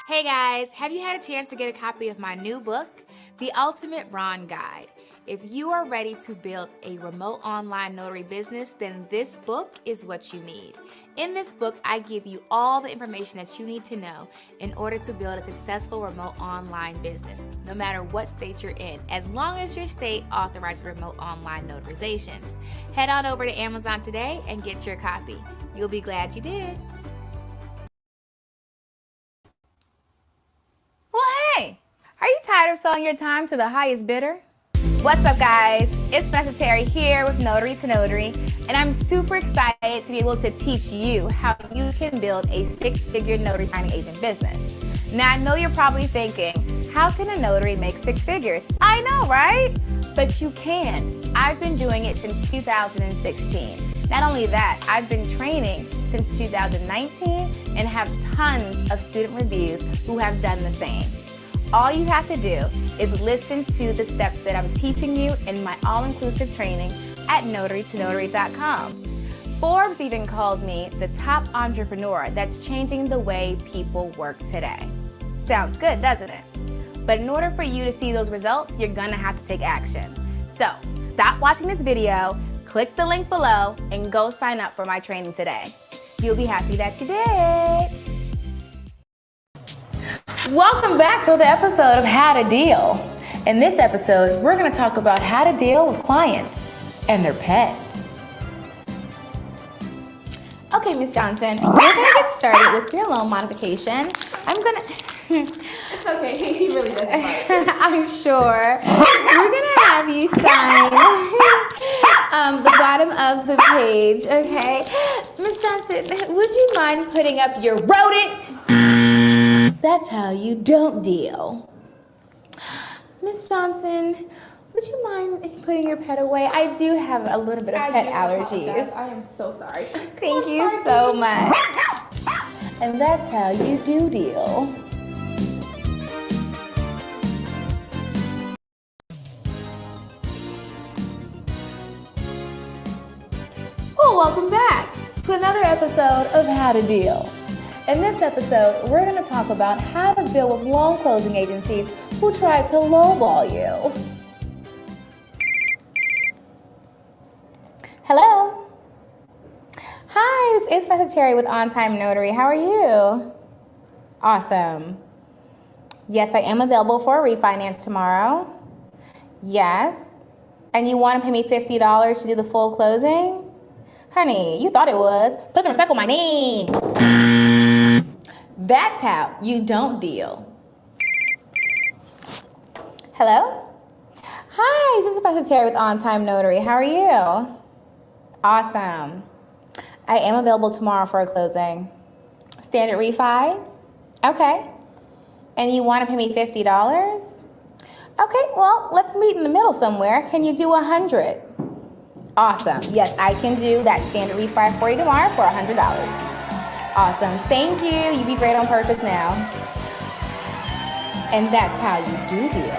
Hey guys, have you had a chance to get a copy of my new book, The Ultimate Ron Guide? If you are ready to build a remote online notary business, then this book is what you need. In this book, I give you all the information that you need to know in order to build a successful remote online business, no matter what state you're in, as long as your state authorizes remote online notarizations. Head on over to Amazon today and get your copy. You'll be glad you did. Well, hey, are you tired of selling your time to the highest bidder? What's up, guys? It's Necessary here with Notary to Notary, and I'm super excited to be able to teach you how you can build a six-figure notary signing agent business. Now, I know you're probably thinking, how can a notary make six figures? I know, right? But you can. I've been doing it since 2016. Not only that, I've been training since 2019 and have tons of student reviews who have done the same. All you have to do is listen to the steps that I'm teaching you in my all-inclusive training at notarytonotary.com. Forbes even called me the top entrepreneur that's changing the way people work today. Sounds good, doesn't it? But in order for you to see those results, you're gonna have to take action. So stop watching this video, click the link below, and go sign up for my training today. You'll be happy that you did. Welcome back to the episode of How to Deal. In this episode, we're going to talk about how to deal with clients and their pets. Okay, Ms. Johnson, we're going to get started with your loan modification. I'm going to... It's okay, he really doesn't like it. I'm sure. We're going to have you sign the bottom of the page, okay? Ms. Johnson, would you mind putting up your rodent? That's how you don't deal. Miss Johnson, would you mind putting your pet away? I do have a little bit of pet allergies. Apologize. I am so sorry. Thank you so much. And that's how you do deal. Well, welcome back to another episode of How to Deal. In this episode, we're going to talk about how to deal with loan closing agencies who try to lowball you. Hello. Hi, it's Necessary with On Time Notary. How are you? Awesome. Yes, I am available for a refinance tomorrow. Yes. And you want to pay me $50 to do the full closing? Honey, you thought it was. Put some respect on my name. That's how you don't deal. Hello? Hi, this is Professor Terry with On Time Notary. How are you? Awesome. I am available tomorrow for a closing. Standard refi? Okay. And you want to pay me $50? Okay, well, let's meet in the middle somewhere. Can you do $100? Awesome. Yes, I can do that standard refi for you tomorrow for $100. Awesome. Thank you. You be great on purpose now. And that's how you do deal.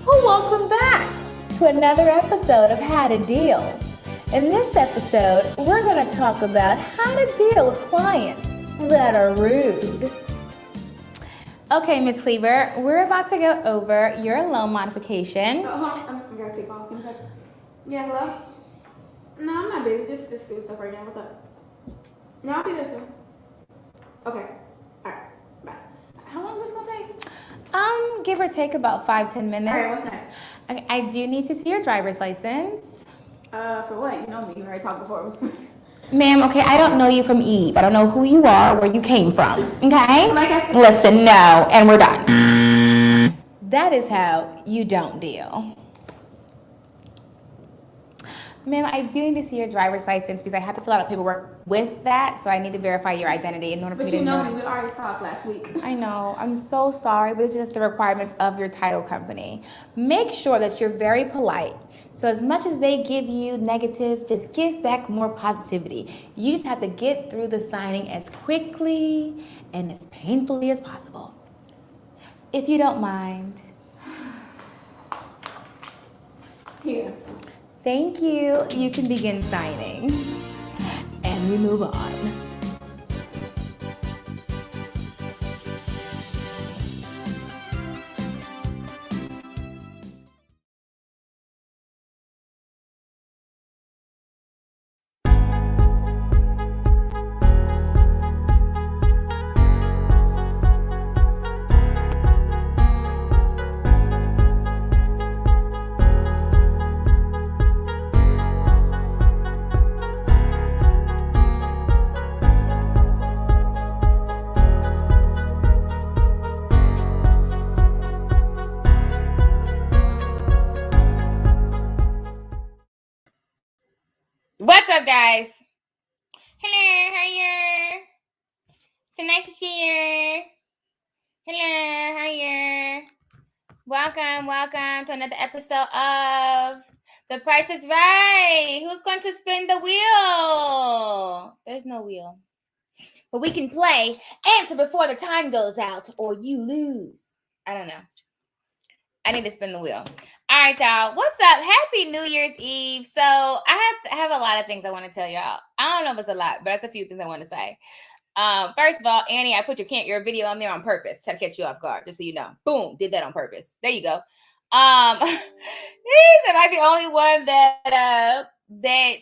Well, welcome back to another episode of How to Deal. In this episode, we're going to talk about how to deal with clients that are rude. Okay, Ms. Cleaver, we're about to go over your loan modification. I gotta take off. Give me a second. Yeah, hello? No, I'm not busy. Just do stuff right now. What's up? No, I'll be there soon. Okay. Alright. Bye. How long is this gonna take? Give or take about 5-10 minutes. Alright, what's next? Okay, I do need to see your driver's license. For what? You know me. You already talked before. Ma'am, okay, I don't know you from Eve. I don't know who you are, where you came from. Okay? Like I said. Listen, no, and we're done. That is how you don't deal. Ma'am, I do need to see your driver's license because I have to fill out a paperwork with that, so I need to verify your identity in order for But me you to know me. We already talked last week. I know. I'm so sorry, but it's just the requirements of your title company. Make sure that you're very polite. So as much as they give you negative, just give back more positivity. You just have to get through the signing as quickly and as painfully as possible. If you don't mind. Here. Thank you. You can begin signing. we move on. What's up, guys? Hello, how are you? So nice to see you. Hello, how are you? Welcome to another episode of The Price is Right. Who's going to spin the wheel? There's no wheel. But we can play answer before the time goes out or you lose. I don't know. I need to spin the wheel. All right, y'all. What's up? Happy New Year's Eve. So I have a lot of things I want to tell y'all. I don't know if it's a lot, but that's a few things I want to say. First of all, Annie, I put your video on there on purpose to catch you off guard, just so you know. Boom, did that on purpose. There you go. Am I the only one that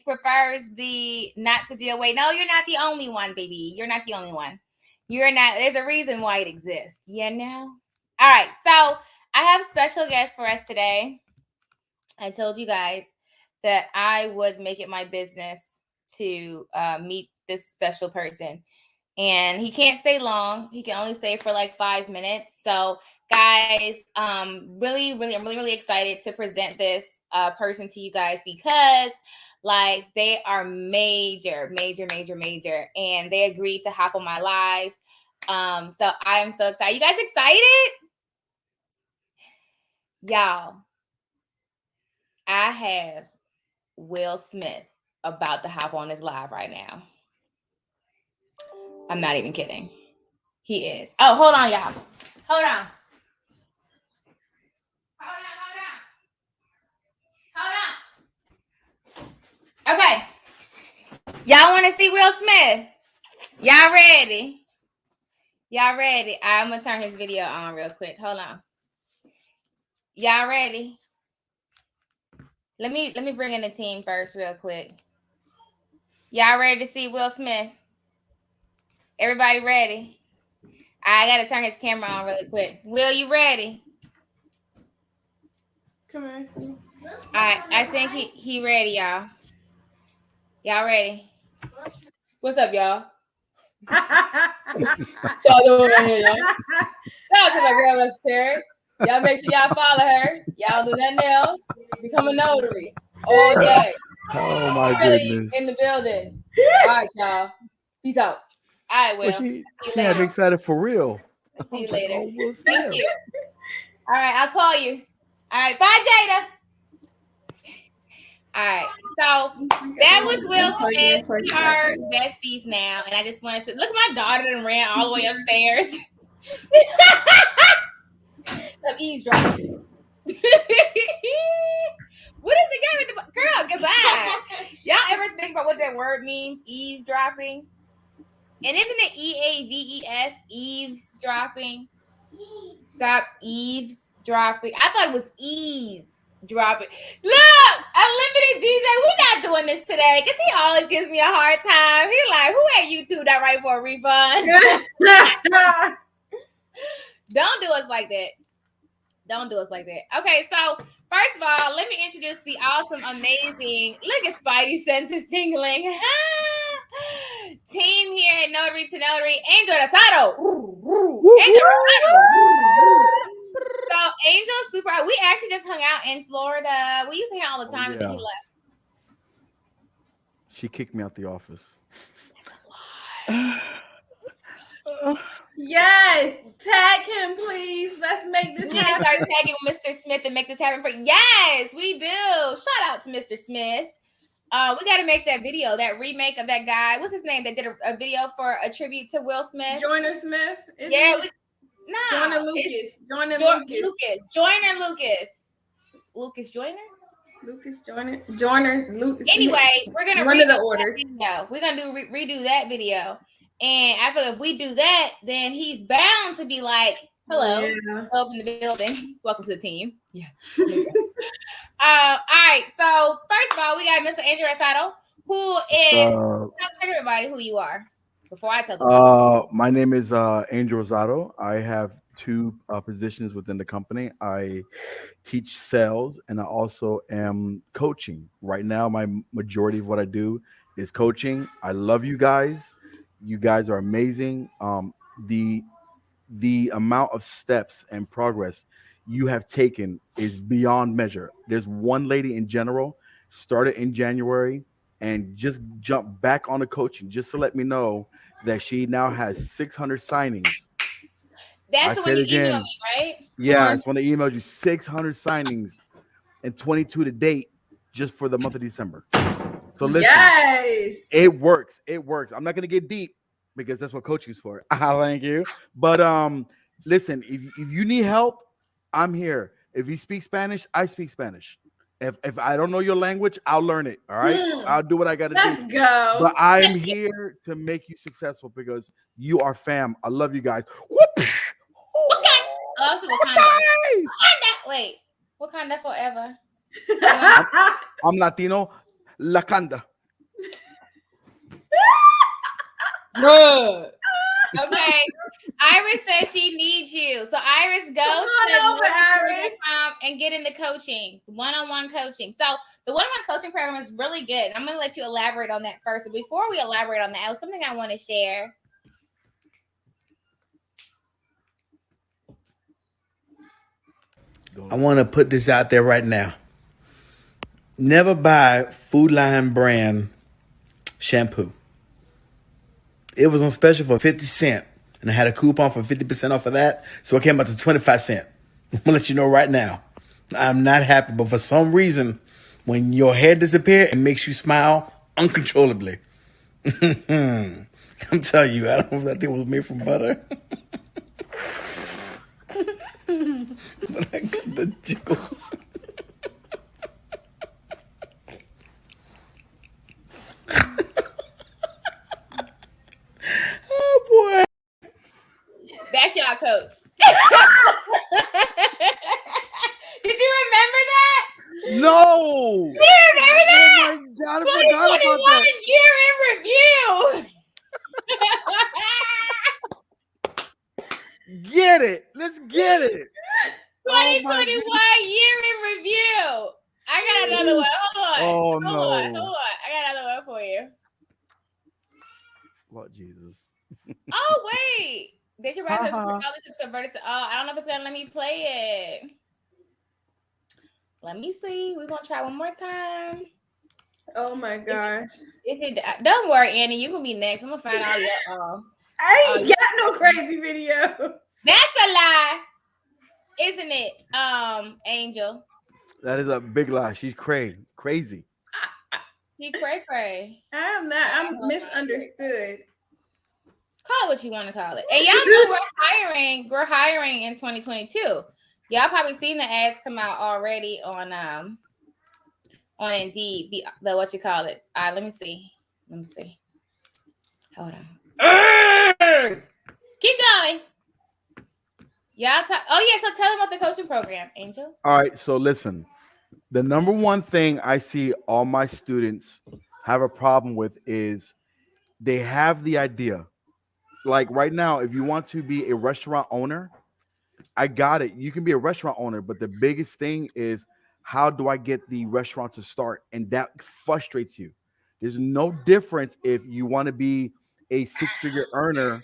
prefers the not to deal way? No, you're not the only one, baby. You're not the only one. You're not. There's a reason why it exists. You know. All right, so I have special guests for us today. I told you guys that I would make it my business to meet this special person. And he can't stay long. He can only stay for like 5 minutes. So, guys, I'm really excited to present this person to you guys because, like, they are major, and they agreed to hop on my live. So I'm so excited. You guys excited? Y'all, I have Will Smith about to hop on his live right now. I'm not even kidding. He is. Oh, hold on, y'all. Hold on. Okay. Y'all want to see Will Smith? Y'all ready? I'm going to turn his video on real quick. Hold on. Y'all ready? Let me bring in the team first real quick. Y'all ready to see Will Smith? Everybody ready? I got to turn his camera on really quick. Will, you ready? Come on. All right. I think he ready, y'all. Y'all ready? What's up, y'all? Y'all doing right here, y'all? Shout out to my girl, Miss Terry. Y'all make sure y'all follow her. Y'all do that now. Become a notary all day. Oh my Really goodness! in the building. All right, y'all. Peace out. All right, Will. Well, she had me excited for real. See you I was like, later. oh, Will Thank Smith. you. All right, I'll call you. All right, bye, Jada. All right, so that was Will Smith. We are besties now, and I just wanted to look at my daughter and ran all the way upstairs. I'm eavesdropping. What is the game with the girl? Goodbye. Y'all ever think about what that word means? Eavesdropping, and isn't it EAVES? Eavesdropping. Stop eavesdropping. I thought it was eavesdropping. Look, Unlimited DJ, we're not doing this today because he always gives me a hard time. He's like, who at YouTube that right for a refund? Don't do us like that. Don't do us like that. Okay, so first of all, let me introduce the awesome, amazing, look at Spidey senses tingling. Team here at Notary to Notary, Angel Rosado. Angel Rosado. So Angel super. We actually just hung out in Florida. We used to hang out all the time, and then he left. She kicked me out the office. Yes, tag him, please. Let's make this happen. Start tagging Mr. Smith and make this happen for you. Yes, we do. Shout out to Mr. Smith. We got to make that video, that remake of that guy. What's his name that did a video for a tribute to Will Smith? Joyner Smith. Joyner Lucas. Lucas Joyner. Lucas Joyner, Luke. Anyway, we're gonna One redo of the that orders. video. We're gonna redo that video, and I feel if we do that, then he's bound to be like, "Hello, Yeah. up in the building. Welcome to the team." Yeah. All right. So first of all, we got Mr. Andrew Rosado, who is. Tell everybody who you are before I tell them. My name is Angel Rosado. I have two positions within the company. I teach sales and I also am coaching. Right now, my majority of what I do is coaching. I love you guys. You guys are amazing. The amount of steps and progress you have taken is beyond measure. There's one lady in general started in January and just jumped back on the coaching just to let me know that she now has 600 signings. I That's the one said you emailed again, me, right? yeah, it's when they emailed you 600 signings and 22 to date just for the month of December. So listen, Yes. it works. It works. I'm not gonna get deep because that's what coaching is for. Thank you. But listen, if you need help, I'm here. If you speak Spanish, I speak Spanish. If I don't know your language, I'll learn it. All right. I'll do what I gotta do. Let's go. But I'm here to make you successful because you are fam. I love you guys. Whoop! Wakanda. Wait, Wakanda forever. I'm Latino. Lakanda. Okay. Iris says she needs you. So Iris, go over, Iris. and get into coaching, one-on-one coaching. So the one-on-one coaching program is really good. I'm going to let you elaborate on that first. But before we elaborate on that, was something I want to share. I want to put this out there right now. Never buy Food Line brand shampoo. It was on special for 50 cents, and I had a coupon for 50% off of that, so it came out to 25 cents. I'm going to let you know right now. I'm not happy, but for some reason, when your hair disappears, it makes you smile uncontrollably. I'm telling you, I don't know if that thing was made from butter. But I got the jiggles. Oh boy. That's y'all coach. Did you remember that? No. You remember that? Oh my God, I forgot about 2021 that. year in review. Get it. Let's get it. 2021 year in review. I got another one. Hold on. Oh, Hold no. on. I got another one for you. Lord Jesus. Oh, wait. Did you write this? Uh-huh. Converted to, I don't know if it's going to let me play it. Let me see. We're going to try one more time. Oh my gosh. Don't worry, Annie. You're going to be next. I'm going to find all your I ain't got no crazy video. That's a lie. Isn't it, Angel? That is a big lie. She's crazy. She cray. I am not. I'm misunderstood. Call it what you want to call it. And y'all know we're hiring. We're hiring in 2022. Y'all probably seen the ads come out already on Indeed. The what you call it. Let me see. Hold on. Keep going. Y'all talk. Oh yeah. So tell them about the coaching program, Angel. All right. So listen, the number one thing I see all my students have a problem with is they have the idea. Like right now, if you want to be a restaurant owner, I got it. You can be a restaurant owner, but the biggest thing is how do I get the restaurant to start? And that frustrates you. There's no difference if you want to be a six-figure earner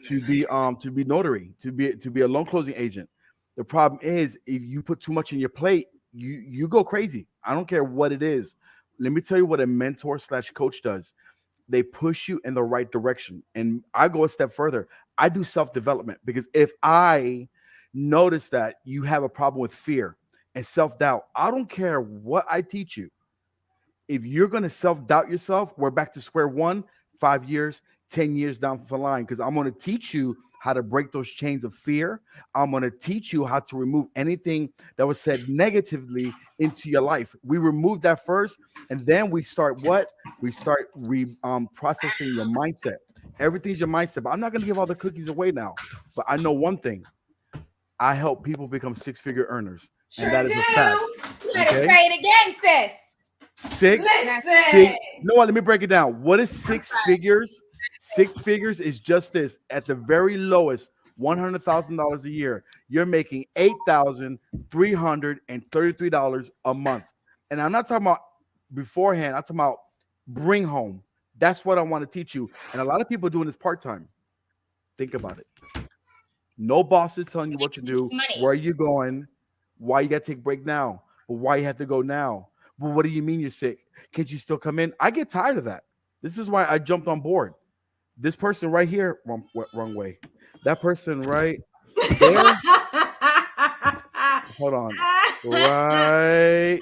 to be notary, to be a loan closing agent. The problem is if you put too much in your plate, you go crazy. I don't care what it is. Let me tell you what a mentor / coach does. They push you in the right direction. And I go a step further. I do self-development because if I notice that you have a problem with fear and self-doubt, I don't care what I teach you. If you're going to self-doubt yourself, we're back to square one, 5 years, 10 years down the line, because I'm going to teach you how to break those chains of fear. I'm going to teach you how to remove anything that was said negatively into your life. We remove that first, and then we start what? We start processing your mindset. Everything's your mindset. But I'm not going to give all the cookies away now. But I know one thing. I help people become six-figure earners. Sure And that is a fact. do. You gotta Okay? say it again, sis. Six Listen. No, let me break it down. What is six figures? Six figures is just this. At the very lowest, $100,000 a year, you're making $8,333 a month. And I'm not talking about beforehand. I'm talking about bring home. That's what I want to teach you. And a lot of people doing this part-time. Think about it. No boss is telling you what to do, Money. where you going, why you got to take break now, or why you have to go now. Well, what do you mean you're sick? Can't you still come in? I get tired of that. This is why I jumped on board. This person right here, wrong way. That person right there, hold on, right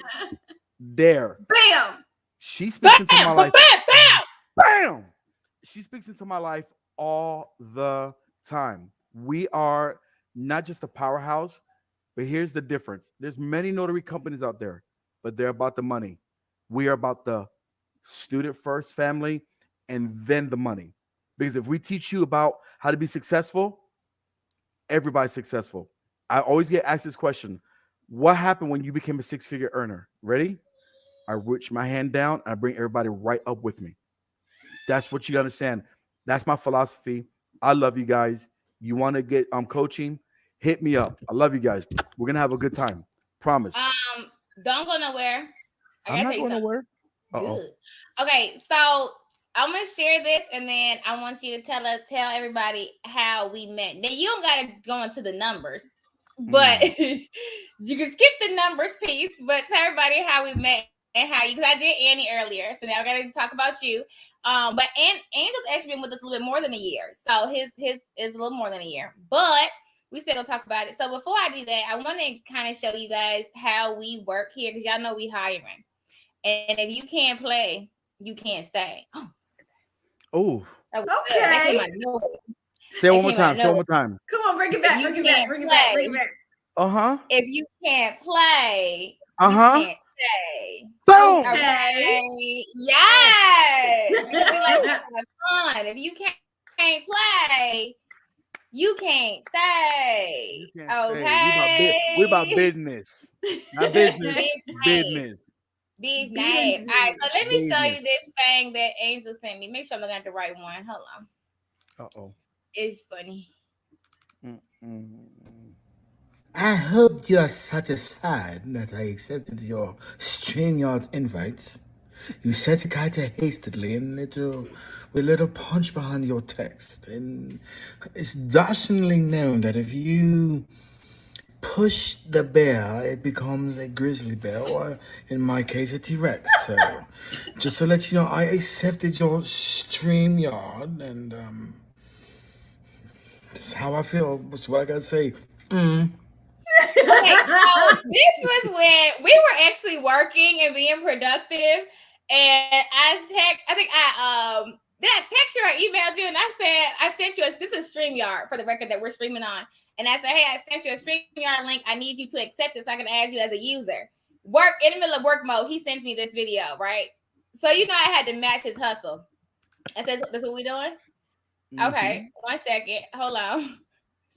there. Bam. She speaks into my Bam, life. bam, bam. Bam! She speaks into my life all the time. We are not just a powerhouse, but here's the difference. There's many notary companies out there, but they're about the money. We are about the student first family and then the money. Because if we teach you about how to be successful, everybody's successful. I always get asked this question. What happened when you became a six-figure earner? Ready? I reach my hand down and I bring everybody right up with me. That's what you understand. That's my philosophy. I love you guys. You want to get coaching? Hit me up. I love you guys. We're gonna have a good time. Promise. Don't go nowhere. I I'm gotta not tell you going something. nowhere. Uh-oh. Good. Okay, so I'm gonna share this, and then I want you to tell everybody how we met. Now you don't gotta go into the numbers, but you can skip the numbers piece. But tell everybody how we met and how you. Because I did Annie earlier, so now I gotta talk about you. But Angel's actually been with us a little bit more than a year, so his is a little more than a year, but we still gonna talk about it. So before I do that, I want to kind of show you guys how we work here, because y'all know we hiring. And if you can't play, you can't stay. Oh. That was good. That came out of nowhere. Say it one more time. Say it one more time. Come on, bring it back. You Bring it back. can't Bring it back. Bring it play. back. Uh-huh. If you can't play, Uh-huh. you can't stay. Boom. Okay. Yes. Because we like to have fun. If you can't play, you can't stay. You can't stay. Okay. We're about business. Not business. Business. Business. All right, so let me show Business. you this thing that Angel sent me. Make sure I'm looking at the right one. Hold on. Uh-oh. It's funny. I hope you're satisfied that I accepted your StreamYard invites. You said it kind of hastily and with a little punch behind your text. And it's dashingly known that if you push the bear, it becomes a grizzly bear, or in my case, a T-Rex. So, just to let you know, I accepted your StreamYard, and that's how I feel. That's what I gotta say. Okay, so this was when we were actually working and being productive, and did I text you or emailed you, and I said I sent you this is StreamYard for the record that we're streaming on, and I said, hey, I sent you a StreamYard link. I need you to accept this so I can add you as a user. Work in the middle of work mode. He sends me this video, right? So I had to match his hustle. I said, that's what we doing? Okay, 1 second, hold on.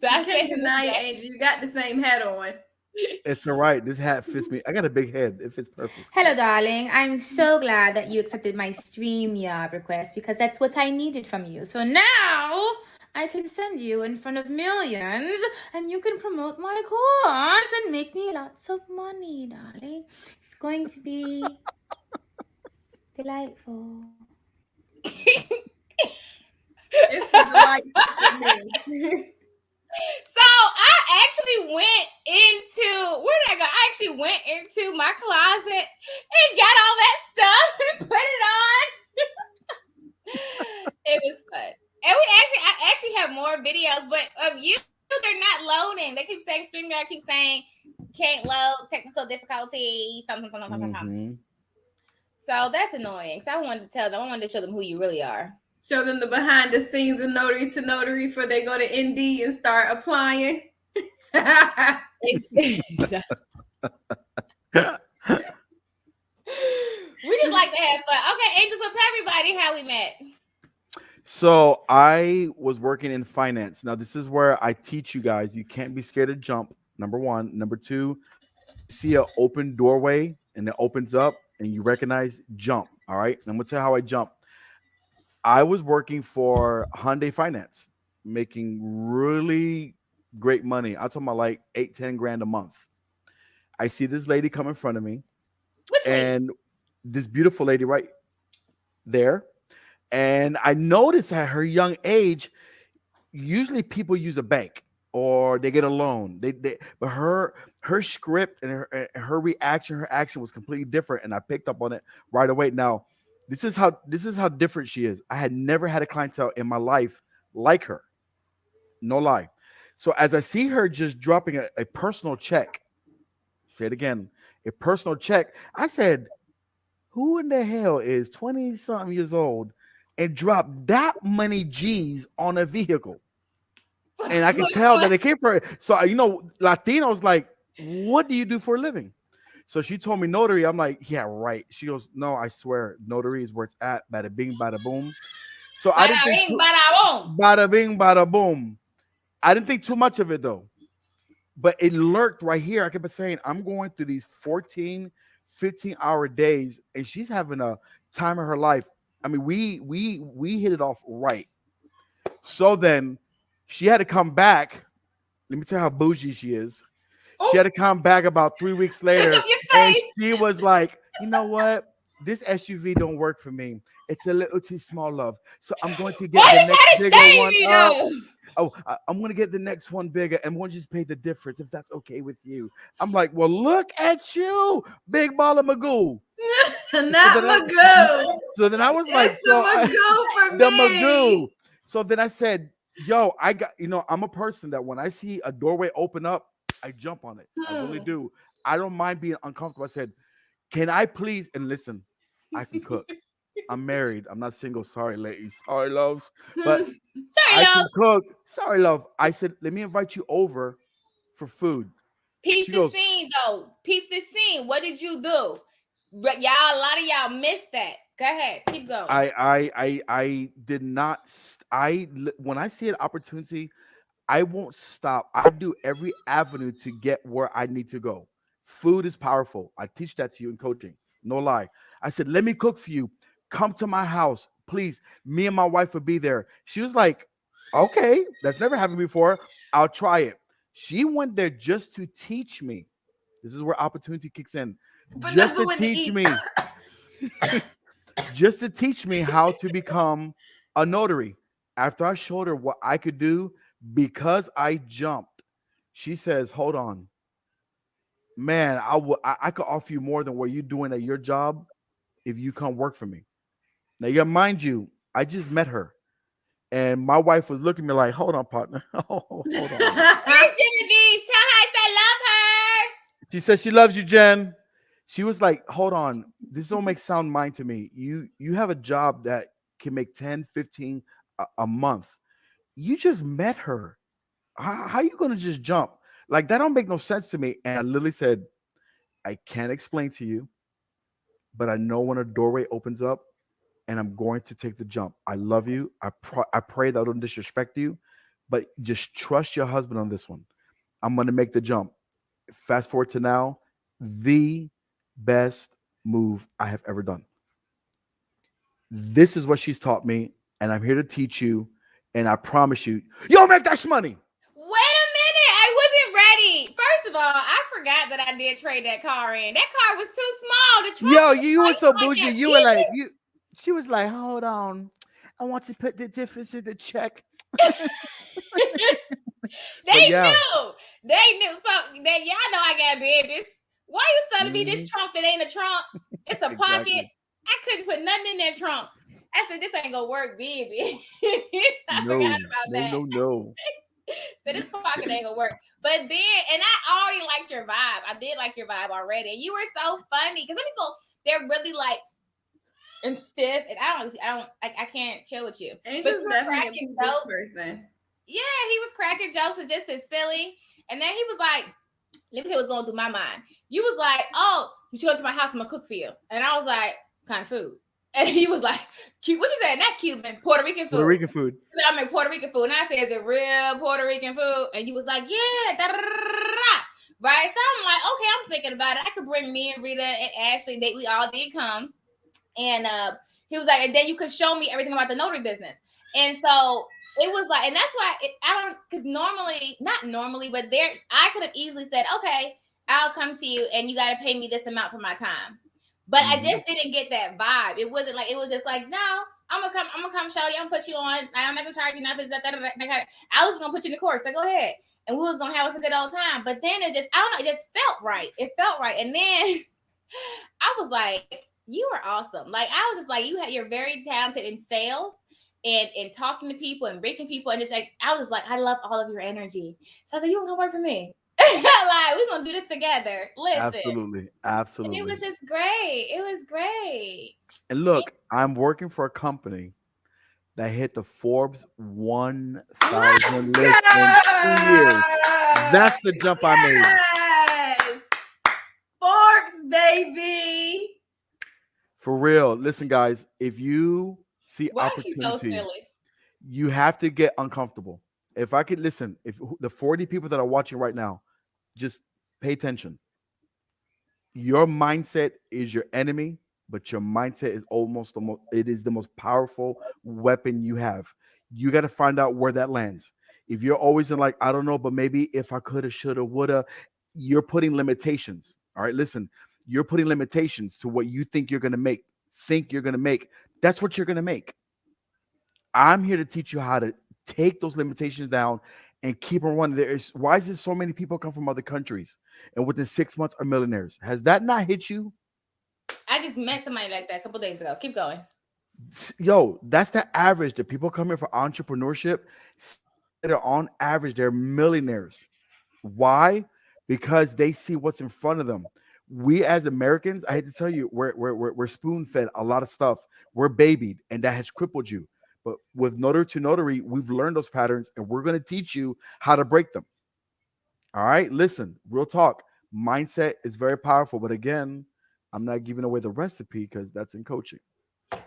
So I can't said, deny it, Angel. You got the same hat on. It's all right. This hat fits me. I got a big head. It fits perfect. hello, darling. I'm so glad that you accepted my StreamYard request, because that's what I needed from you. So now I can send you in front of millions, and you can promote my course and make me lots of money, darling. It's going to be delightful. It's delightful for me. So I actually went into where did I go? I actually went into my closet and got all that stuff and put it on. It was fun. And I actually have more videos, but of you, they're not loading. They keep saying StreamYard keep saying can't load, technical difficulty, something. So that's annoying. So I wanted to show them who you really are. Show them the behind the scenes of notary to notary before they go to ND and start applying. We just like to have fun. Okay, Angel, so tell everybody how we met. So I was working in finance. Now this is where I teach you guys you can't be scared to jump. Number one. Number two, see an open doorway and it opens up and you recognize jump. All right. And I'm gonna tell you how I jump. I was working for Hyundai Finance, making really great money. I'm talking about like 8-10 grand a month. I see this lady come in front of me, Which lady? and this beautiful lady right there. And I noticed at her young age, usually people use a bank or they get a loan. But her script and her reaction, her action was completely different, and I picked up on it right away. Now, this is how different she is. I had never had a clientele in my life like her. No lie. So as I see her just dropping a personal check, say it again, a personal check, I said, who in the hell is 20 something years old and drop that many G's on a vehicle? And I can tell that it came from her. So, Latinos like, what do you do for a living? So she told me notary. I'm like, yeah, right. She goes, no, I swear, notary is where it's at. Bada bing, bada boom. So I didn't think bada bing, bada boom. I didn't think too much of it though. But it lurked right here. I kept saying, I'm going through these 14, 15-hour days, and she's having a time of her life. I mean, we hit it off right. So then she had to come back. Let me tell you how bougie she is. She had to come back about 3 weeks later, and she was like, you know what? This SUV don't work for me. It's a little too small, love. So I'm going to get the next bigger one. I'm going to get the next one bigger, and we'll just pay the difference if that's okay with you. I'm like, well, look at you, big baller Magoo. Not Magoo. So then I was like, it's the Magoo for the me. Magoo. So then I said, yo, I'm a person that when I see a doorway open up, I jump on it. I really do. I don't mind being uncomfortable. I said, can I please? And listen, I can cook. I'm married. I'm not single. Sorry, ladies. Sorry, loves. But I can cook. Sorry, love. I said, let me invite you over for food. Peep the scene, though. Peep the scene. What did you do? But y'all, a lot of y'all missed that. Go ahead. Keep going. I did not. When I see an opportunity, I won't stop. I do every avenue to get where I need to go. Food is powerful. I teach that to you in coaching. No lie. I said, let me cook for you. Come to my house, please. Me and my wife will be there. She was like, okay, that's never happened before. I'll try it. She went there just to teach me. This is where opportunity kicks in. Just to teach me. Just to teach me how to become a notary. After I showed her what I could do, because I jumped, she says, hold on. Man, I could offer you more than what you're doing at your job if you come work for me. Now, you mind you, I just met her. And my wife was looking at me like, hold on, partner. Hold on. Here's Genevieve. Tell her I love her. She said she loves you, Jen. She was like, hold on. This don't make sound mind to me. You have a job that can make 10, 15 a month. You just met her. How are you going to just jump? Like, that don't make no sense to me. And I literally said, I can't explain to you, but I know when a doorway opens up and I'm going to take the jump. I love you. I pray that I don't disrespect you, but just trust your husband on this one. I'm going to make the jump. Fast forward to now, the best move I have ever done. This is what she's taught me, and I'm here to teach you, and I promise you, you'll make that money. Wait a minute. I wasn't ready. First of all, I forgot that I did trade that car in. That car was too small. The trunk you were so bougie. You were like, she was like, hold on. I want to put the difference in the check. They knew. So that y'all know I got babies. Why you selling me this trunk that ain't a trunk? It's a pocket. I couldn't put nothing in that trunk. I said, this ain't gonna work, baby. I forgot about that. No. So this pocket ain't gonna work. But then, and I already liked your vibe. I did like your vibe already. And you were so funny. Because some people, they're really like, and stiff, and I can't chill with you. But Angel's you were definitely a cracking people's jokes. person. Yeah, he was cracking jokes and just as silly. And then he was like, let me tell you what's going through my mind. You was like, oh, you should come to my house, I'm gonna cook for you. And I was like, kind of food. And he was like, what you said? Not Cuban, Puerto Rican Puerto food. Rican food. I make Puerto Rican food. And I said, is it real Puerto Rican food? And you was like, yeah. Right? So I'm like, okay, I'm thinking about it. I could bring me and Rita and Ashley. We all did come. And he was like, and then you could show me everything about the notary business. And so it was like, and that's why I don't, because normally, not normally, but there, I could have easily said, okay, I'll come to you and you got to pay me this amount for my time. But I just didn't get that vibe. It wasn't like, it was just like, no, I'm gonna come show you, I'm gonna put you on. I'm not gonna charge you nothing. I was gonna put you in the course. Like, go ahead. And we was gonna have us a good old time. But then it just, I don't know, it just felt right. It felt right. And then I was like, you are awesome. Like, I was just like, you're very talented in sales and talking to people and reaching people. And it's like, I was like, I love all of your energy. So I was like, you want to come work for me? Like, we're going to do this together. Listen. Absolutely. And it was Absolutely. just great. It was great. And look, I'm working for a company that hit the Forbes 1,000 list in 2 years. That's the jump I made. Yes! Forbes, baby. For real. Listen, guys, if you see Why is she so opportunity, silly? you have to get uncomfortable. If I could listen, if the 40 people that are watching right now, just pay attention. Your mindset is your enemy, but your mindset is almost the most, it is the most powerful weapon you have. You got to find out where that lands. If you're always in like, I don't know, but maybe if I coulda, shoulda, woulda, you're putting limitations. All right, listen, you're putting limitations to what you think you're gonna make. Think you're gonna make. That's what you're gonna make. I'm here to teach you how to take those limitations down and keep them running. Why is there so many people come from other countries and within 6 months are millionaires? Has that not hit you? I just met somebody like that a couple days ago. Keep going. Yo, that's the average. The people come here for entrepreneurship, that are on average, they're millionaires. Why? Because they see what's in front of them. We as Americans, I hate to tell you, we're spoon fed a lot of stuff. We're babied, and that has crippled you. But with notary to notary, we've learned those patterns, and we're going to teach you how to break them. All right, listen, real talk. Mindset is very powerful, but again, I'm not giving away the recipe because that's in coaching.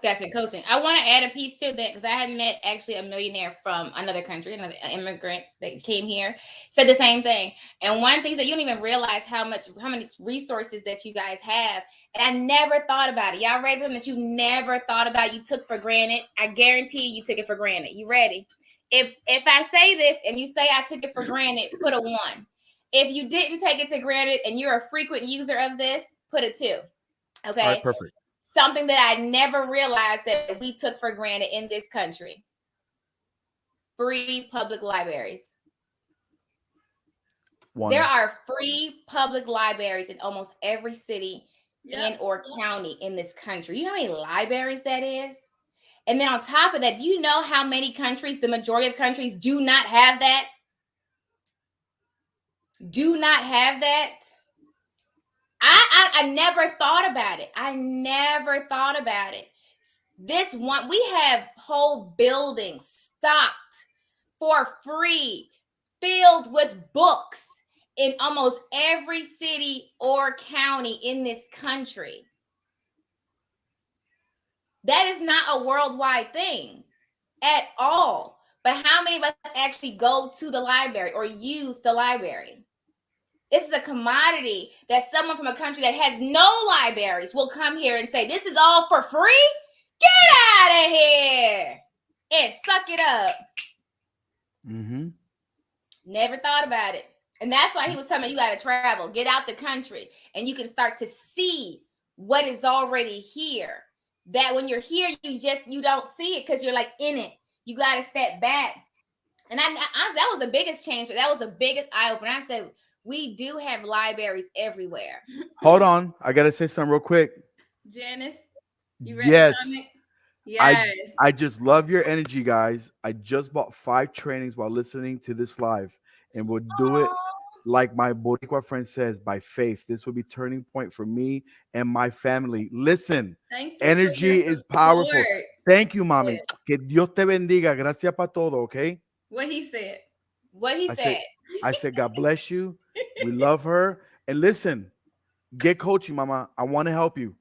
That's in coaching. I want to add a piece to that because I had met actually a millionaire from another country, another immigrant that came here, said the same thing. And one thing that you don't even realize how many resources that you guys have. And I never thought about it. Y'all ready for them that you never thought about, you took for granted? I guarantee you took it for granted. You ready? If I say this and you say I took it for granted, put a 1. If you didn't take it to granted and you're a frequent user of this, put a 2. Okay. All right, perfect. Something that I never realized that we took for granted in this country. Free public libraries. 1. There are free public libraries in almost every city and or county in this country. You know how many libraries that is? And then on top of that, you know how many countries, the majority of countries, do not have that? Do not have that? I never thought about it. I never thought about it. This one, we have whole buildings stocked for free, filled with books in almost every city or county in this country. That is not a worldwide thing at all. But how many of us actually go to the library or use the library? This is a commodity that someone from a country that has no libraries will come here and say, this is all for free? Get out of here and suck it up. Mm-hmm. Never thought about it. And that's why he was telling me you got to travel, get out the country, and you can start to see what is already here. That when you're here, you don't see it because you're like in it. You got to step back. And honestly, that was the biggest change. That was the biggest eye opener. I said, we do have libraries everywhere. Hold on. I got to say something real quick. Janice, you ready? Yes. Yes. I just love your energy, guys. I just bought 5 trainings while listening to this live, and we'll do it like my Boricua friend says, by faith. This will be turning point for me and my family. Listen, Thank you for your energy is powerful. support. Thank you, mommy. Que Dios te bendiga. Gracias para todo, okay? What he said. What he I said. said, God bless you. We love her. And listen, get coaching, mama. I want to help you.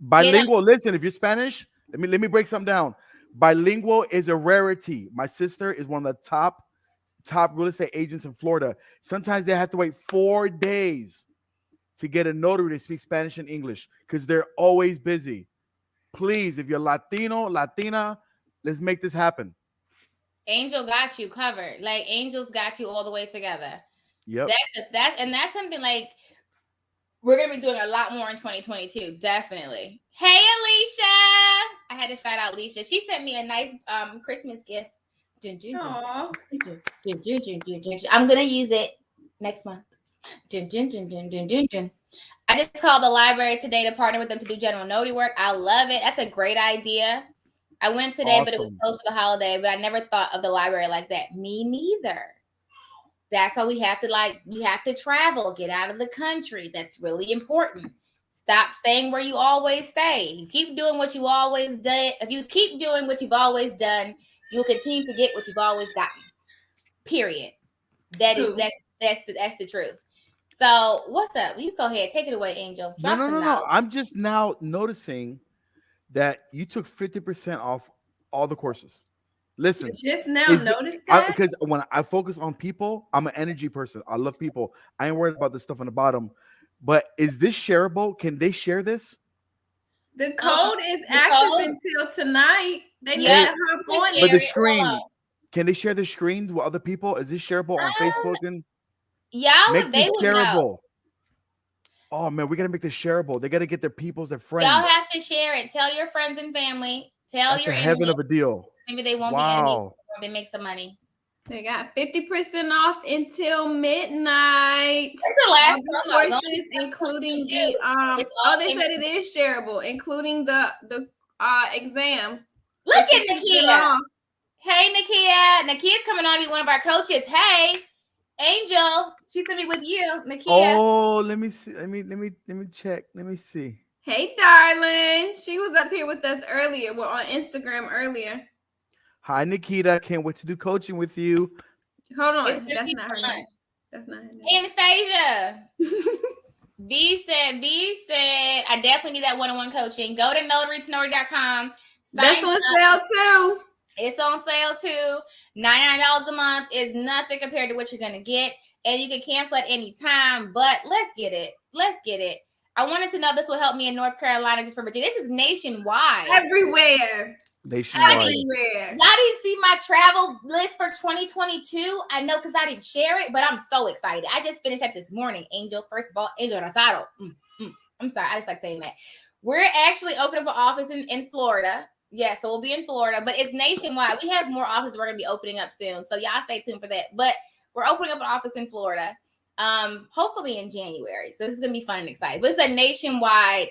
Bilingual. Listen, if you're Spanish, let me break something down. Bilingual is a rarity. My sister is one of the top real estate agents in Florida. Sometimes they have to wait 4 days to get a notary to speak Spanish and English because they're always busy. Please, if you're Latino, Latina, let's make this happen. Angel got you covered. Like Angel's got you all the way together. Yep. That's something like we're gonna be doing a lot more in 2022. Definitely. Hey Alicia. I had to shout out Alicia. She sent me a nice Christmas gift. Aww. I'm gonna use it next month. I just called the library today to partner with them to do general notary work. I love it. That's a great idea. I went today, but it was closed for the holiday. But I never thought of the library like that. Me neither. That's why we have to travel, get out of the country. That's really important. Stop staying where you always stay. You keep doing what you always did. If you keep doing what you've always done, you'll continue to get what you've always gotten. Period. That's the truth. So what's up? You go ahead, take it away, Angel. Drop some knowledge. I'm just now noticing that you took 50% off all the courses. Listen, you just now noticed that? Because when I focus on people, I'm an energy person. I love people. I ain't worried about the stuff on the bottom. But is this shareable? Can they share this? The code is active until tonight. They need to hop on it. But the screen, can they share the screen with other people? Is this shareable on Facebook? And make this shareable. Know. Oh man, we gotta make this shareable. They gotta get their peoples, their friends. Y'all have to share it. Tell your friends and family. That's your heaven enemies. Of a deal. Maybe they won't be enemies. They make some money. They got 50% off until midnight. It's the last courses, including the they said it is shareable, including the exam. Look at Nakia. Hey Nakia. Nakia's coming on to be one of our coaches. Hey, Angel. She's gonna be with you, Nakia. Oh, let me see. Let me check. Let me see. Hey, darling. She was up here with us earlier. We're on Instagram earlier. Hi, Nikita. Can't wait to do coaching with you. Hold on. That's not her name. That's not her name. Hey, Anastasia. B said, I definitely need that one-on-one coaching. Go to notarytonotary.com. That's on sale too. It's on sale too. $99 a month is nothing compared to what you're going to get. And you can cancel at any time. But let's get it. I wanted to know if this will help me in North Carolina just for Virginia. This is nationwide. Everywhere. Nationwide. Everywhere. Y'all didn't see my travel list for 2022. I know because I didn't share it, but I'm so excited. I just finished that this morning. Angel, first of all, Angel Rosado. I'm sorry. I just like saying that. We're actually opening up an office in Florida. Yeah, so we'll be in Florida, but it's nationwide. We have more offices we're going to be opening up soon. So y'all stay tuned for that. But we're opening up an office in Florida, hopefully in January. So this is going to be fun and exciting. But it's a nationwide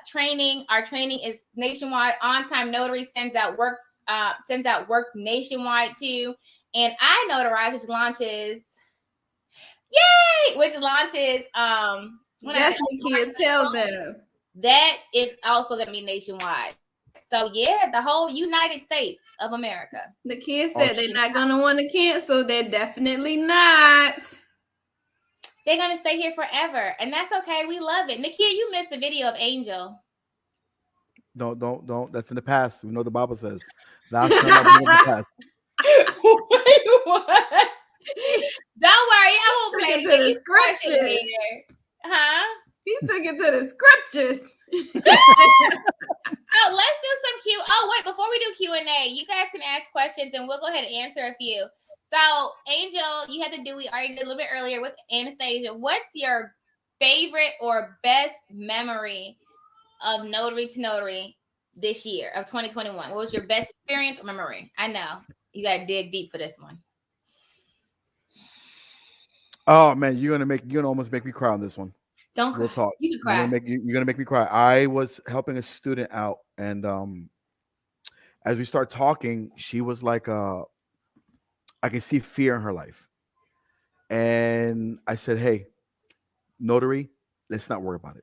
training. Our training is nationwide. On-time notary sends out work nationwide too. And I Notarize, which launches yes, Nakia, tell them. That is also going to be nationwide. So yeah, the whole United States of America. The kids said they're not going to want to cancel. They're definitely not. They're going to stay here forever. And that's okay. We love it. Nakia, you missed the video of Angel. Don't. That's in the past. We know the Bible says. Thou shalt not be in the past. Wait, what? Don't worry. I won't play it to the scriptures. Huh? He took it to the scriptures. Oh, let's do some Q. Oh, wait, before we do Q&A, you guys can ask questions and we'll go ahead and answer a few. So, Angel, we already did a little bit earlier with Anastasia. What's your favorite or best memory of Notary to Notary this year of 2021? What was your best experience or memory? I know you got to dig deep for this one. Oh man, you're gonna almost make me cry on this one. Don't cry. We'll talk. You can cry. You're gonna make me cry. I was helping a student out, and as we start talking, she was like, I can see fear in her life, And I said, hey, notary, let's not worry about it.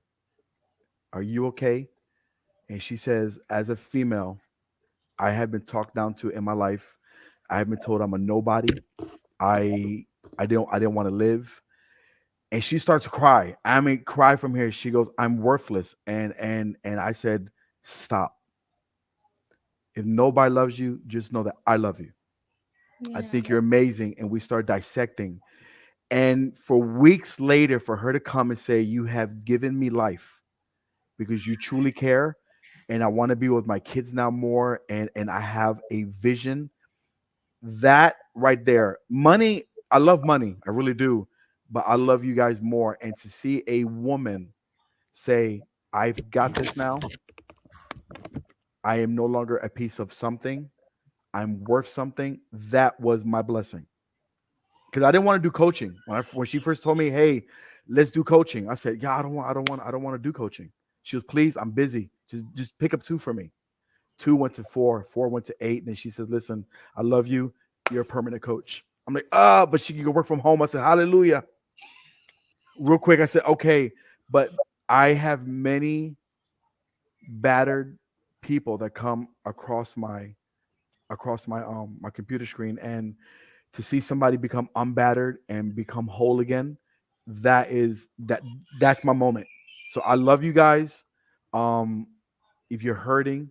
Are you okay? And she says, as a female, I have been talked down to in my life. I have been told I'm a nobody. I I didn't want to live. And she starts to cry. I mean, cry from here. She goes, I'm worthless. And I said, stop. If nobody loves you, just know that I love you. I Yeah. think you're amazing. And we start dissecting. And for weeks later, for her to come and say, you have given me life because you truly care. And I want to be with my kids now more. And I have a vision. That right there, money, I love money. I really do. But I love you guys more. And to see a woman say, I've got this now. I am no longer a piece of something. I'm worth something. That was my blessing. Because I didn't want to do coaching. When she first told me, hey, let's do coaching, I said, yeah, I don't want to do coaching. She was, please, I'm busy. Just pick up two for me. Two went to four, four went to eight. And then she says, listen, I love you. You're a permanent coach. I'm like, but she can go work from home. I said, hallelujah. Real quick, I said, okay, but I have many battered people that come across my my computer screen, and to see somebody become unbattered and become whole again, that's my moment. So I love you guys. um if you're hurting,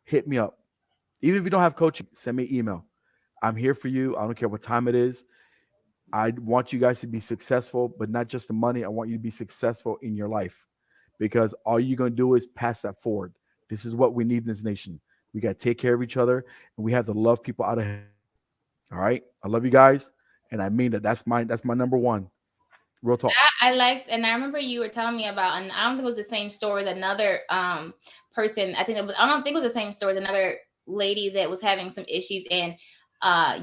hit me up. Even if you don't have coaching, send me an email. I'm here for you. I don't care what time it is. I want you guys to be successful, but not just the money. I want you to be successful in your life, because all you're going to do is pass that forward. This is what we need in this nation. We got to take care of each other, and we have to love people out of here. All right. I love you guys. And I mean that. That's my number one. Real talk. I liked, and I remember you were telling me about, and I don't think it was the same story as another person. I think it was, I don't think it was the same story as another lady that was having some issues, and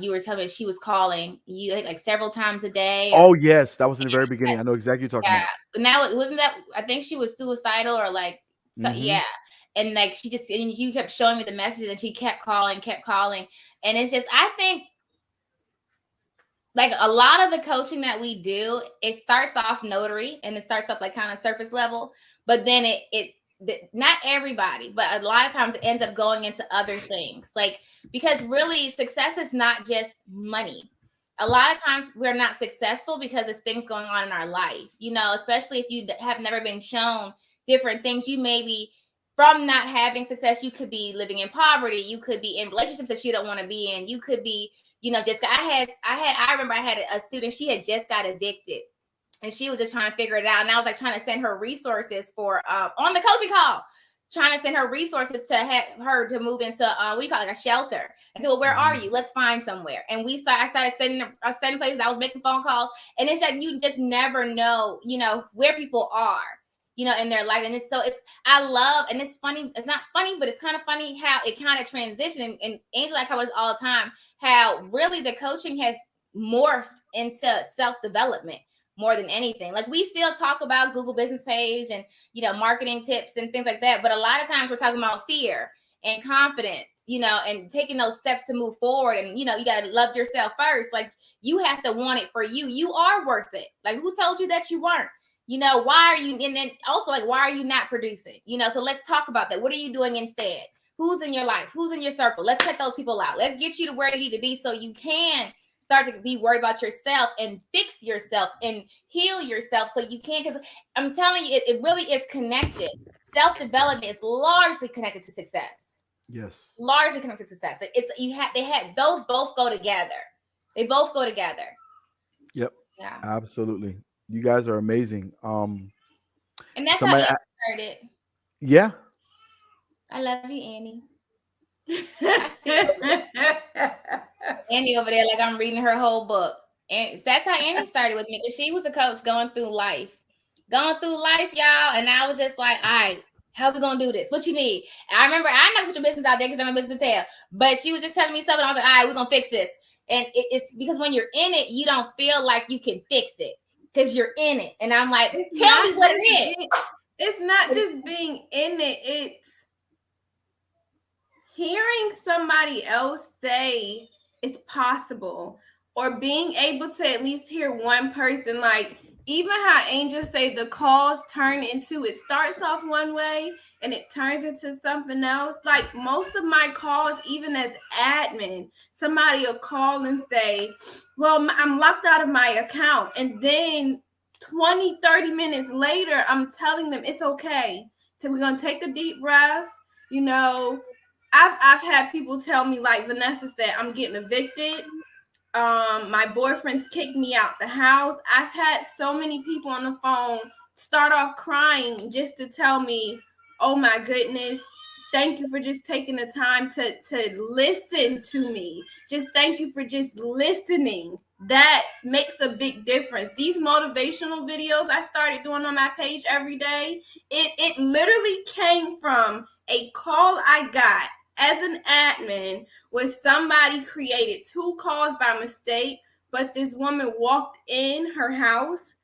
you were telling me she was calling you like several times a day, or Oh, yes. That was in the very beginning. I know exactly what you're talking yeah, about. and that wasn't that. I think she was suicidal or like, so Hmm. yeah, and like she just, and you kept showing me the messages, and she kept calling, and it's just, I think like a lot of the coaching that we do, it starts off notary and it starts off like kind of surface level, but then not everybody, but a lot of times it ends up going into other things. Like, because really success is not just money. A lot of times we're not successful because there's things going on in our life, especially if you have never been shown different things. You maybe, from not having success, you could be living in poverty, you could be in relationships that you don't want to be in, you could be, just I remember I had a student, she had just got evicted and she was just trying to figure it out. And I was like trying to send her resources for on the coaching call, trying to send her resources to have her to move into what do you call it, like a shelter. I said, well, where are Hmm. you? Let's find somewhere. And I started sending places. I was making phone calls, and it's like you just never know, where people are, in their life. And I love, and it's funny. It's not funny, but it's kind of funny how it kind of transitioned. And Angela, I tell us all the time how really the coaching has morphed into self-development more than anything. Like, we still talk about Google business page and, marketing tips and things like that. But a lot of times we're talking about fear and confidence, and taking those steps to move forward. And, you got to love yourself first. Like, you have to want it for you. You are worth it. Like, who told you that you weren't? Why are you, and then also, like, why are you not producing? So let's talk about that. What are you doing instead? Who's in your life? Who's in your circle? Let's cut those people out. Let's get you to where you need to be so you can start to be worried about yourself and fix yourself and heal yourself so you can. Because I'm telling you, it really is connected. Self-development is largely connected to success. Yes. Largely connected to success. They had those both go together. They both go together. Yep. Yeah. Absolutely. You guys are amazing. And that's how Somebody, it started. yeah. I love you, Annie. I see Annie over there like I'm reading her whole book. And that's how Annie started with me, because she was a coach going through life. Y'all. And I was just like, all right, how we gonna do this? What you need? And I remember, I know put your business out there because I'm a business to tell. But she was just telling me stuff, and I was like, all right, we're gonna fix this. And it's because when you're in it, you don't feel like you can fix it because you're in it. And I'm like, tell me what it is. It's not just being in it, it's hearing somebody else say it's possible, or being able to at least hear one person, like even how Angel say the calls turn into, it starts off one way and it turns into something else. Like most of my calls, even as admin, somebody will call and say, well, I'm locked out of my account. And then 20-30 minutes later, I'm telling them it's okay. So we're going to take a deep breath. You know, I've had people tell me, like Vanessa said, I'm getting evicted. My boyfriend's kicked me out the house. I've had so many people on the phone start off crying just to tell me, oh my goodness, thank you for just taking the time to listen to me. Just thank you for just listening. That makes a big difference. These motivational videos I started doing on my page every day, it literally came from a call I got as an admin where somebody created 2 calls by mistake, but this woman walked in her house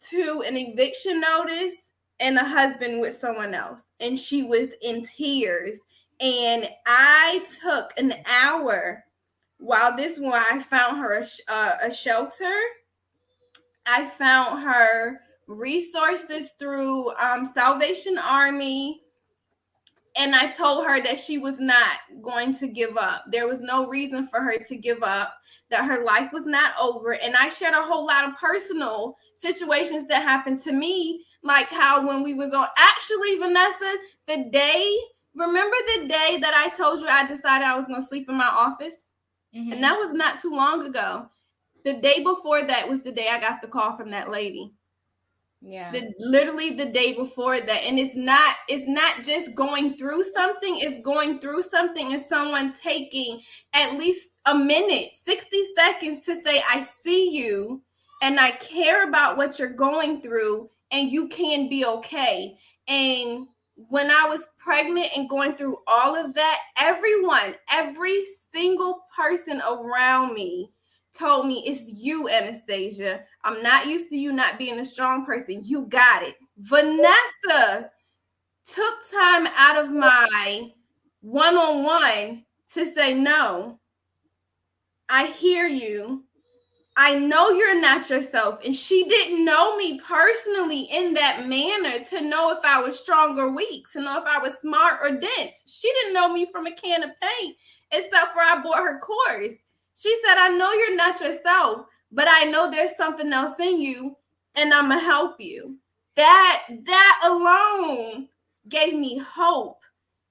to an eviction notice and a husband with someone else, and she was in tears. And I took an hour while this one, I found her a shelter. I found her resources through Salvation Army. And I told her that she was not going to give up. There was no reason for her to give up, that her life was not over. And I shared a whole lot of personal situations that happened to me, like how when we was on, actually, Vanessa, remember the day that I told you I decided I was going to sleep in my office? Mm-hmm. And that was not too long ago. The day before that was the day I got the call from that lady. Yeah. Literally the day before that. And it's not just going through something, it's going through something and someone taking at least a minute, 60 seconds to say, I see you and I care about what you're going through and you can be okay. And when I was pregnant and going through all of that, every single person around me told me, it's you, Anastasia. I'm not used to you not being a strong person. You got it. Vanessa took time out of my one-on-one to say, no, I hear you. I know you're not yourself. And she didn't know me personally in that manner to know if I was strong or weak, to know if I was smart or dense. She didn't know me from a can of paint, except for I bought her course. She said, I know you're not yourself, but I know there's something else in you, and I'm going to help you. That alone gave me hope.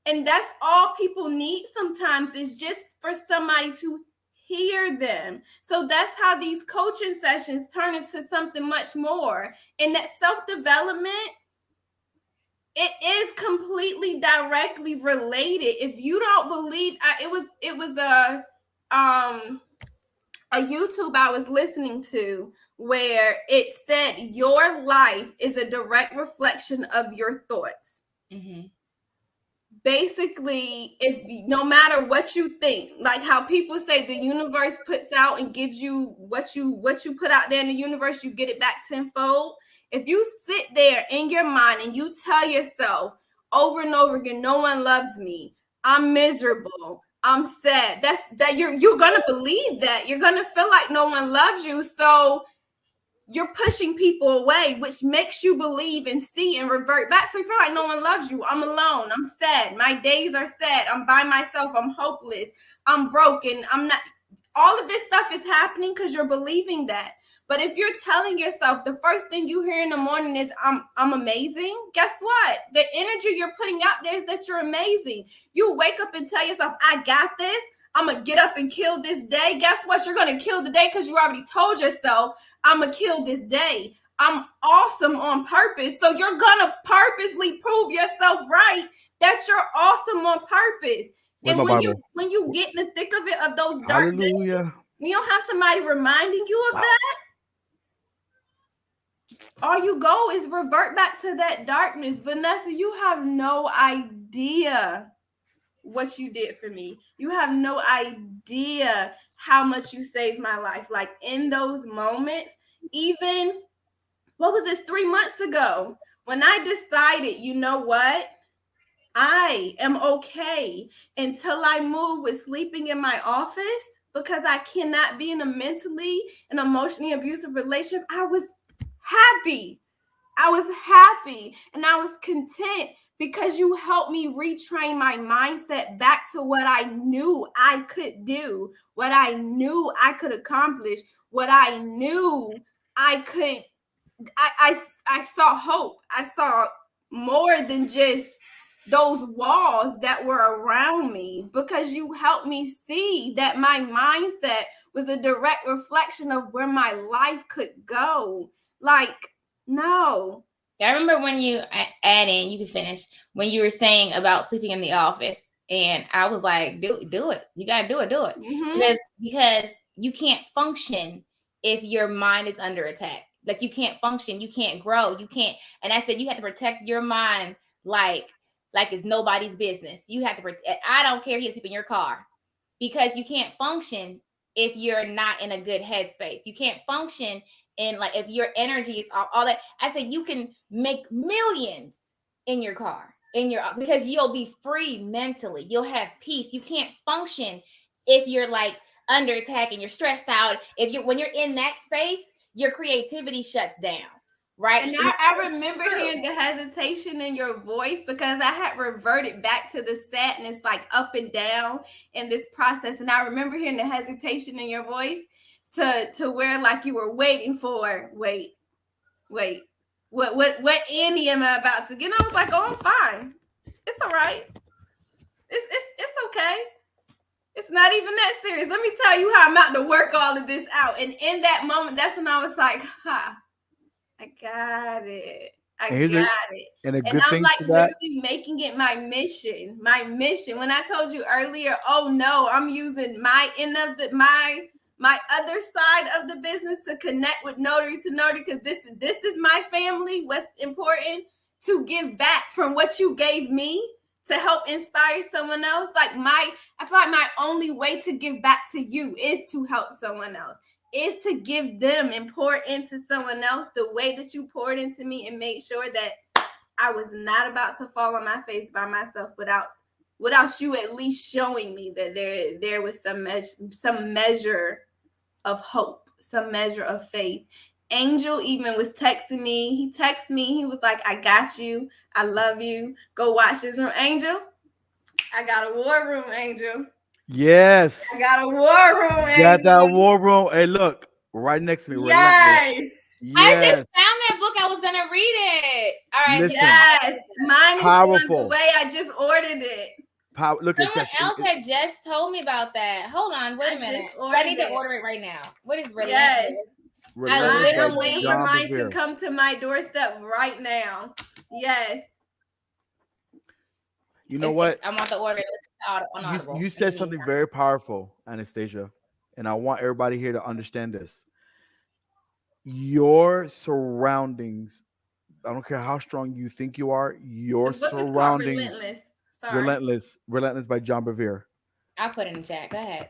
And that's all people need sometimes, is just for somebody to hear them. So that's how these coaching sessions turn into something much more. And that self-development, it is completely directly related. If you don't believe, it was a YouTube I was listening to where it said your life is a direct reflection of your thoughts. Mm-hmm. Basically, no matter what you think, like how people say the universe puts out and gives you what you put out there in the universe, you get it back tenfold. If you sit there in your mind and you tell yourself over and over again, no one loves me, I'm miserable, I'm sad, that you're gonna believe that. You're gonna feel like no one loves you, so you're pushing people away, which makes you believe and see and revert back. So you feel like no one loves you. I'm alone. I'm sad. My days are sad. I'm by myself. I'm hopeless. I'm broken. I'm not. All of this stuff is happening because you're believing that. But if you're telling yourself the first thing you hear in the morning is I'm amazing, guess what? The energy you're putting out there is that you're amazing. You wake up and tell yourself, I got this. I'm going to get up and kill this day. Guess what? You're going to kill the day because you already told yourself, I'm going to kill this day. I'm awesome on purpose. So you're going to purposely prove yourself right that you're awesome on purpose. And when you get in the thick of it, of those dark days, when you don't have somebody reminding you of that, all you go is revert back to that darkness. Vanessa, you have no idea what you did for me. You have no idea how much you saved my life. Like in those moments, even, what was this, 3 months ago, when I decided, you know what? I am okay until I move with sleeping in my office. because I cannot be in a mentally and emotionally abusive relationship. I was happy. I was happy and I was content because you helped me retrain my mindset back to what I knew I could do, what I knew I could accomplish, what I knew I could. I saw hope. I saw more than just those walls that were around me because you helped me see that my mindset was a direct reflection of where my life could go. Like, no. I remember when you add in, you can finish, when you were saying about sleeping in the office. And I was like, do it. You got to do it. Mm-hmm. Because you can't function if your mind is under attack. Like you can't function, you can't grow, you can't. And I said, you have to protect your mind like it's nobody's business. You have to protect. I don't care if you sleep in your car because you can't function if you're not in a good headspace. You can't function in like if your energy is all that. I said you can make millions in your car in your because you'll be free mentally. You'll have peace. You can't function if you're like under attack and you're stressed out. If you're when you're in that space, your creativity shuts down. Right. And I remember hearing the hesitation in your voice because I had reverted back to the sadness, like up and down in this process. And I remember hearing the hesitation in your voice to where like you were waiting for, wait, what Andy am I about to get? And I was like, oh, I'm fine. It's all right. It's okay. It's not even that serious. Let me tell you how I'm about to work all of this out. And in that moment, that's when I was like, I got it. I got it. And a And good I'm thing like to that, literally making it my mission. My mission. When I told you earlier, oh no, I'm using my end of the my other side of the business to connect with notary to notary because this is my family. What's important to give back from what you gave me to help inspire someone else. Like I feel like my only way to give back to you is to help someone else, is to give them and pour into someone else the way that you poured into me and made sure that I was not about to fall on my face by myself without you at least showing me that there was some measure of hope, some measure of faith. Angel even was texting me. He texted me. He was like, I got you. I love you. Go watch this room. Angel, I got a war room, Angel. yes, I got a war room, got that Angel. war room. Hey, look, right next to me, relentless. Yes. I just Yes, found that book. I was gonna read it. All right. listen, Yes. Mine is on the powerful. way. I just ordered it. Look, it Someone says else had just told me about that. Hold on, wait a minute. just I need to ordered it. order it right now. What is relentless? Yes. relentless by I'm waiting for John mine to Bevere. come to my doorstep right now. Yes. You know what? I'm on the order. It's on Audible. You said something very powerful, Anastasia, and I want everybody here to understand this. Your surroundings, I don't care how strong you think you are, your The book is called surroundings, Relentless. Sorry. relentless by John Bevere. I'll put it in the chat. Go ahead.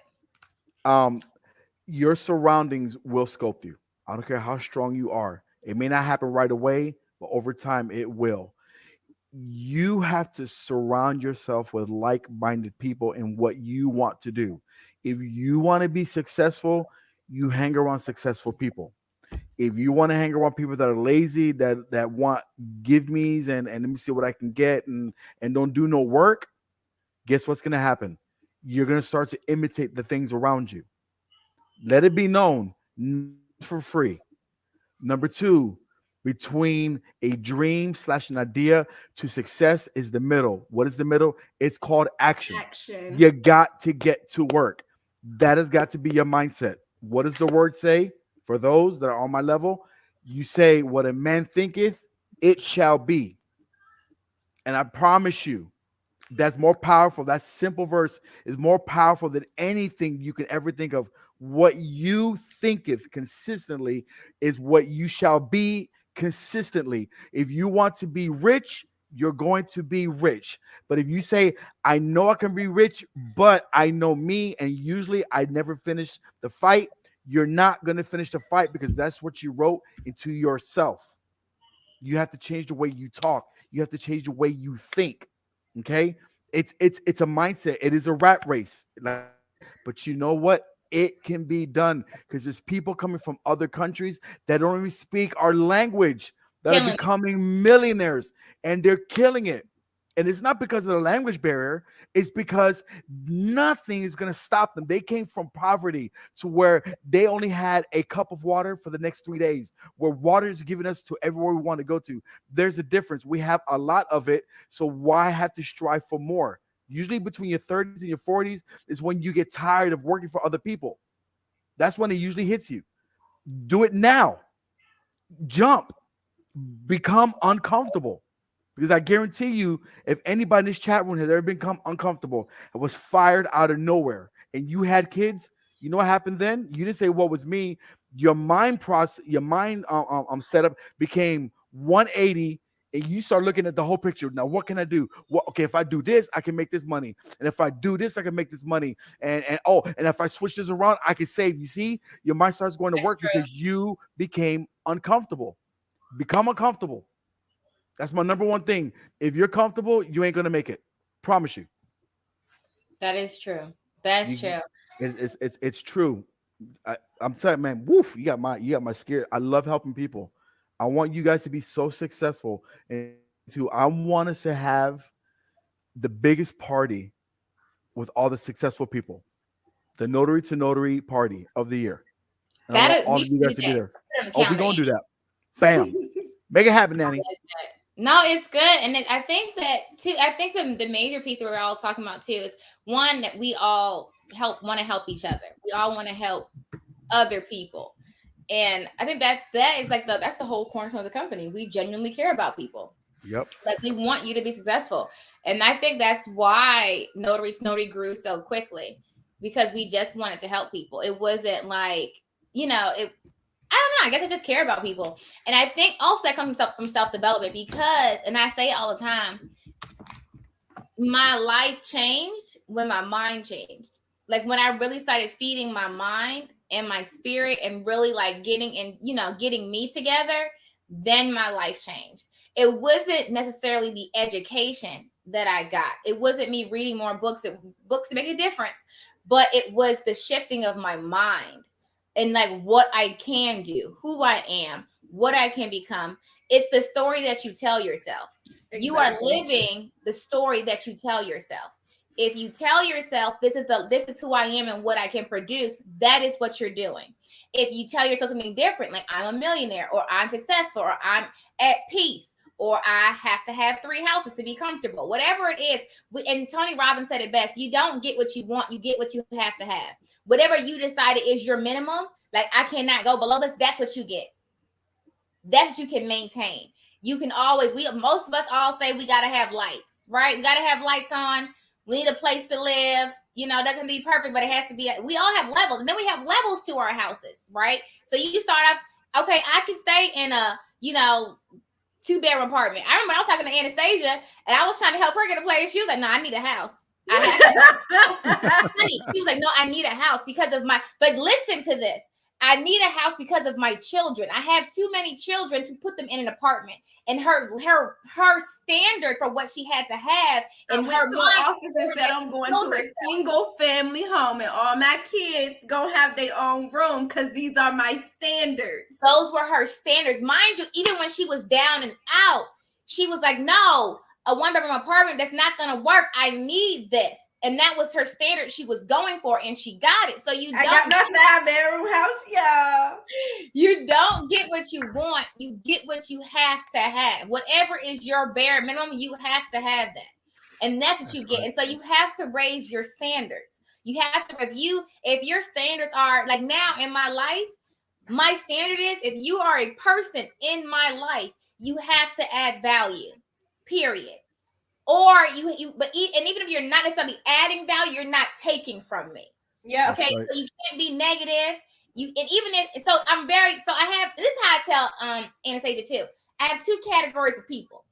Your surroundings will sculpt you. I don't care how strong you are. It may not happen right away, but over time it will. You have to surround yourself with like-minded people in what you want to do. If you want to be successful, you hang around successful people. If you want to hang around people that are lazy, that want give me's and let me see what I can get and don't do no work, guess what's gonna happen? You're gonna start to imitate the things around you. Let it be known, for free. Number two, between a dream / an idea to success is the middle. What is the middle? It's called action. Action. You got to get to work. That has got to be your mindset. What does the word say? For those that are on my level, you say, what a man thinketh, it shall be. And I promise you, that's more powerful. That simple verse is more powerful than anything you can ever think of. What you thinketh consistently is what you shall be consistently. If you want to be rich, you're going to be rich. But if you say, I know I can be rich, but I know me, and usually I never finish the fight, you're not going to finish the fight because that's what you wrote into yourself. You have to change the way you talk. You have to change the way you think. Okay, it's a mindset. It is a rat race. But you know what? it can be done because there's people coming from other countries that don't even speak our language that are becoming millionaires, and they're killing it. And it's not because of the language barrier, it's because nothing is going to stop them. They came from poverty to where they only had a cup of water for the next 3 days, where water is giving us to everywhere we want to go to. There's a difference. We have a lot of it, so why have to strive for more? Usually between your 30s and your 40s is when you get tired of working for other people. That's when it usually hits you. Do it now. Jump. Become uncomfortable. Because I guarantee you, if anybody in this chat room has ever become uncomfortable and was fired out of nowhere and you had kids, you know what happened then? You didn't say what was me. Your mind process, your mind setup became 180, and you start looking at the whole picture. Now, what can I do? Well, okay, if I do this, I can make this money. And if I do this, I can make this money. And if I switch this around, I can save. You see, your mind starts going to work because you became uncomfortable. Become uncomfortable. That's my number one thing. If you're comfortable, you ain't gonna make it. Promise you. That is true. That's true. It's true. I'm telling you, man. Woof! You got my scare. I love helping people. I want you guys to be so successful, and I want us to have the biggest party with all the successful people. The notary to notary party of the year. And I want all of you guys to be there. Oh, we're gonna do that. Bam. Make it happen, Nanny. No, it's good. And I think that too, I think the major piece that we're all talking about too is one, that we all want to help each other. We all want to help other people. And I think that is like that's the whole cornerstone of the company. We genuinely care about people. Yep. Like we want you to be successful. And I think that's why Notary grew so quickly, because we just wanted to help people. It wasn't like, I don't know. I guess I just care about people. And I think also that comes from self-development because, and I say it all the time, my life changed when my mind changed. Like when I really started feeding my mind and my spirit and really like getting me together, then my life changed. It wasn't necessarily the education that I got. It wasn't me reading more books. Books make a difference, but it was the shifting of my mind. And like what I can do, who I am, what I can become. It's the story that you tell yourself. Exactly. You are living the story that you tell yourself. If you tell yourself this is who I am and what I can produce, that is what you're doing. If you tell yourself something different, like I'm a millionaire, or I'm successful, or I'm at peace, or I have to have 3 houses to be comfortable, whatever it is. And Tony Robbins said it best: you don't get what you want, you get what you have to have. Whatever you decided is your minimum, like I cannot go below this, that's what you get. That's what you can maintain. You can always, most of us all say we got to have lights, right? We got to have lights on. We need a place to live. It doesn't be perfect, but it has to be. We all have levels. And then we have levels to our houses, right? So you start off, okay, I can stay in a, 2-bedroom apartment. I remember I was talking to Anastasia and I was trying to help her get a place. She was like, no, I need a house. She was like, no, I need a house because of but listen to this. I need a house because of my children. I have too many children to put them in an apartment. And her standard for what she had to have in her office and said, I'm going to a single family home and all my kids gonna have their own room because these are my standards. Those were her standards. Mind you, even when she was down and out, she was like, no, a 1-bedroom apartment, that's not gonna work. I need this. And that was her standard she was going for, and she got it. So I got my 5-bedroom house, y'all. You don't get what you want. You get what you have to have. Whatever is your bare minimum, you have to have that. And that's what you get. And so you have to raise your standards. You have to, if your standards are, like now in my life, my standard is, if you are a person in my life, you have to add value, period. Or and even if you're not necessarily adding value, you're not taking from me. Yeah. Okay. Right. So you can't be negative. I have, this is how I tell Anastasia too. I have 2 categories of people.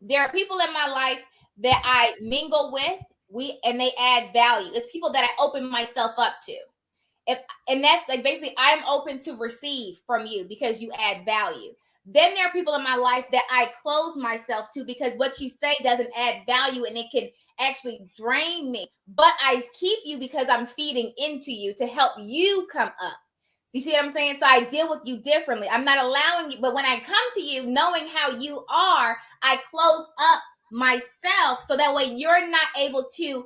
There are people in my life that I mingle with, and they add value. It's people that I open myself up to. And that's like basically I'm open to receive from you because you add value. Then there are people in my life that I close myself to because what you say doesn't add value and it can actually drain me. But I keep you because I'm feeding into you to help you come up. You see what I'm saying? So I deal with you differently. I'm not allowing you, but when I come to you, knowing how you are, I close up myself so that way you're not able to,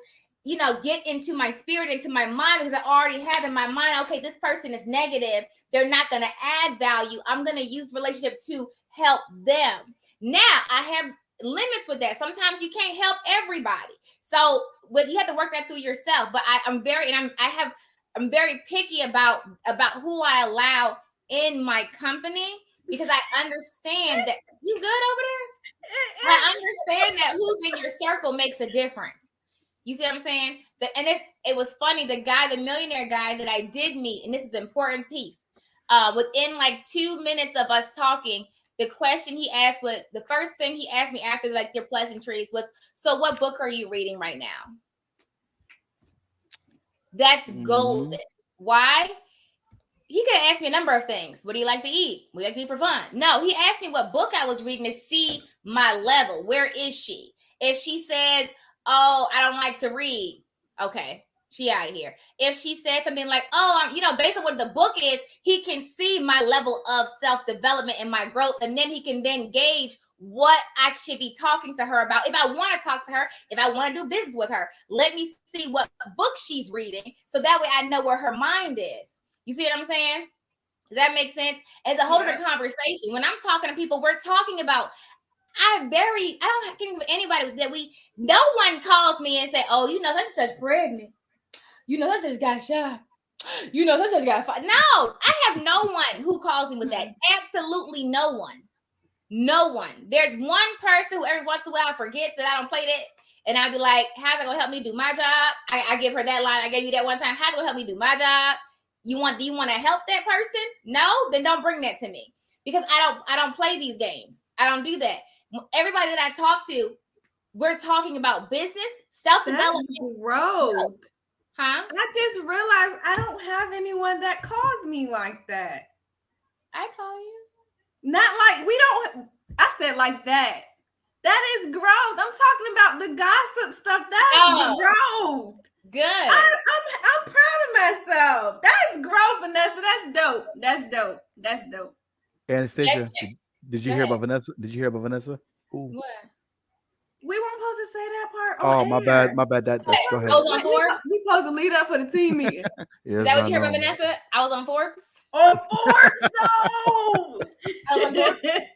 get into my spirit, into my mind, because I already have in my mind, okay, this person is negative. They're not going to add value. I'm going to use relationship to help them. Now I have limits with that. Sometimes you can't help everybody. So you have to work that through yourself. But I'm very picky about who I allow in my company because I understand that you good over there. I understand that who's in your circle makes a difference. You see what I'm saying? It was funny. The millionaire guy that I did meet, and this is the important piece. Within like 2 minutes of us talking, the question he asked, the first thing he asked me after like their pleasantries was, "So what book are you reading right now?" That's golden. Why? He could have asked me a number of things. What do you like to eat? What do you like to eat for fun? No, he asked me what book I was reading to see my level. Where is she? If she says, "Oh, I don't like to read," okay, she out of here. If she says something like, "Oh, based on what the book is," he can see my level of self-development and my growth, and then he can then gauge what I should be talking to her about. If I want to talk to her, if I want to do business with her, let me see what book she's reading, so that way I know where her mind is. You see what I'm saying? Does that make sense? It's a whole different conversation. When I'm talking to people, we're talking about, I don't think with anybody that no one calls me and say, "Oh, such and such pregnant. Such and such got shot. Such and such got fired." No, I have no one who calls me with that. Absolutely no one. No one. There's one person who every once in a while forgets that I don't play that. And I'll be like, "How's it gonna help me do my job?" I give her that line. I gave you that one time. "How's it gonna help me do my job? Do you want to help that person? No, then don't bring that to me. Because I don't play these games. I don't do that. Everybody that I talk to, we're talking about business, self-development. That's growth. Huh? I just realized I don't have anyone that calls me like that. I call you. Not like I said like that. That is growth. I'm talking about the gossip stuff. That's growth. Good. I'm proud of myself. That's growth, Vanessa. That's dope. Anastasia, did you hear about Vanessa? Did you hear about Vanessa? Ooh. What? We weren't supposed to say that part. Oh, my bad. That's go ahead. I was on Forbes. We supposed to lead up for the team meeting. Is that what you heard about Vanessa? I was on Forbes. On Forbes, no. I was on Forbes.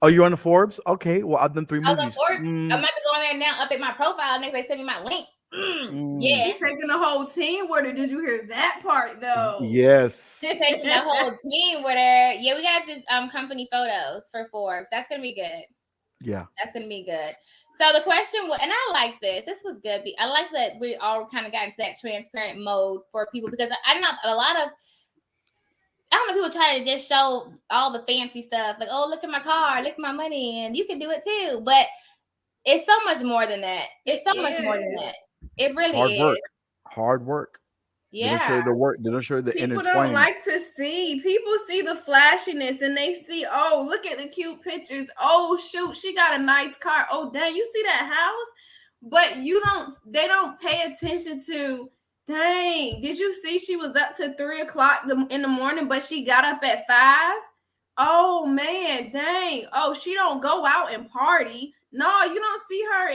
Oh, you're on the Forbes? Okay. Well, I've done 3 movies. I was on Forbes. I'm about to go on there now, update my profile. Next, they send me my link. Yeah. She's taking the whole team with her. Did you hear that part though? Yes. Taking the whole team with her. Yeah, we gotta do company photos for Forbes. That's gonna be good. Yeah. That's gonna be good. So the question was, and I like this. This was good. I like that we all kind of got into that transparent mode for people, because I know a lot of, I don't know, people try to just show all the fancy stuff, like, "Oh, look at my car, look at my money," and you can do it too. But it's so much more than that. It's so much more than that. It really is. Hard work. Yeah. They don't show you the work. They don't show you the inner. People don't like to see. People see the flashiness and they see, "Oh, look at the cute pictures. Oh, shoot, she got a nice car. Oh, dang, you see that house?" But they don't pay attention to, "Dang, did you see she was up to 3:00 in the morning, but she got up at 5? Oh man, dang. Oh, she don't go out and party. No, you don't see her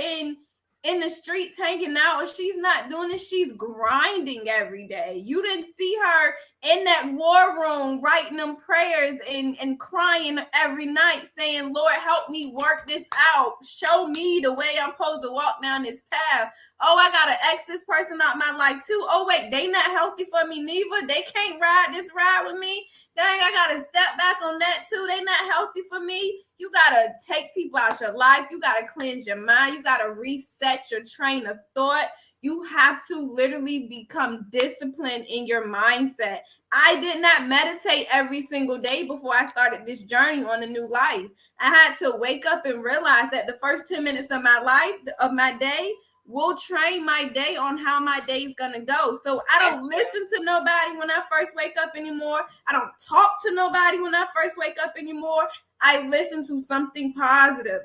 in the streets hanging out, or she's not doing this. She's grinding every day. You didn't see her in that war room writing them prayers and crying every night saying, 'Lord, help me work this out. Show me the way I'm supposed to walk down this path. Oh, I gotta X this person out my life too. Oh, wait, they not healthy for me neither. They can't ride this ride with me. Dang, I gotta step back on that too. They not healthy for me.'" You gotta take people out your life. You gotta cleanse your mind. You gotta reset your train of thought. You have to literally become disciplined in your mindset. I did not meditate every single day before I started this journey on a new life. I had to wake up and realize that the first 10 minutes of my life, of my day, will train my day on how my day is gonna go. So I don't listen to nobody when I first wake up anymore. I don't talk to nobody when I first wake up anymore. I listen to something positive.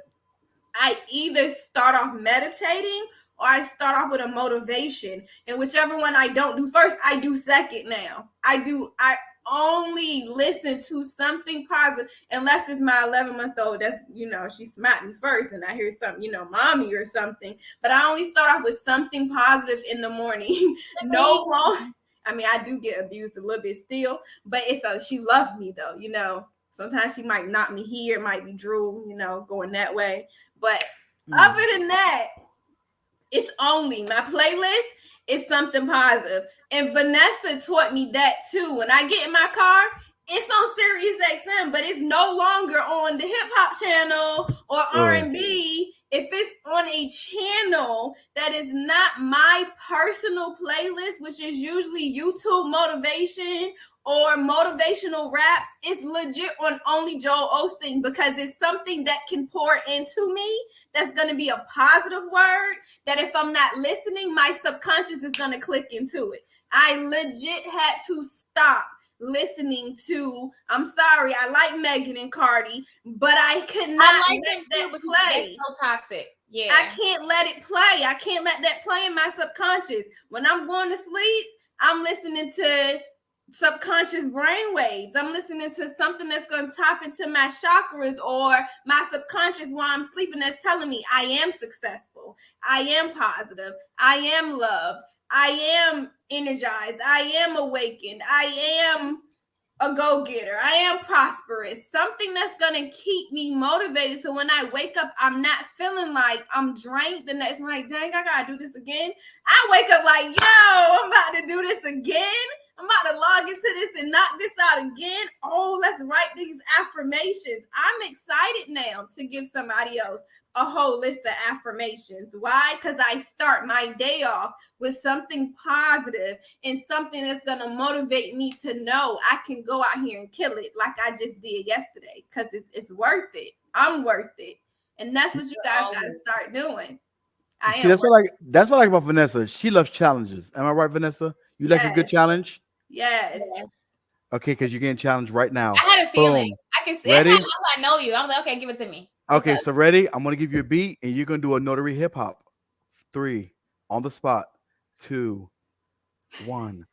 I either start off meditating or I start off with a motivation. And whichever one I don't do first, I do second now. I only listen to something positive unless it's my 11-month-old. That's, she smacked me first and I hear something, mommy or something. But I only start off with something positive in the morning. No long. I mean, I do get abused a little bit still, but she loves me though, Sometimes she might knock me here, might be drool, going that way. But other than that, it's only my playlist is something positive. And Vanessa taught me that too. When I get in my car, it's on Sirius XM, but it's no longer on the hip hop channel or R&B. If it's on a channel that is not my personal playlist, which is usually YouTube motivation or motivational raps, it's legit on only Joel Osteen because it's something that can pour into me. That's going to be a positive word that if I'm not listening, my subconscious is going to click into it. I legit had to stop listening to, I'm sorry, I like Megan and Cardi, but I could not let that play. So toxic. Yeah. I can't let it play. I can't let that play in my subconscious. When I'm going to sleep, I'm listening to subconscious brainwaves. I'm listening to something that's going to tap into my chakras or my subconscious while I'm sleeping that's telling me I am successful. I am positive. I am loved. I am energized. I am awakened. I am a go-getter. I am prosperous. Something that's going to keep me motivated. So when I wake up, I'm not feeling like I'm drained the next morning. Like, dang, I got to do this again. I wake up like, yo, I'm about to do this again. I'm about to log into this and knock this out again. Oh, let's write these affirmations. I'm excited now to give somebody else a whole list of affirmations. Why? Because I start my day off with something positive and something that's going to motivate me to know I can go out here and kill it like I just did yesterday because it's worth it. I'm worth it. And that's what you guys got to start doing. See, that's what I like about Vanessa. She loves challenges. Am I right, Vanessa? You like a good challenge? Yes. Okay, because you're getting challenged right now. I had a feeling. Boom. I can see. Ready? That's how I know you. I was like, okay, give it to me. Okay, so ready? I'm gonna give you a beat, and you're gonna do a notary hip hop. 3 on the spot. 2, 1.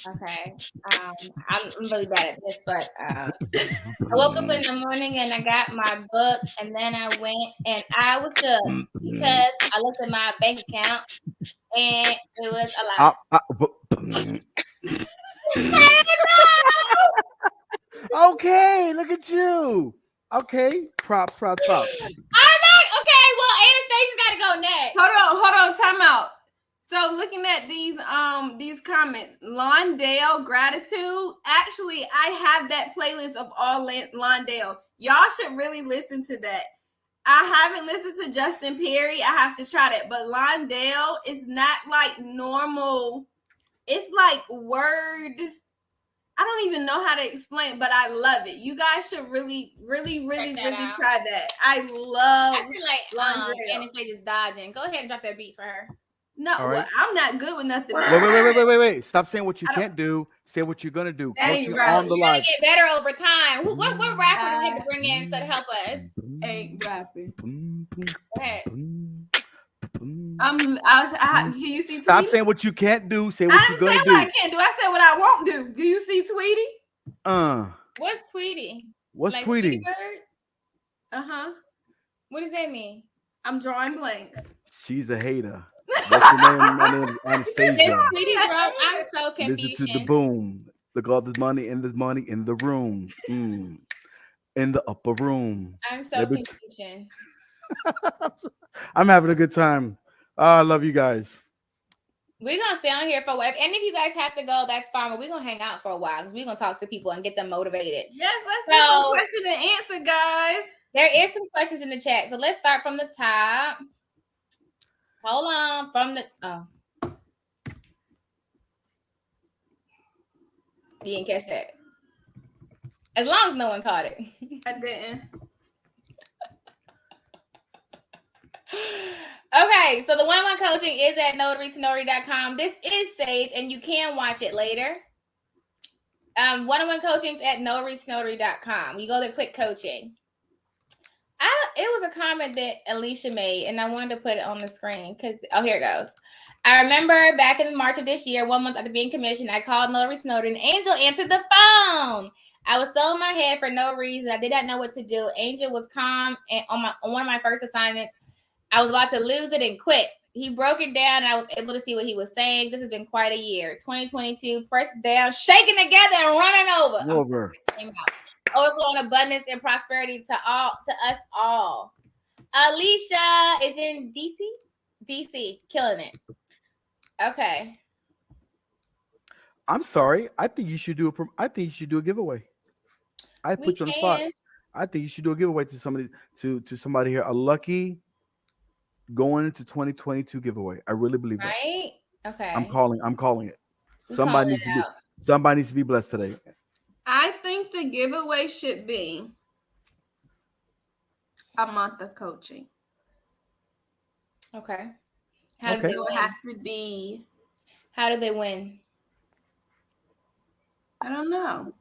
Okay. I'm really bad at this, but I woke up in the morning and I got my book, and then I went and I was shook because I looked at my bank account and it was a lot. Okay, look at you. Okay, props. I'm like, okay, well, Anastasia's got to go next. Hold on, time out. So looking at these comments, Londale gratitude. Actually, I have that playlist of all Londale. Y'all should really listen to that. I haven't listened to Justin Perry. I have to try that. But Londale is not like normal. It's like word. I don't even know how to explain, but I love it. You guys should really try that. I feel like Anastasia's dodging. Go ahead and drop that beat for her. No, right. I'm not good with nothing. Wait. Stop saying what you can't do. Say what you're gonna do. You're gonna get better over time. What rapper do we have to bring in to help us? Ain't rapping. Go ahead. Do you see? Stop Tweety? saying what you can't do. Say what you're gonna do. I can't do. I said what I won't do. Do you see Tweety? What's Tweety? What's like Tweety? What does that mean? I'm drawing blanks. She's a hater. What's your name? My name is Anastasia. I'm so confused. Listen to the boom. Look, all this money in the room. In the upper room. I'm so confused. I'm having a good time. I love you guys. We're going to stay on here for a while. If any of you guys have to go, that's fine. But we're going to hang out for a while because we're going to talk to people and get them motivated. Yes, let's do some question and answer, guys. There is some questions in the chat. So let's start from the top. Hold on. You didn't catch that. As long as no one caught it. I didn't. Okay, so the one-on-one coaching is at notary2notary.com. This is saved, and you can watch it later. One-on-one coaching is at notary2notary.com. You go there, click coaching. It was a comment that Alicia made, and I wanted to put it on the screen because, here it goes. I remember back in March of this year, 1 month after being commissioned, I called Notary Snowden, and Angel answered the phone. I was so in my head for no reason. I did not know what to do. Angel was calm, and on one of my first assignments, I was about to lose it and quit. He broke it down, and I was able to see what he was saying. This has been quite a year. 2022, pressed down, shaking together, and running over. Overflowing abundance and prosperity to us all. Alicia is in DC, killing it. Okay. I'm sorry. I think you should do a giveaway. I put you on the spot. I think you should do a giveaway to somebody here. A lucky going into 2022 giveaway. I really believe that. Right? Okay. I'm calling it. Somebody needs to be blessed today. I think the giveaway should be a month of coaching. Okay. So it has to be. How do they win? I don't know.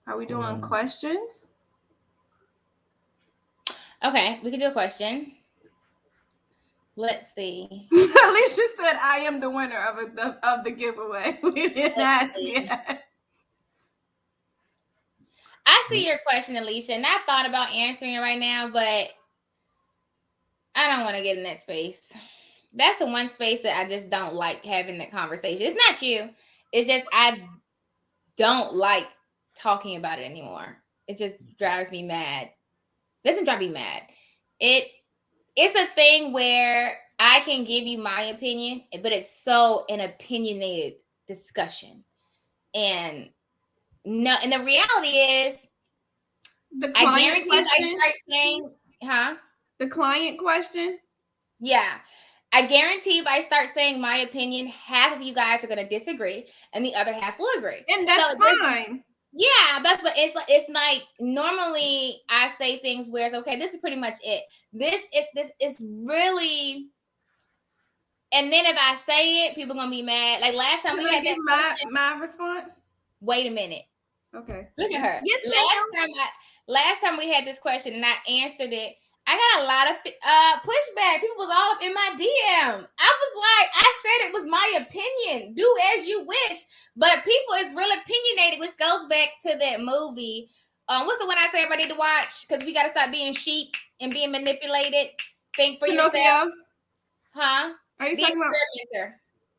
Are we doing questions? Okay, we can do a question. Let's see. Alicia said, "I am the winner of the giveaway." We didn't ask yet. I see your question, Alicia, and I thought about answering it right now, but I don't want to get in that space. That's the one space that I just don't like having that conversation. It's not you. It's just I don't like talking about it anymore. It just drives me mad. It doesn't drive me mad. It's a thing where I can give you my opinion, but it's so an opinionated discussion. And the reality is, I guarantee I start saying, the client question? Yeah. I guarantee if I start saying my opinion, half of you guys are going to disagree and the other half will agree. And that's fine. Yeah, but it's like normally I say things where it's okay, this is pretty much it. This is really, and then if I say it, people are going to be mad. Like last time we had my response. Wait a minute. Okay. Look at her. Yes, last time we had this question and I answered it. I got a lot of pushback. People was all up in my DM. I said it was my opinion. Do as you wish. But people is real opinionated, which goes back to that movie. What's the one I say everybody need to watch? Because we got to stop being sheep and being manipulated. Think for yourself. Huh? Are you talking about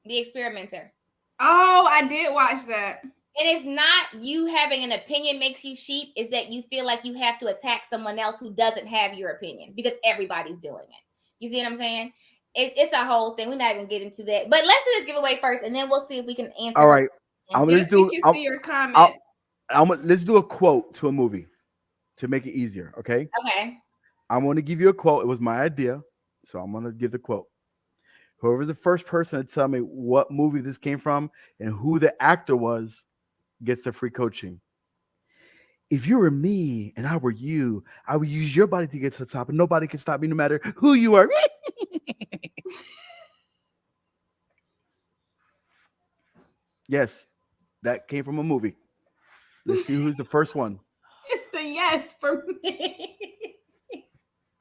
The Experimenter? Oh, I did watch that. And it's not you having an opinion makes you sheep, is that you feel like you have to attack someone else who doesn't have your opinion because everybody's doing it. You see what I'm saying? It's a whole thing. We're not going to get into that. But let's do this giveaway first, and then we'll see if we can answer. All right. Let's see your comment. Let's do a quote to a movie to make it easier, okay? Okay. I'm going to give you a quote. It was my idea, so I'm going to give the quote. Whoever's the first person to tell me what movie this came from and who the actor was gets the free coaching. If you were me and I were you, I would use your body to get to the top, and nobody can stop me no matter who you are. Yes, that came from a movie. Let's see who's the first one. It's the yes for me.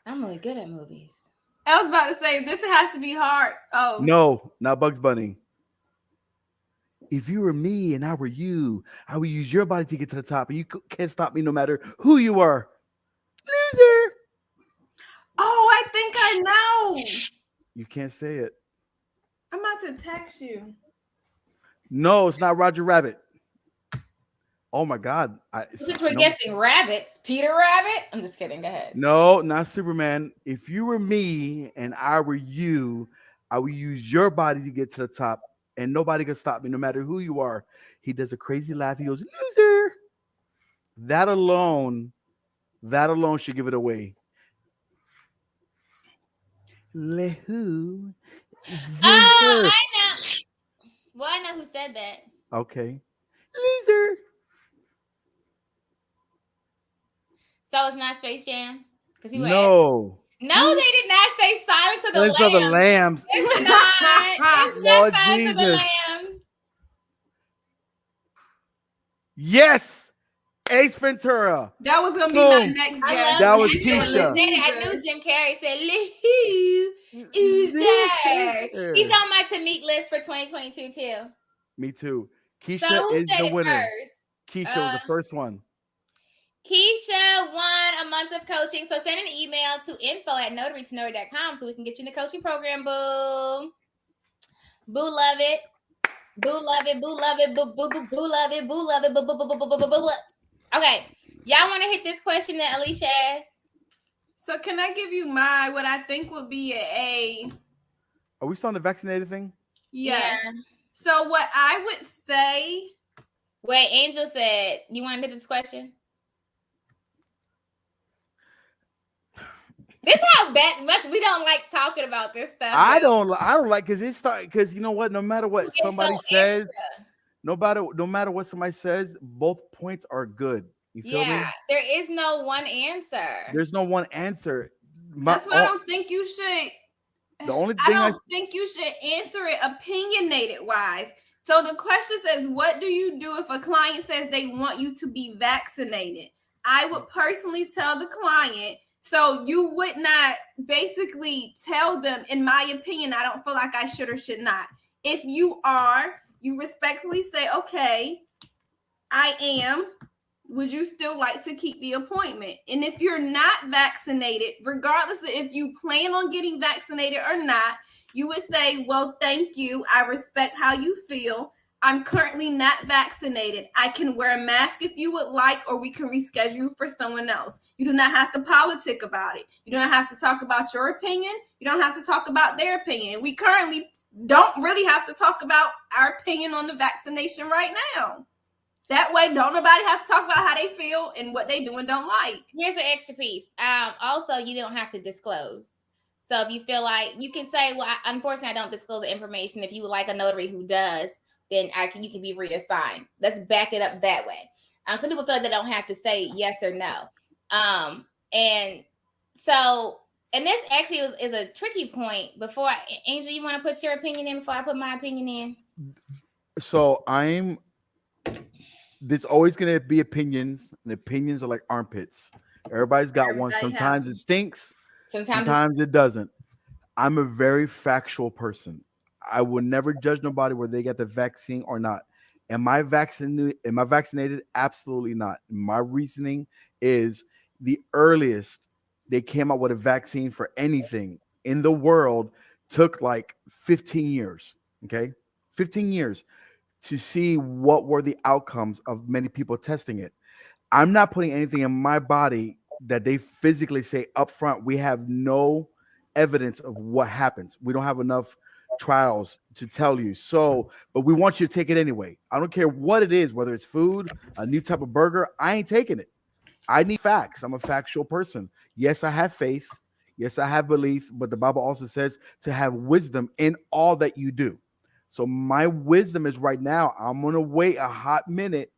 I'm really good at movies. I was about to say, this has to be hard. Oh. No, not Bugs Bunny. If you were me and I were you, I would use your body to get to the top, and you can't stop me no matter who you are. Loser. Oh, I think I know. You can't say it. I'm about to text you. No, it's not Roger Rabbit. Oh my God. Since we're guessing rabbits, Peter Rabbit? I'm just kidding. Go ahead. No, not Superman. If you were me and I were you, I would use your body to get to the top, and nobody can stop me no matter who you are. He does a crazy laugh. He goes, loser. That alone should give it away. Lehu. Oh, I know. Well, I know who said that. Okay. Loser. So it's not Space Jam? Because he would ask. No. No, they did not say Silence of the Silence of the Lambs. Lambs. It's not. It's Lord not Silence of the Jesus. Lambs. Yes. Ace Ventura. That was gonna be my Boom. next I guess. love That was I knew it. Keisha. I knew Jim Carrey said, loser. He's on my to meet list for 2022 too. Me too. So Keisha who is said the it winner. first? Keisha was the first one. Keisha won a month of coaching. So send an email to info@notarytonotary.com so we can get you in the coaching program, boo. Boo love it. Boo love it. Boo love it. Boo boo boo boo love it. Boo love it. Boo boo boo boo boo boo boo boo. Okay. Y'all want to hit this question that Alicia asked? So can I give you what I think would be a Are we still on the vaccinated thing? yes. Yeah. So what I would say. Wait, Angel said, you want to hit this question? This is how much we don't like talking about this stuff. I don't like because you know what? No matter what somebody says, no matter what somebody says, both points are good. You feel me? There is no one answer. There's no one answer. That's why I don't think you should. The only thing I don't think you should answer it opinionated wise. So the question says, what do you do if a client says they want you to be vaccinated? I would personally tell the client, so you would not basically tell them, in my opinion, I don't feel like I should or should not. If you are, you respectfully say, okay, I am. Would you still like to keep the appointment? And if you're not vaccinated, regardless of if you plan on getting vaccinated or not, you would say, well, thank you. I respect how you feel. I'm currently not vaccinated. I can wear a mask if you would like, or we can reschedule for someone else. You do not have to politic about it. You don't have to talk about your opinion. You don't have to talk about their opinion. We currently don't really have to talk about our opinion on the vaccination right now. That way, don't nobody have to talk about how they feel and what they do and don't like. Here's an extra piece. Also, you don't have to disclose. So if you feel like, you can say, well, unfortunately, I don't disclose the information. If you would like a notary who does, then you can be reassigned. Let's back it up that way. Some people feel like they don't have to say yes or no. And this actually is a tricky point. Angel, you want to put your opinion in before I put my opinion in? So there's always going to be opinions, and opinions are like armpits. Everybody's got one. Sometimes it stinks. Sometimes it doesn't. I'm a very factual person. I will never judge nobody whether they get the vaccine or not. Am I vaccinated? Absolutely not. My reasoning is the earliest they came out with a vaccine for anything in the world took like 15 years. Okay. 15 years to see what were the outcomes of many people testing it. I'm not putting anything in my body that they physically say up front, we have no evidence of what happens. We don't have enough trials to tell you. So, but we want you to take it anyway. I don't care what it is, whether it's food, a new type of burger, I ain't taking it. I need facts. I'm a factual person. Yes, I have faith. Yes, I have belief, but the Bible also says to have wisdom in all that you do. So my wisdom is right now, I'm going to wait a hot minute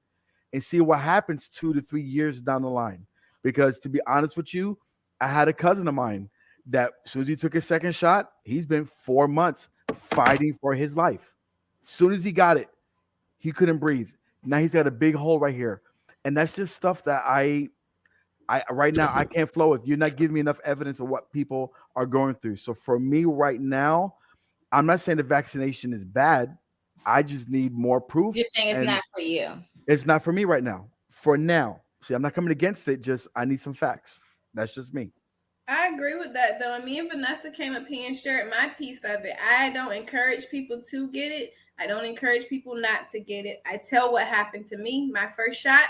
and see what happens 2 to 3 years down the line. Because to be honest with you, I had a cousin of mine that as soon as he took his second shot, he's been 4 months fighting for his life. As soon as he got it, he couldn't breathe. Now he's got a big hole right here. And that's just stuff that I right now, I can't flow with. You're not giving me enough evidence of what people are going through. So for me right now, I'm not saying the vaccination is bad. I just need more proof. You're saying it's not for you. It's not for me right now. For now. See, I'm not coming against it. Just I need some facts. That's just me. I agree with that, though. And me and Vanessa came up here and shared my piece of it. I don't encourage people to get it. I don't encourage people not to get it. I tell what happened to me, my first shot,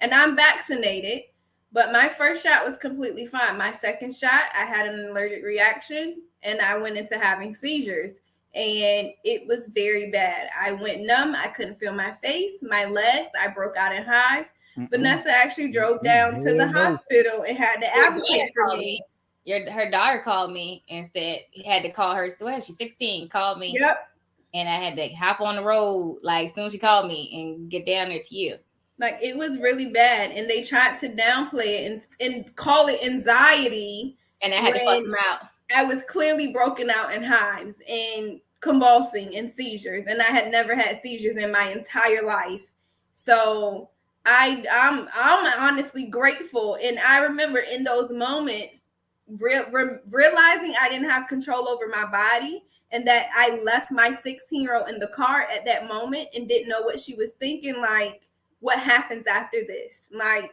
and I'm vaccinated, but my first shot was completely fine. My second shot, I had an allergic reaction, and I went into having seizures, and it was very bad. I went numb. I couldn't feel my face, my legs. I broke out in hives. Vanessa actually drove down to the hospital and had to advocate for me. Her daughter called me and said he had to call her. Well, she's 16. Called me. Yep. And I had to hop on the road like as soon as she called me and get down there to you. Like it was really bad, and they tried to downplay it and call it anxiety And I had to fuss when them out. I was clearly broken out in hives and convulsing and seizures, and I had never had seizures in my entire life. So I'm honestly grateful, and I remember in those moments realizing I didn't have control over my body, and that I left my 16-year-old in the car at that moment and didn't know what she was thinking. Like, what happens after this? Like,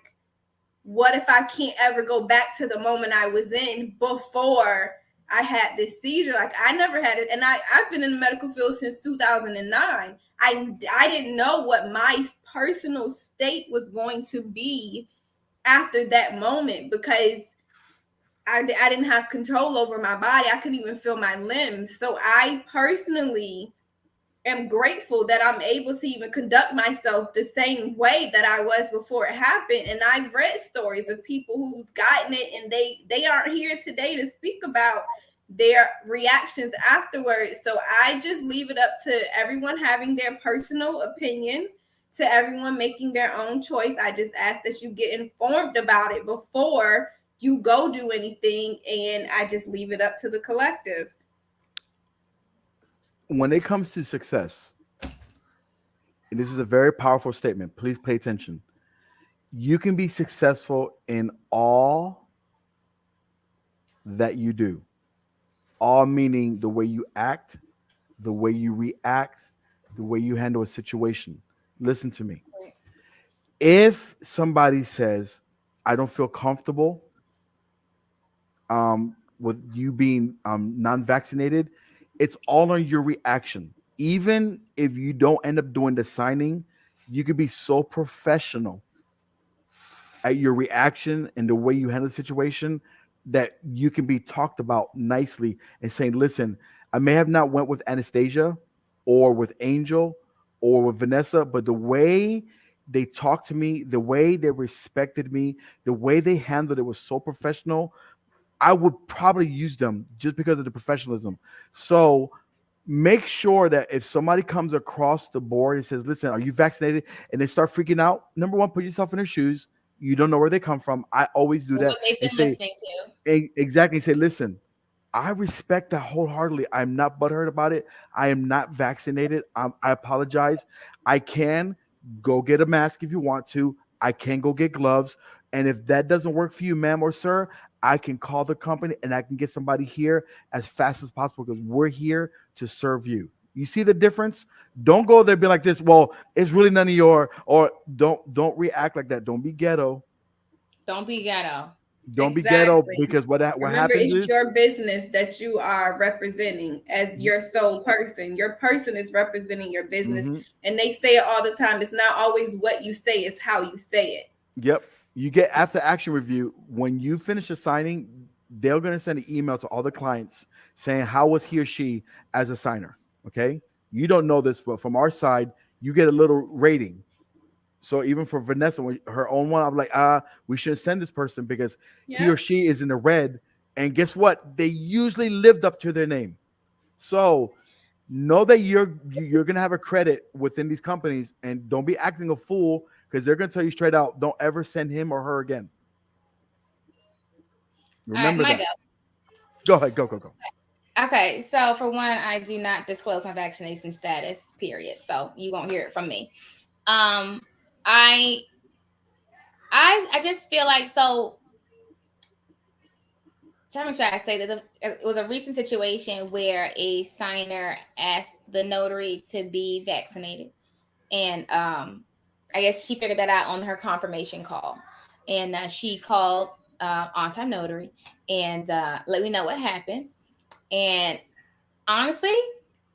what if I can't ever go back to the moment I was in before I had this seizure? Like, I never had it. And I've been in the medical field since 2009. I didn't know what my personal state was going to be after that moment, because I didn't have control over my body. I couldn't even feel my limbs. So I personally am grateful that I'm able to even conduct myself the same way that I was before it happened. And I've read stories of people who've gotten it, and they aren't here today to speak about their reactions afterwards. So I just leave it up to everyone having their personal opinion, to everyone making their own choice. I just ask that you get informed about it before you go do anything, and I just leave it up to the collective. When it comes to success, and this is a very powerful statement, please pay attention. You can be successful in all that you do. All meaning the way you act, the way you react, the way you handle a situation. Listen to me. If somebody says, I don't feel comfortable with you being non-vaccinated, it's all on your reaction. Even if you don't end up doing the signing, you could be so professional at your reaction and the way you handle the situation that you can be talked about nicely and saying, listen, I may have not went with Anastasia or with Angel or with Vanessa, but the way they talked to me, the way they respected me, the way they handled it was so professional. I would probably use them just because of the professionalism. So make sure that if somebody comes across the board and says, listen, are you vaccinated? And they start freaking out, number one, put yourself in their shoes. You don't know where they come from. I always do What that they've and been say, listening to. exactly, say, listen, I respect that wholeheartedly. I'm not butthurt about it. I am not vaccinated. I apologize. I can go get a mask if you want to. I can go get gloves. And if that doesn't work for you, ma'am or sir, I can call the company and I can get somebody here as fast as possible because we're here to serve you. You see the difference? Don't go there and be like this. Well, it's really none of your, or don't react like that. Don't be ghetto. Don't be ghetto. Don't be ghetto Exactly. because what Remember, happens it's is your business that you are representing as your sole person. Your person is representing your business. mhm. And they say it all the time. It's not always what you say, it's how you say it. Yep. You get after action review. When you finish a signing, they're going to send an email to all the clients saying how was he or she as a signer. Okay. You don't know this, but from our side, you get a little rating. So even for Vanessa, when her own one, I'm like, we shouldn't send this person because he Yeah. or she is in the red. And guess what? They usually lived up to their name. So know that you're gonna have a credit within these companies, and don't be acting a fool because they're gonna tell you straight out, don't ever send him or her again. All right, Remember my that. go. Go ahead, go. Okay, so for one, I do not disclose my vaccination status, period. So you won't hear it from me. Um, I I just feel like so. How much should I say that it was a recent situation where a signer asked the notary to be vaccinated, and I guess she figured that out on her confirmation call, and she called on time notary and let me know what happened. And honestly,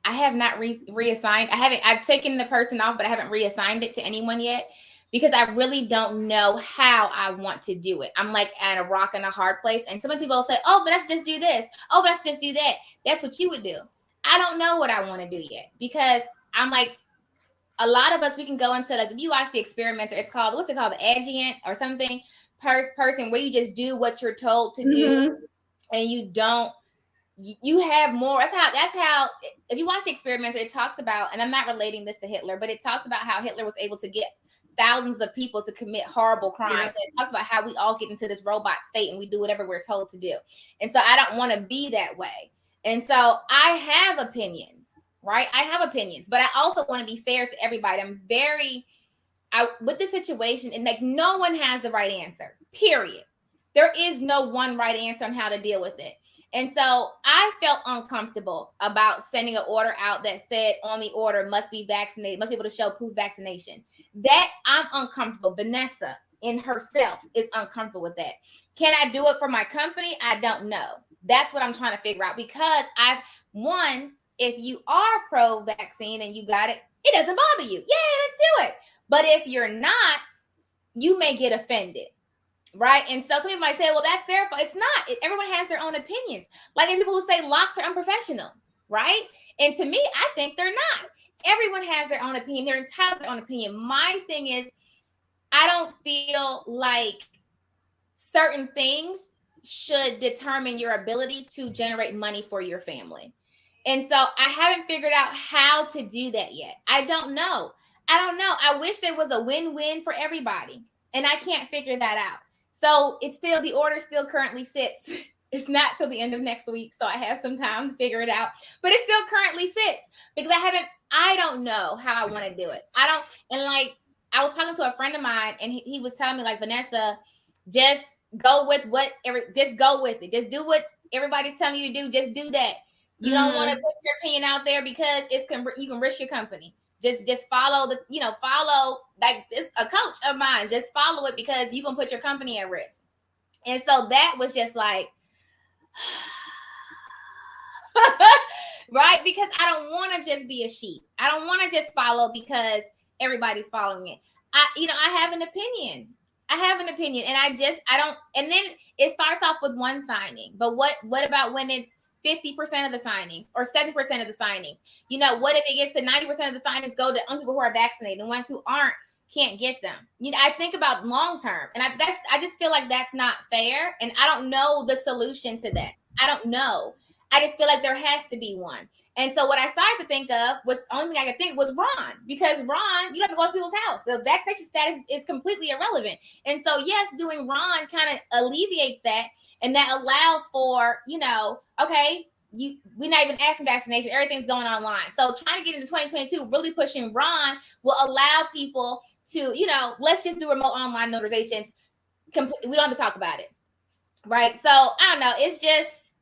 I have not reassigned. I haven't. I've taken the person off, but I haven't reassigned it to anyone yet because I really don't know how I want to do it. I'm like at a rock and a hard place. And some people will say, "Oh, but let's just do this. Oh, let's just do that." That's what you would do. I don't know what I want to do yet because I'm like a lot of us. We can go into like if you watch The Experimenter, it's called what's it called, the Agient or something person where you just do what you're told to do Mm-hmm. and you don't you have more. That's how if you watch The Experimenter, it talks about, and I'm not relating this to Hitler, but it talks about how Hitler was able to get thousands of people to commit horrible crimes. Yeah. And it talks about how we all get into this robot state and we do whatever we're told to do. And so I don't want to be that way. And so I have opinions, right? I have opinions, but I also want to be fair to everybody. With the situation, and like no one has the right answer, period. There is no one right answer on how to deal with it. And so I felt uncomfortable about sending an order out that said on the order must be vaccinated, must be able to show proof vaccination. That I'm uncomfortable. Vanessa in herself is uncomfortable with that. Can I do it for my company? I don't know. That's what I'm trying to figure out, because if you are pro-vaccine and you got it, it doesn't bother you. Yeah, let's do it. But if you're not, you may get offended. Right. And so some people might say, well, that's their fault. It's not. Everyone has their own opinions. Like there are people who say locks are unprofessional. Right. And to me, I think they're not. Everyone has their own opinion. They're entitled to their own opinion. My thing is, I don't feel like certain things should determine your ability to generate money for your family. And so I haven't figured out how to do that yet. I don't know. I wish there was a win-win for everybody. And I can't figure that out. So the order still currently sits. It's not till the end of next week. So I have some time to figure it out. But it still currently sits because I don't know how I want to do it. I was talking to a friend of mine and he was telling me like, Vanessa, just go with just go with it. Just do what everybody's telling you to do. Just do that. You don't want to put your opinion out there because you can risk your company. Just follow follow like this, a coach of mine, just follow it because you can put your company at risk. And so that was just like, right? Because I don't want to just be a sheep. I don't want to just follow because everybody's following it. I have an opinion. And then it starts off with one signing. But what about when it's 50% of the signings or 70% of the signings? What if it gets to 90% of the signings go to only people who are vaccinated, and ones who aren't can't get them? I think about long term, and I just feel like that's not fair, and I don't know the solution to that. I don't know. I just feel like there has to be one. And so what I started to think of, which the only thing I could think was Ron, because Ron, you don't have to go to people's house. The vaccination status is completely irrelevant. And so yes, doing Ron kind of alleviates that. And that allows for, okay, we're not even asking vaccination. Everything's going online. So trying to get into 2022, really pushing Ron will allow people to, let's just do remote online notarizations. We don't have to talk about it. Right. So I don't know. It's just,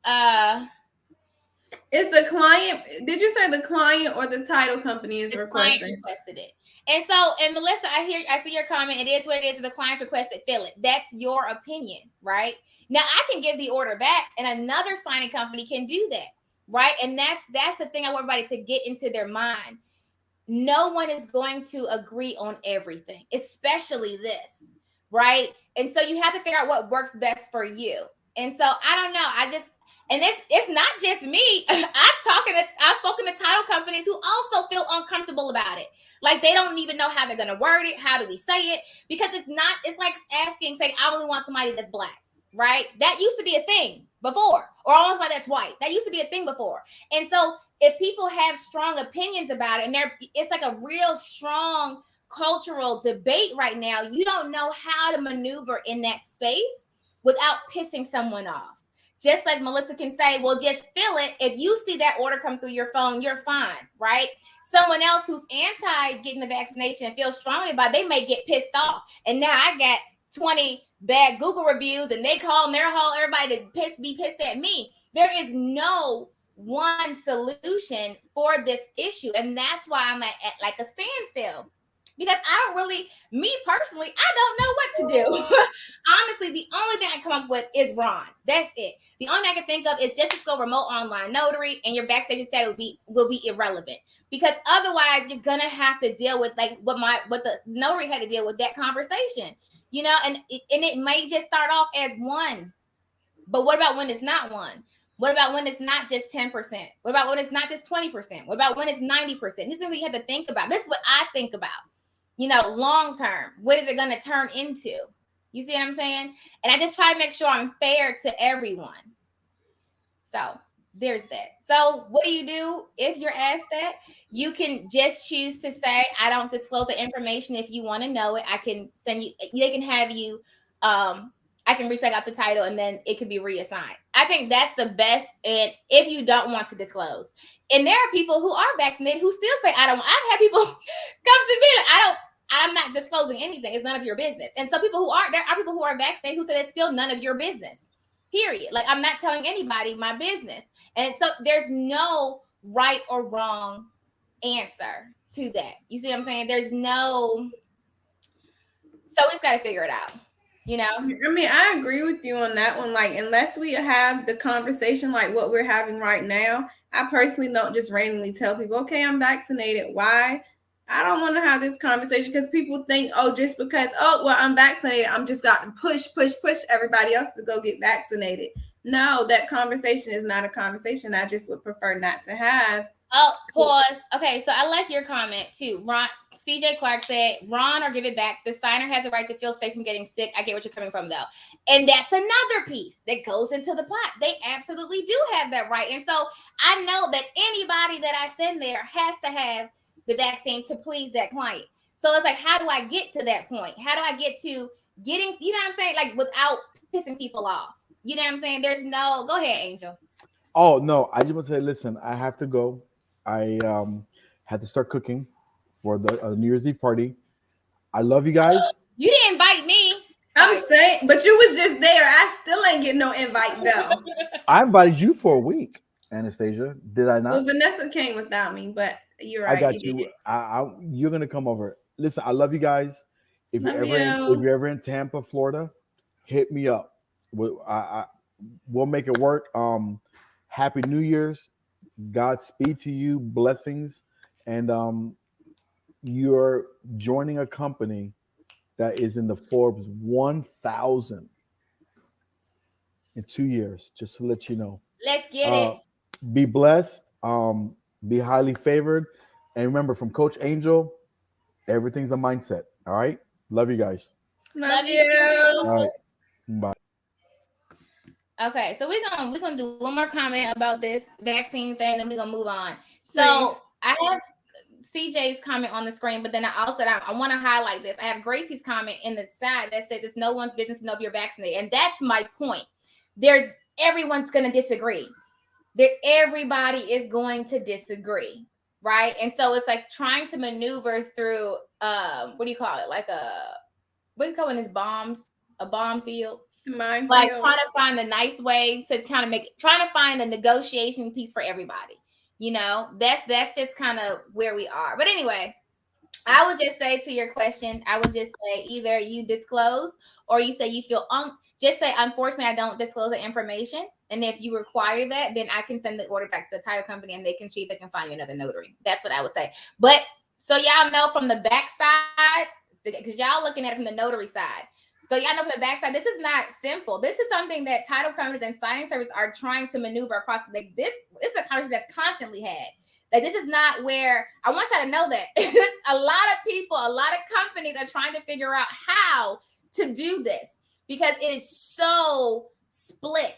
is the client, did you say the client or the title company is requesting? The client requested it. And Melissa, I see your comment. It is what it is. The client's requested, fill it. That's your opinion, right? Now I can give the order back and another signing company can do that, right? And that's the thing I want everybody to get into their mind. No one is going to agree on everything, especially this, right? And so you have to figure out what works best for you. And so I don't know. And it's not just me. I've spoken to title companies who also feel uncomfortable about it. Like they don't even know how they're going to word it. How do we say it? Because it's like saying, I only want somebody that's black, right? That used to be a thing before, or I want somebody that's white. That used to be a thing before. And so if people have strong opinions about it, and it's like a real strong cultural debate right now, you don't know how to maneuver in that space without pissing someone off. Just like Melissa can say, well, just fill it. If you see that order come through your phone, you're fine, right? Someone else who's anti getting the vaccination and feels strongly about it, they may get pissed off. And now I got 20 bad Google reviews and they call everybody to be pissed at me. There is no one solution for this issue. And that's why I'm at like a standstill. Because me personally, I don't know what to do. Honestly, the only thing I come up with is Ron. That's it. The only thing I can think of is just go remote online notary and your vaccination status will be irrelevant. Because otherwise you're gonna have to deal with like what the notary had to deal with that conversation. And it may just start off as one. But what about when it's not one? What about when it's not just 10%? What about when it's not just 20%? What about when it's 90%? These things you have to think about. This is what I think about. Long term, what is it going to turn into? You see what I'm saying? And I just try to make sure I'm fair to everyone. So There's that. So what do? If you're asked that, you can just choose to say, I don't disclose the information. If you want to know it, I can send you, they can have you, I can reach back out the title and then it could be reassigned. I think that's the best. And if you don't want to disclose, and there are people who are vaccinated who still say, I don't, I've had people come to me like, I'm not disclosing anything. It's none of your business. And so there are people who are vaccinated who say it's still none of your business. Period. Like, I'm not telling anybody my business. And so there's no right or wrong answer to that. You see what I'm saying? There's no, so we just got to figure it out. You know? I mean, I agree with you on that one. Like, unless we have the conversation like what we're having right now, I personally don't just randomly tell people, okay, I'm vaccinated. Why? I don't want to have this conversation because people think, oh, just because, oh, well, I'm vaccinated, I'm just got to push everybody else to go get vaccinated. No, that conversation is not a conversation I just would prefer not to have. Oh, pause. Okay, so I like your comment too. Ron, CJ Clark said, Ron, or give it back. The signer has a right to feel safe from getting sick. I get what you're coming from, though. And that's another piece that goes into the pot. They absolutely do have that right. And so I know that anybody that I send there has to have the vaccine to please that client. So it's like, how do I get to that point? How do I get to getting, you know what I'm saying? Like, without pissing people off. You know what I'm saying? There's no, go ahead, Angel. Oh no, I just want to say, listen, I have to go. I had to start cooking for the New Year's Eve party. I love you guys. You didn't invite me. I'm saying, but you was just there. I still ain't getting no invite though. I invited you for a week, Anastasia. Did I not? Well, Vanessa came without me, but you're right. I got you. You're gonna come over. Listen, I love you guys. If you're ever in Tampa, Florida, hit me up. We'll make it work. Happy New Year's. Godspeed to you. Blessings. And you're joining a company that is in the Forbes 1000 in 2 years, just to let you know. Let's get it. Be blessed. Be highly favored. And remember, from Coach Angel, everything's a mindset. All right? Love you guys. Love you. All right. Bye. Okay, so we're gonna do one more comment about this vaccine thing, then we're gonna move on. So please. I have CJ's comment on the screen, but then I want to highlight this. I have Gracie's comment in the side that says it's no one's business to know if you're vaccinated, and that's my point. Everyone's gonna disagree. Everybody is going to disagree, right? And so it's like trying to maneuver through what do you call it? Like what do you call when it's bombs? A bomb field. Like trying to find the nice way to trying to find a negotiation piece for everybody. You know, that's just kind of where we are. But anyway, I would just say to your question, I would just say either you disclose or you say you feel just say, unfortunately, I don't disclose the information. And if you require that, then I can send the order back to the title company and they can see if they can find you another notary. That's what I would say. But so y'all know from the back side, because y'all looking at it from the notary side. So y'all know from the backside, this is not simple. This is something that title companies and signing service are trying to maneuver across. Like this is a conversation that's constantly had. Like this is not where I want y'all to know that a lot of people, a lot of companies are trying to figure out how to do this because it is so split.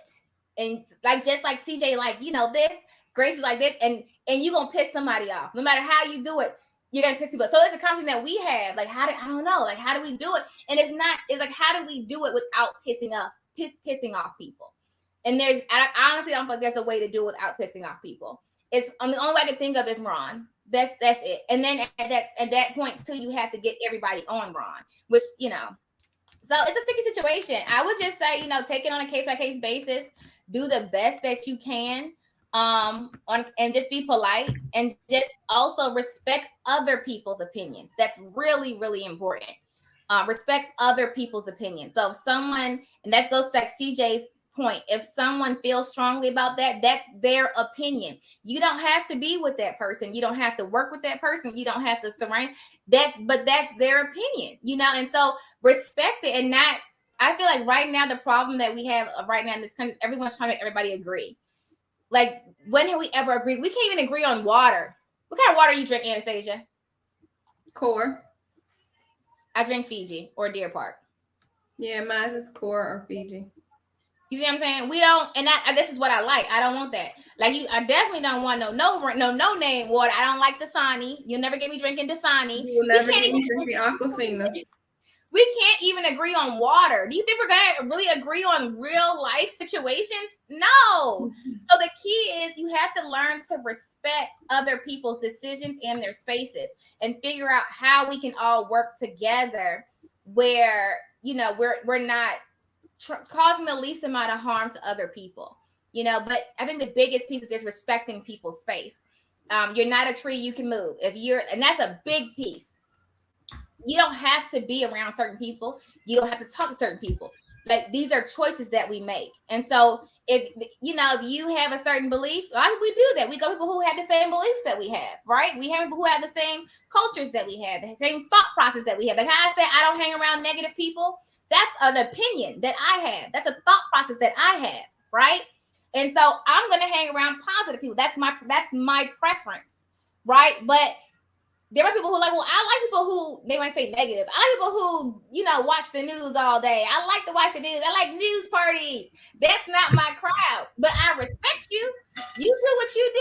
And like just like CJ, like this, Grace is like this, and you're gonna piss somebody off. No matter how you do it, you're gonna piss people. So it's a conversation that we have. Like how do we do it? And it's like how do we do it without pissing off people? And I honestly don't think there's a way to do it without pissing off people. It's the only way I can think of is Ron. That's it. And then at that point too, you have to get everybody on Ron, which so it's a sticky situation. I would just say, take it on a case-by-case basis, do the best that you can, and just be polite and just also respect other people's opinions. That's really, really important. Respect other people's opinions. So if someone, and that goes back to CJ's point, if someone feels strongly about that, that's their opinion. You don't have to be with that person. You don't have to work with that person. You don't have to surround. But that's their opinion, and so respect it. And not, I feel like right now, the problem that we have right now in this country, everyone's trying to make everybody agree. Like, when have we ever agreed? We can't even agree on water. What kind of water you drink, Anastasia? Core. I drink Fiji or Deer Park. Yeah, mine is Core or Fiji. You see what I'm saying? We don't, and this is what I like. I don't want that. Like you, I definitely don't want no name water. I don't like Dasani. You'll never get me drinking Dasani. You will never get me drinking Aquafina. We can't even agree on water. Do you think we're gonna really agree on real life situations? No. So the key is you have to learn to respect other people's decisions and their spaces, and figure out how we can all work together, where we're not causing the least amount of harm to other people. But I think the biggest piece is just respecting people's space. You're not a tree you can move. And that's a big piece. You don't have to be around certain people. You don't have to talk to certain people. Like, these are choices that we make. And so if you have a certain belief, we do that. We go people who have the same beliefs that we have, right? We have people who have the same cultures that we have, the same thought process that we have. Like how I said, I don't hang around negative people. That's an opinion that I have. That's a thought process that I have, right? And so I'm going to hang around positive people. That's my preference, right? But there are people who like, well, I like people who, they might say negative. I like people who, watch the news all day. I like to watch the news. I like news parties. That's not my crowd, but I respect you. You do what you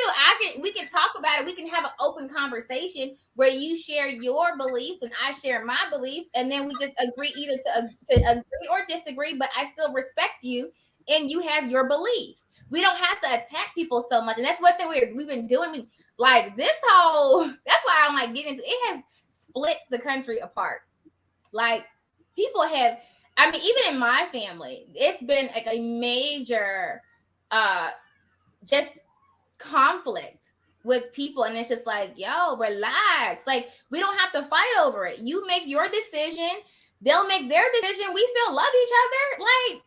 do. We can talk about it. We can have an open conversation where you share your beliefs and I share my beliefs. And then we just agree either to agree or disagree, but I still respect you and you have your belief. We don't have to attack people so much. And that's what we've been doing. Like that's why I'm like getting into it. Has split the country apart. Like people have, even in my family, it's been like a major just conflict with people, and it's just like, yo, relax. Like we don't have to fight over it. You make your decision, they'll make their decision. We still love each other. Like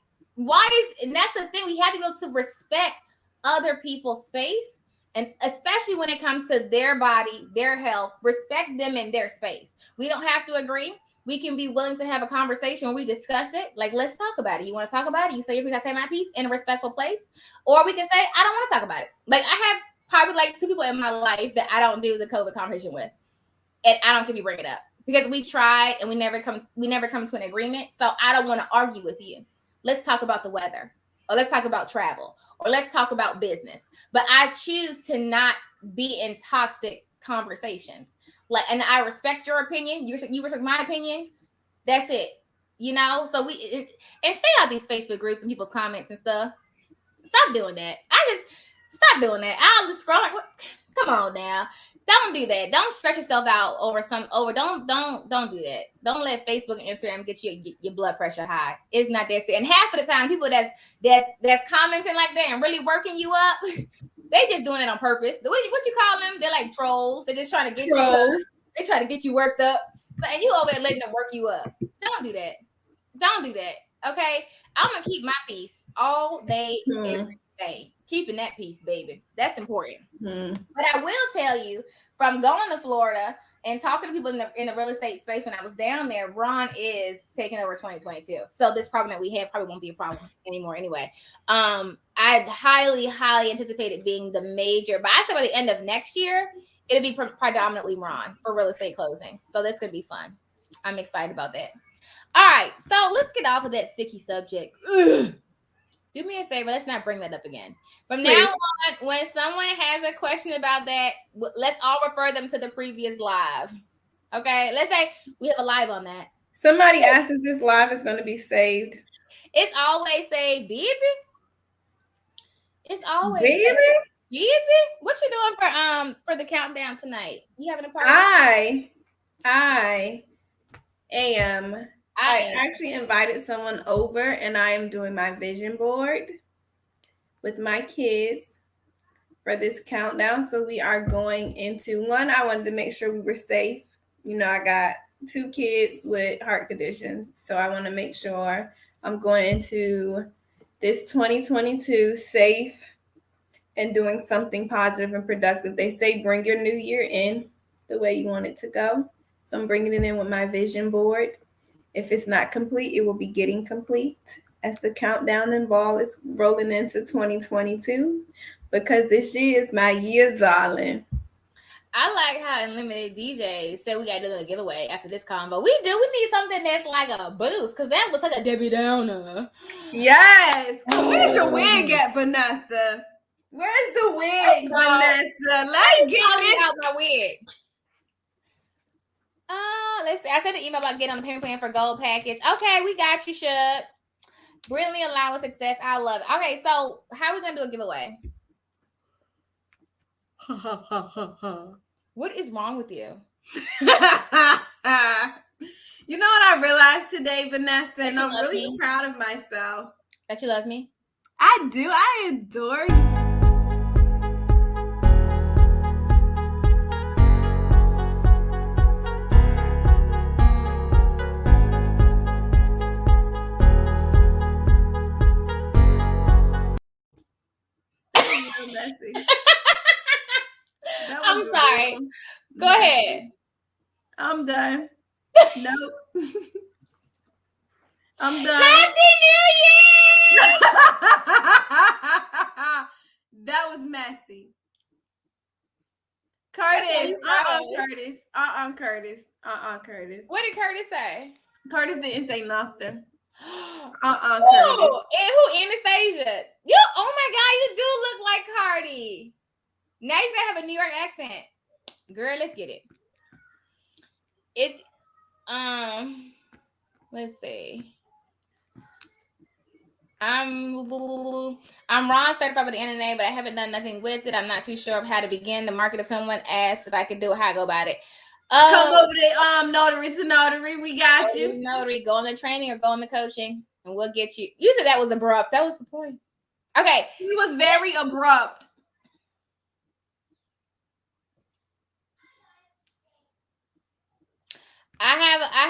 and that's the thing, we have to be able to respect other people's space. And especially when it comes to their body, their health, respect them in their space. We don't have to agree. We can be willing to have a conversation where we discuss it. Like, let's talk about it. You want to talk about it? You say your piece, I say my piece in a respectful place. Or we can say, I don't want to talk about it. Like, I have probably like 2 people in my life that I don't do the COVID conversation with. And I don't care if you bring it up. Because we tried and we never come to an agreement. So I don't want to argue with you. Let's talk about the weather. Or let's talk about travel, or let's talk about business. But I choose to not be in toxic conversations. And I respect your opinion. You respect my opinion. That's it. So and stay out these Facebook groups and people's comments and stuff. Stop doing that. Stop doing that. I'll just scroll. Come on now. Don't do that. Don't stress yourself out over don't do that. Don't let Facebook and Instagram get your blood pressure high. It's not that serious. And half of the time, people that's commenting like that and really working you up, they just doing it on purpose. What you call them? They're like trolls. They're just trying to get you up. They try to get you worked up. And you over there letting them work you up. Don't do that. Don't do that. Okay? I'm gonna keep my peace all day, every day. Keeping that peace, baby. That's important. But I will tell you, from going to Florida and talking to people in the real estate space when I was down there, Ron is taking over 2022. So this problem that we have probably won't be a problem anymore anyway. I highly, highly anticipate it being the major, but I said by the end of next year, it'll be predominantly Ron for real estate closings. So that's going to be fun. I'm excited about that. All right. So let's get off of that sticky subject. Ugh. Do me a favor. Let's not bring that up again. From now on, when someone has a question about that, let's all refer them to the previous live. Okay? Let's say we have a live on that. Somebody asked if this live is going to be saved. It's always saved, baby. It's always baby. Baby, what you doing for the countdown tonight? You having a party? I actually invited someone over, and I am doing my vision board with my kids for this countdown. So we are going into one. I wanted to make sure we were safe. I got 2 kids with heart conditions, so I want to make sure I'm going into this 2022 safe and doing something positive and productive. They say bring your new year in the way you want it to go. So I'm bringing it in with my vision board. If it's not complete, it will be getting complete as the countdown and ball is rolling into 2022, because this year is my year, darling. I like how Unlimited DJ said we gotta do a giveaway after this combo. We do. We need something that's like a boost because that was such a Debbie Downer. Yes. Where's your wig at, Vanessa? Where's the wig, Vanessa? Let's get this out my wig. Let's see. I sent an email about getting on the payment plan for gold package. Okay, we got you, Shug. Brilliantly aligned with success. I love it. Okay, so how are we gonna do a giveaway? What is wrong with you? You know what I realized today, Vanessa, and I'm really proud of myself. That you love me? I do. I adore you. Messy. I'm sorry. Go ahead. I'm done. Nope. I'm done. Happy New Year! That was messy. Curtis. Curtis. What did Curtis say? Curtis didn't say nothing. Curtis. And who? Anastasia. You, oh my God, you do look like Cardi. Now you gotta have a New York accent. Girl, let's get it. It's let's see. I'm Ron certified by the NNA, but I haven't done nothing with it. I'm not too sure of how to begin the market. If someone asks if I could do it, how I go about it. Come over to notary to notary. We got you. Notary, go on the training or go on the coaching, and we'll get you. You said that was abrupt. That was the point. Okay. He was very abrupt. I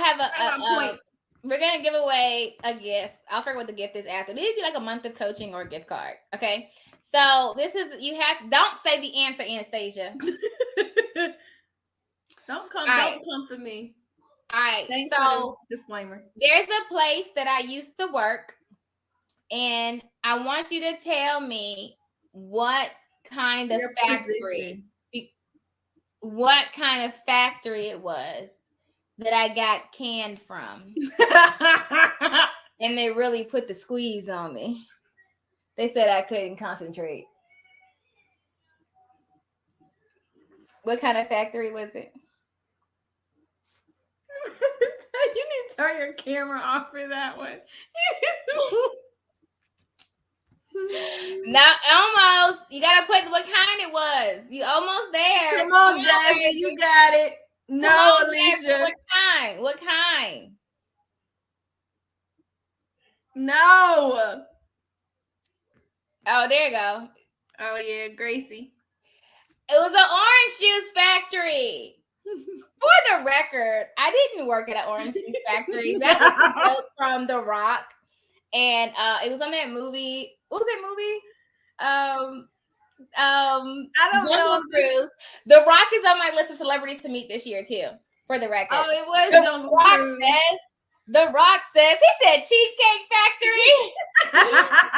have a we're gonna give away a gift. I'll figure what the gift is after. Maybe like a month of coaching or a gift card. Okay. So this is don't say the answer, Anastasia. Don't come for me. All right. Thanks for the disclaimer. There's a place that I used to work, and I want you to tell me what kind of factory it was that I got canned from. And they really put the squeeze on me. They said I couldn't concentrate. What kind of factory was it? You need to turn your camera off for that one. Now, almost. You gotta put what kind it was. You almost there. Come on, Jasmine, you got it. No, Alicia. What kind? No. Oh, there you go. Oh yeah, Gracie. It was an orange juice factory. For the record, I didn't work at an orange juice factory. That was a joke from The Rock, and it was on that movie. What was that movie? I don't know. Cruise. The Rock is on my list of celebrities to meet this year too. For the record, oh, it was Jungle Cruise. The Rock says he said Cheesecake Factory.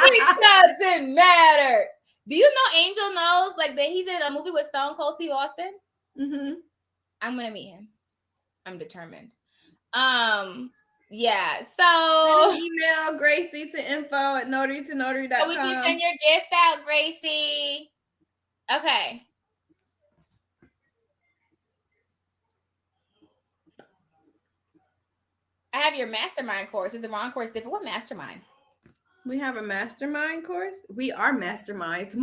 It doesn't matter. Do you know Angel knows like that he did a movie with Stone Cold Steve Austin? Mm-hmm. I'm gonna meet him. I'm determined. Yeah. So email Gracie to info@notarytonotary.com. So we can send your gift out, Gracie. Okay. I have your mastermind course. Is the wrong course different? What mastermind? We have a mastermind course. We are masterminds.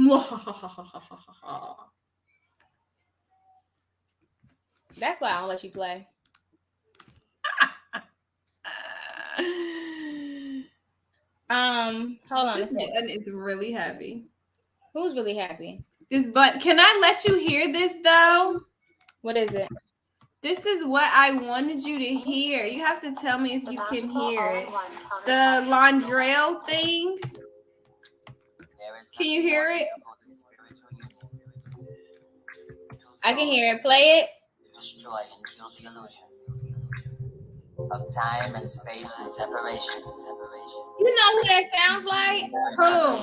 That's why I don't let you play. Hold on. This button is really heavy. Who's really happy? This button. Can I let you hear this though? What is it? This is what I wanted you to hear. You have to tell me if you can hear it. The Londrell thing. Can you hear it? I can hear it. Play it. Destroy and kill the illusion. of time and space and separation. You know who that sounds like? Who?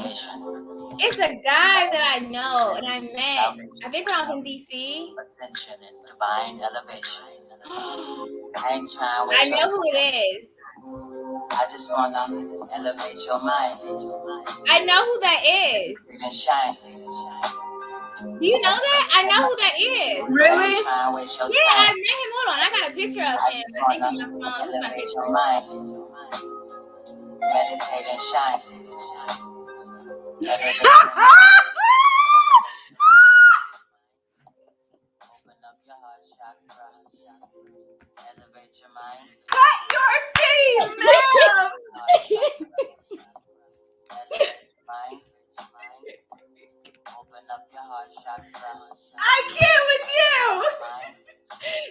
It's a guy that I know and I met. I think when I was in DC. Ascension and divine elevation. I I ain't trying with know who it is. I just wanna elevate your mind. I know who that is. Even shine. Do you know that? I know who that is. Really? Yeah, I met him. Hold on, I got a picture of I him. just I think wanna on my phone. This is my elevate picture. your mind. Meditate and shine. Elevate your Open up your heart chakra. Elevate your mind. Cut your feet, ma'am. Elevate your mind. Open up your heart chakra. I can't with you. Mind.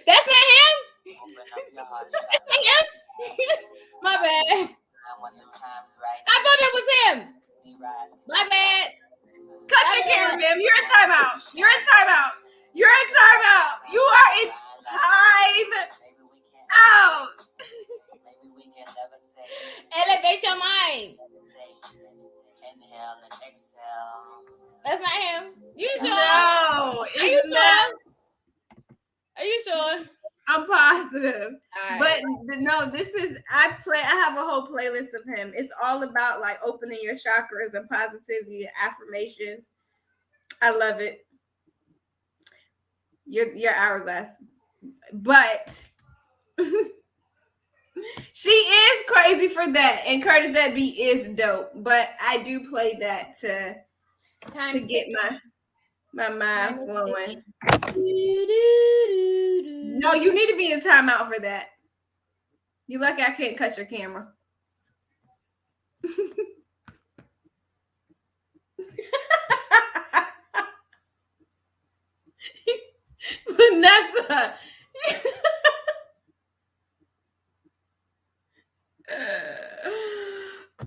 That's not him? Open up your heart That's chakra. not him? My bad. And when the time's right, I thought it was him. we rise. My bad. Cut your camera, ma'am. You're in timeout. You're in timeout. You're in timeout. You are in time Maybe we can out. Maybe we can levitate. Elevate your mind. Meditate. Inhale and exhale. That's not him. You sure? No, Are you sure? Are you sure? I'm positive. All right. But no, this is I have a whole playlist of him. It's all about like opening your chakras and positivity and affirmations. I love it. Your hourglass. But she is crazy for that. And Curtis, that beat is dope. But I do play that to get my mind flowing. No, you need to be in timeout for that. You lucky I can't cut your camera. Vanessa.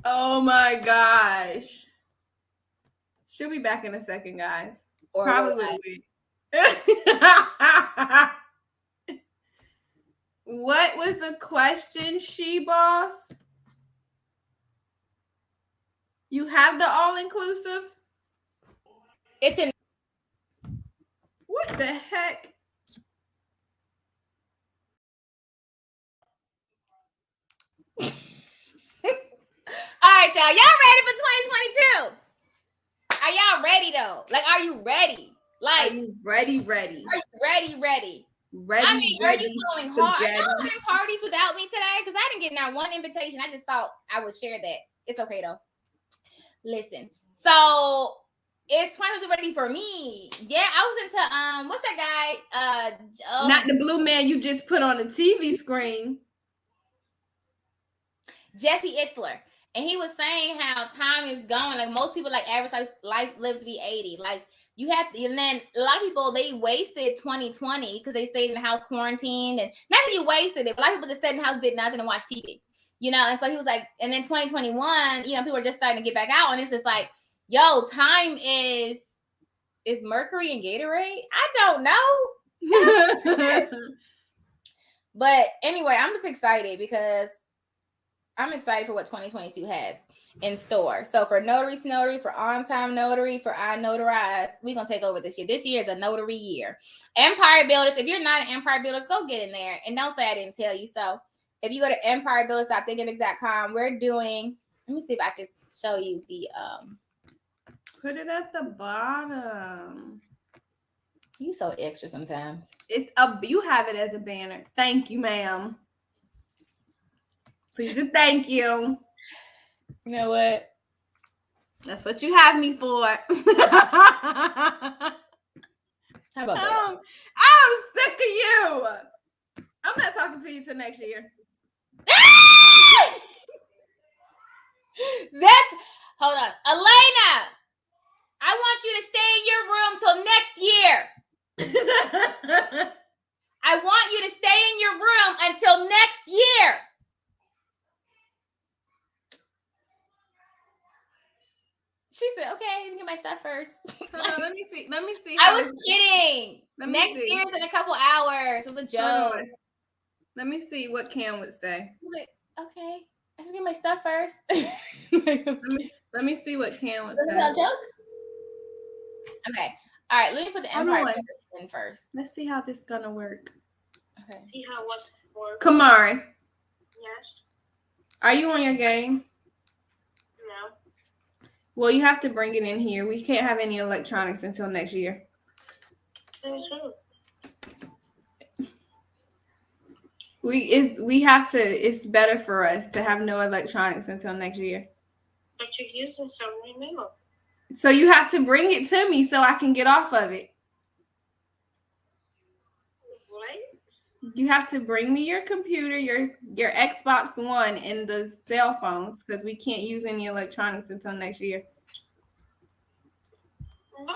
Oh my gosh. She'll be back in a second, guys. Or Probably will I? will be. What was the question, she boss? You have the all-inclusive? It's in. What the heck? All right, y'all. Y'all ready for 2022? Are y'all ready though? Like, are you ready? Like, Are you ready? Are you ready? Ready, I mean, are you going hard? Are spaghetti. y'all having parties without me today? Because I didn't get not one invitation. I just thought I would share that. It's okay though. Listen, so it's 2022 ready for me. Yeah, I was into what's that guy? Not the blue man you just put on the TV screen. Jesse Itzler. And he was saying how time is going. Like most people like average life lives to be 80. Like you have to, and then a lot of people they wasted 2020 because they stayed in the house quarantined. And not that you wasted it, but a lot of people just stayed in the house, did nothing and watched TV. You know, and so he was like, and then 2021, you know, people are just starting to get back out. And it's just like, yo, time is Mercury and Gatorade? I don't know. But anyway, I'm just excited because I'm excited for what 2022 has in store. So for Notary to Notary, for On Time Notary, for I Notarize, we're going to take over this year. This year is a notary year. Empire Builders, if you're not an Empire Builders, go get in there. And don't say I didn't tell you. So if you go to empirebuilders.thinkific.com, we're doing, let me see if I can show you the, Put it at the bottom. you so extra sometimes. You have it as a banner. Thank you, ma'am. Please and thank you. You know what? That's what you have me for. How about that? I'm sick of you. I'm not talking to you till next year. Hold on. Elena, I want you to stay in your room till next year. I want you to stay in your room until next year. She said, okay, let me get my stuff first. Hold on, let me see. I was kidding. Next year is in a couple hours. It was a joke. Let me see what Cam would say. I was like, okay, let's get my stuff first. Let me see what Cam would Is say. that a joke? Okay. All right, let me put the Hold Empire on. Builders in first. Let's see how this is gonna work. Okay. See how it was before. Kamari, Yes. are you on your game? No. Well, you have to bring it in here. We can't have any electronics until next year. Who's who? We have to. It's better for us to have no electronics until next year. But you're using some remote. So you have to bring it to me so I can get off of it. What? You have to bring me your computer, your Xbox One, and the cell phones because we can't use any electronics until next year. No.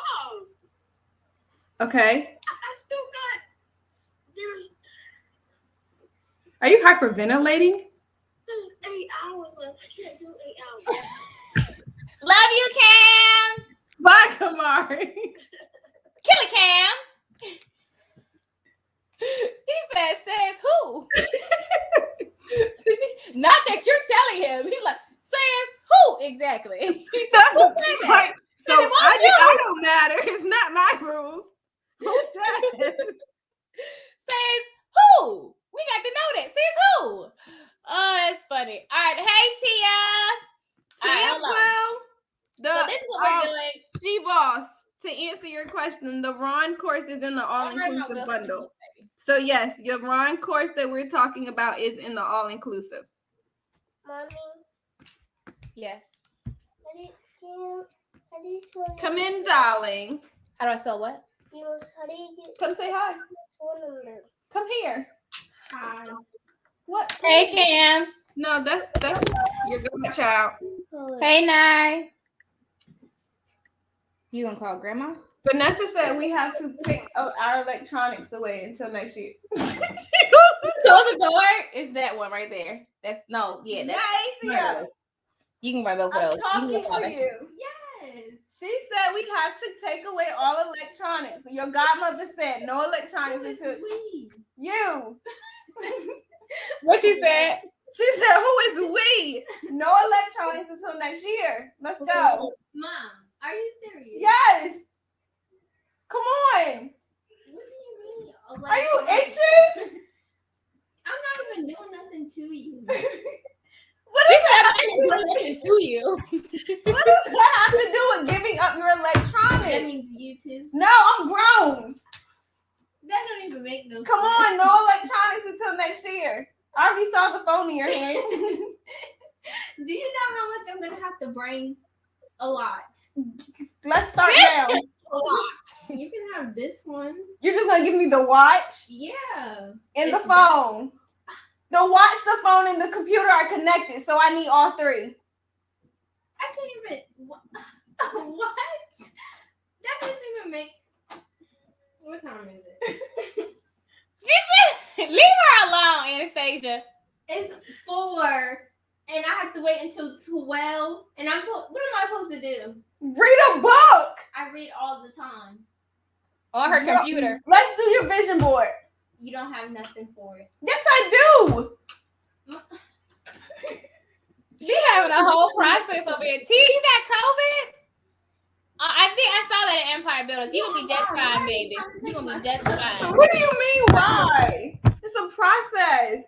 Okay. I still got. There's Are you hyperventilating? 8 hours left. I can't do 8 hours. Love you, Cam. Bye, Kamari. Kill it, Cam. He says who? Not that you're telling him. He's like, says who exactly? That's Who said that? right. So Said it won't you? I don't matter. It's not my rules. Who said it? Says who? We got to know that. Says who? Oh, that's funny. All right. Hey, Tia. All right, hold on. So this is what we're doing. She boss. To answer your question, the Ron course is in the all-inclusive bundle. So yes, your Ron course that we're talking about is in the all-inclusive. Mommy, Yes. how do you spell Come in, darling. How do I spell what? how do you get Come say hi. phone number? Come here. Hi. What? Hey, Cam. No, that's your good child. Hey, Nye. You gonna call Grandma? Vanessa said we have to take our electronics away until next year. Close the door. Is that one right there? That's no. Yeah. That's Yeah. You can buy both of I'm those. talking You can go to you. Yes. She said we have to take away all electronics. Your godmother said no electronics until you. What she said? She said, "Who is we? No electronics until next year. Let's go." Mom, are you serious? Yes. Come on. What do you mean? Are you itching? I'm not even doing nothing to you. What She does said that I didn't do anything to you. What does that have to do with giving up your That electronics? means you too. No, I'm grown. That don't even make no Come sense. on, no electronics until next year. I already saw the phone in your hand. Do you know how much I'm gonna have to bring? A lot. Let's start now. A lot. You can have this one. You're just gonna give me the watch Yeah. and the It's phone. The watch, the phone, and the computer are connected, so I need all three. I can't even. What? That doesn't even make. What time is it? Leave her alone, Anastasia. It's 4, and I have to wait until 12. And what am I supposed to do? Read a book. I read all the time. On her computer. Let's do your vision board. You don't have nothing for it. Yes, I do. She having a whole process over here. T, you got COVID? I think I saw that at Empire Builders. You gonna be just fine, baby. You gonna be just fine. What do you mean, why? It's a process.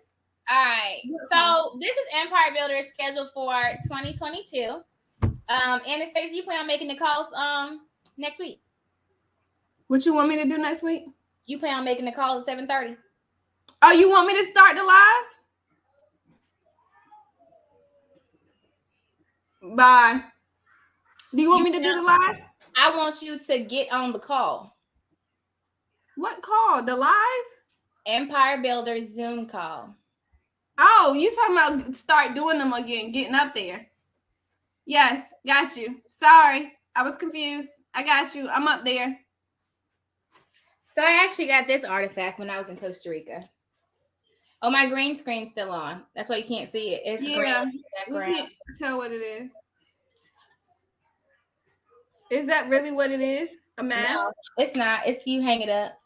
All right. So this is Empire Builders scheduled for 2022. Anastasia, you plan on making the calls next week? What you want me to do next week? You plan on making the calls at 7:30? Oh, you want me to start the lives? Bye. Do you want me to do the live? I want you to get on the call. What call? The live? Empire Builders Zoom call. Oh, you talking about start doing them again, getting up there. Yes, got you. Sorry, I was confused. I got you. I'm up there. So I actually got this artifact when I was in Costa Rica. Oh, my green screen's still on. That's why you can't see it. It's Yeah, green we background. can't tell what it is. Is that really what it is? A mask? No, it's not. It's you hang it up.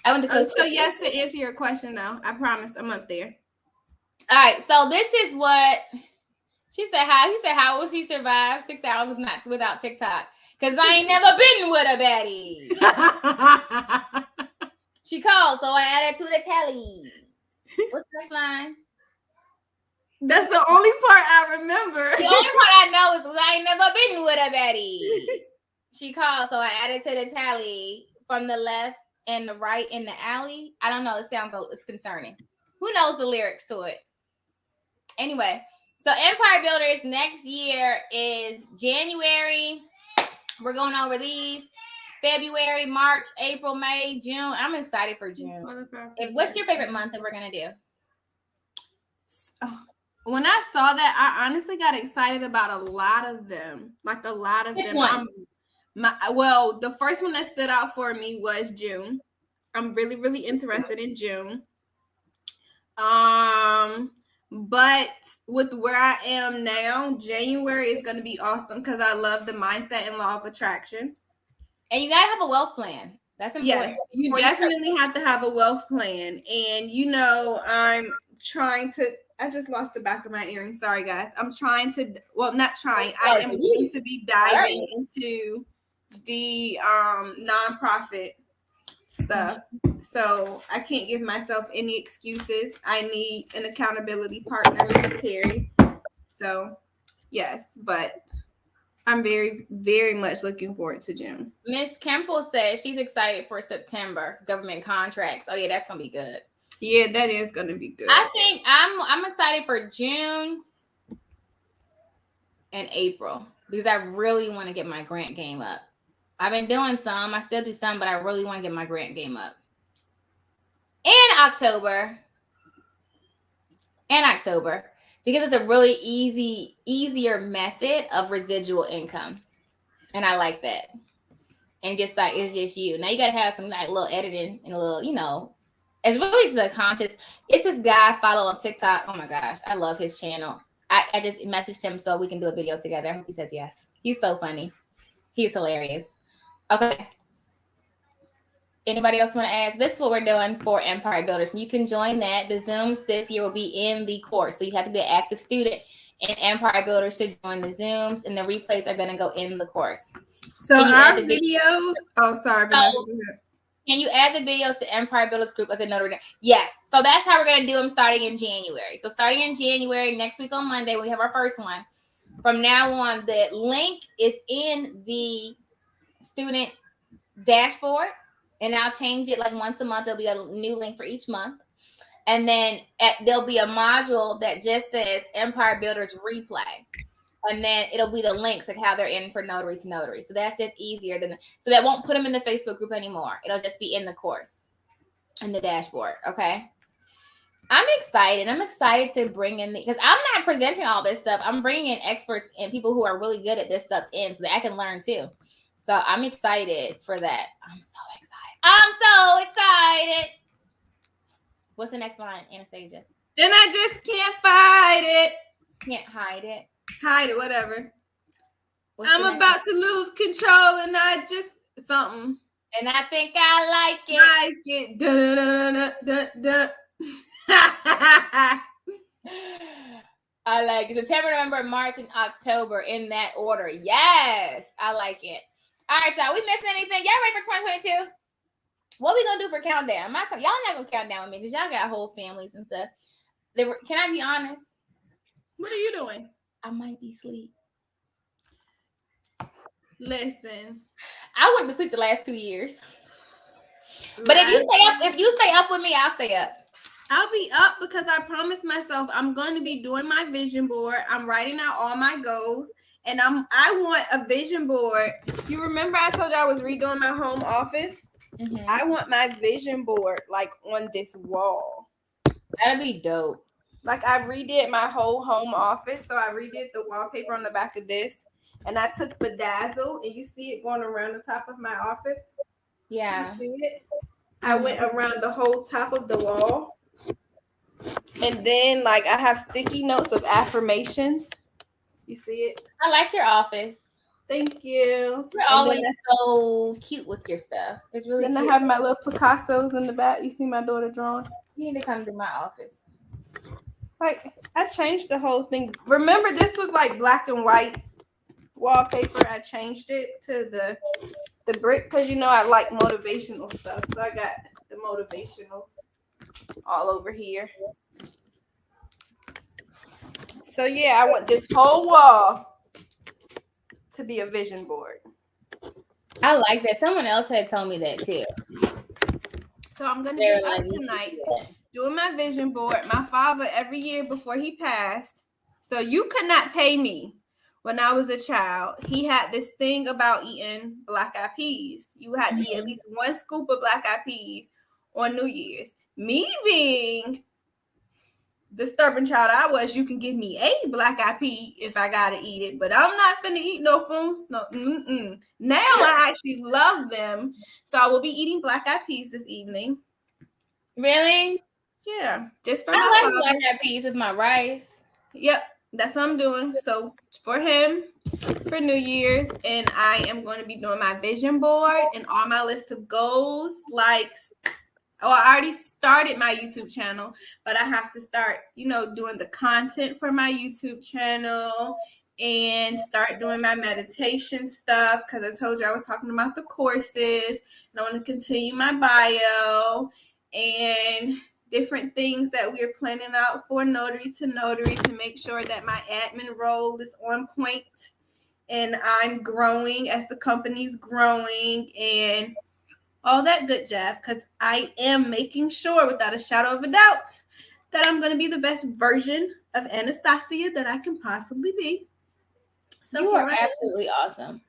I went to Costa So yes, to answer your question though, I promise I'm up there. All right, so this is what she said. How he said, how will she survive 6 hours without TikTok? Because I ain't never been with a baddie. She called, so I added to the tally. What's the next line? That's the only part I remember. The only part I know is I ain't never been with a baddie. She called, so I added to the tally from the left and the right in the alley. I don't know. It's concerning. Who knows the lyrics to it? Anyway, so Empire Builders next year is January. We're going over these. February, March, April, May, June. I'm excited for June. What's your favorite month that we're going to do? When I saw that, I honestly got excited about a lot of them. Like a lot of them. The first one that stood out for me was June. I'm really, really interested in June. But with where I am now, January is going to be awesome because I love the mindset and law of attraction. And you got to have a wealth plan. That's important. Yes, you definitely have to have a wealth plan. And, you know, I'm trying to, I just lost the back of my earring. Sorry, guys. I'm trying to, well, not trying. I am going to be diving into the nonprofit stuff. So I can't give myself any excuses. I need an accountability partner, Miss Terry. So, yes, but I'm very, very much looking forward to June. Miss Kemple says she's excited for September government contracts. Oh yeah, that's gonna be good. Yeah, that is gonna be good. I think I'm excited for June and April because I really want to get my grant game up. I've been doing some. I still do some, but I really want to get my grant game up. In October. Because it's a really easier method of residual income. And I like that. And just like, it's just you. Now you got to have some like little editing and a little, you know, it's really just a conscious. It's this guy I follow on TikTok. Oh my gosh. I love his channel. I just messaged him so we can do a video together. I hope he says yes. He's so funny. He's hilarious. Okay. Anybody else want to ask? This is what we're doing for Empire Builders. You can join that. The Zooms this year will be in the course. So you have to be an active student in Empire Builders to join the Zooms, and the replays are going to go in the course. So our videos. Oh, sorry, Vanessa. Can you add the videos to Empire Builders group at the Notre Dame? Yes. So that's how we're going to do them starting in January. So starting in January, next week on Monday, we have our first one. From now on, the link is in the student dashboard. And I'll change it like once a month. There'll be a new link for each month. And then there'll be a module that just says Empire Builders Replay. And then it'll be the links like how they're in for notary to notary. So that's just easier so that won't put them in the Facebook group anymore. It'll just be in the course, in the dashboard. Okay. I'm excited. I'm excited to bring in because I'm not presenting all this stuff. I'm bringing in experts and people who are really good at this stuff in so that I can learn too. So I'm excited for that. I'm so excited. What's the next line, Anastasia? And I just can't fight it. Can't hide it. Hide it, whatever. I'm about to lose control and I just something. And I think I like it. Like it. Dun, dun, dun, dun, dun. I like it. September, November, March, and October in that order. Yes, I like it. All right, y'all. We missing anything? Y'all ready for 2022? What we gonna do for countdown? Y'all not gonna count down with me because y'all got whole families and stuff. Can I be honest? What are you doing? I might be asleep. Listen, I went to sleep the last 2 years. But if you stay up with me, I'll stay up. I'll be up because I promised myself I'm going to be doing my vision board. I'm writing out all my goals. And I want a vision board. You remember I told you I was redoing my home office? Mm-hmm. I want my vision board like on this wall. That'd be dope. Like I redid my whole home office. So I redid the wallpaper on the back of this. And I took Bedazzle and you see it going around the top of my office? Yeah. You see it? I went around the whole top of the wall. And then like I have sticky notes of affirmations. You see it? I like your office. Thank you. You're And always then, so cute with your stuff. It's really then I cute. have my little Picassos in the back. You see my daughter drawing? You need to come to my office. Like, I changed the whole thing. Remember, this was like black and white wallpaper. I changed it to the brick because I like motivational stuff. So I got the motivationals all over here. So yeah, I want this whole wall to be a vision board. I like that. Someone else had told me that too. So I'm gonna They do were it like, up "You should tonight. do that." Doing my vision board. My father every year before he passed. So you could not pay me when I was a child. He had this thing about eating black eyed peas. You had to eat at least one scoop of black eyed peas on New Year's. Me being the stubborn child I was, you can give me a black eyed pea if I gotta eat it, but I'm not finna eat no phones. No, Now I actually love them, so I will be eating black eyed peas this evening. Really? Yeah, just for my I like father. black eyed peas with my rice. Yep, that's what I'm doing. So for him, for New Year's, and I am going to be doing my vision board and all my list of goals. I already started my YouTube channel, but I have to start, doing the content for my YouTube channel and start doing my meditation stuff because I told you I was talking about the courses, and I want to continue my bio and different things that we're planning out for Notary to Notary to make sure that my admin role is on point and I'm growing as the company's growing and all that good jazz, because I am making sure without a shadow of a doubt that I'm going to be the best version of Anastasia that I can possibly be. So You here are I am. absolutely awesome.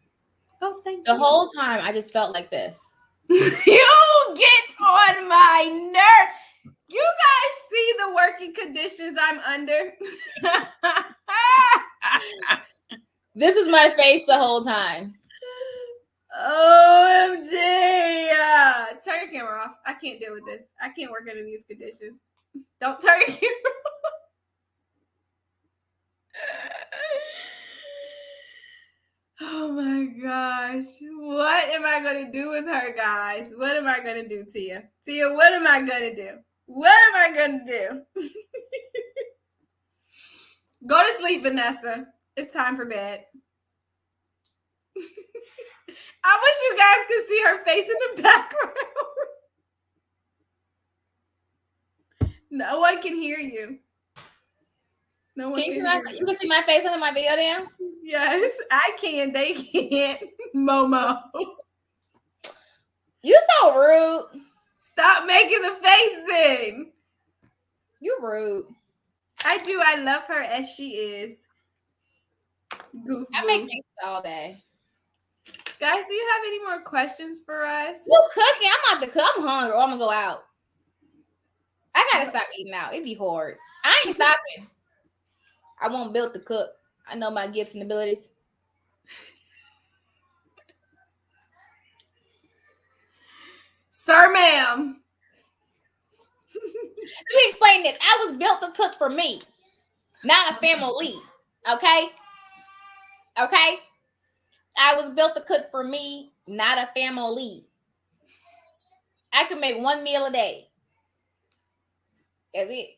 Oh, thank The you. whole time I just felt like this. You get on my nerve. You guys see the working conditions I'm under. This was my face the whole time. OMG. Turn your camera off. I can't deal with this. I can't work under these conditions. Don't turn your camera off. Oh my gosh. What am I going to do with her, guys? What am I going to do, Tia? Tia, what am I going to do? What am I going to do? Go to sleep, Vanessa. It's time for bed. I wish you guys could see her face in the background. No one can hear you. No one can hear you. You can see my face under my video now? Yes, I can. They can't. Momo. You so rude. Stop making the face then. You're rude. I do. I love her as she is. Goof I make boof. things all day. Guys, do you have any more questions for us? You cooking? I'm about to cook. I'm hungry. Or I'm gonna go out. I gotta stop eating out. It'd be hard. I ain't stopping. I won't build to cook. I know my gifts and abilities. Sir, ma'am. Let me explain this. I was built to cook for me, not a family. Okay? Okay? I was built to cook for me, not a family. I can make one meal a day. That's it.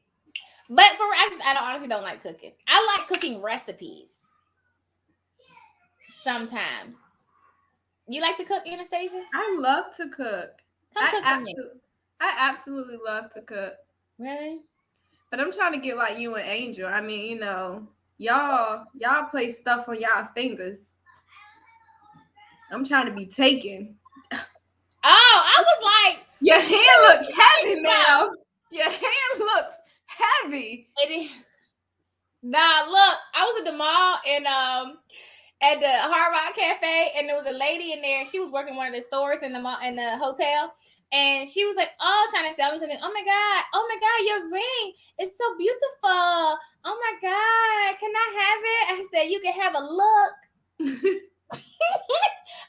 But I honestly don't like cooking. I like cooking recipes. Sometimes. You like to cook, Anastasia? I love to cook. Come cook for me. I absolutely love to cook. Really? But I'm trying to get like you and Angel. I mean, y'all play stuff on y'all fingers. I'm trying to be taken. Oh, I was like, your hand looks heavy now. Your hand looks heavy. Nah, look, I was at the mall and at the Hard Rock Cafe, and there was a lady in there. She was working one of the stores in the mall, in the hotel, and she was like, "Oh, trying to sell me something. Oh my god, your ring is so beautiful. Oh my god, can I have it?" I said, "You can have a look."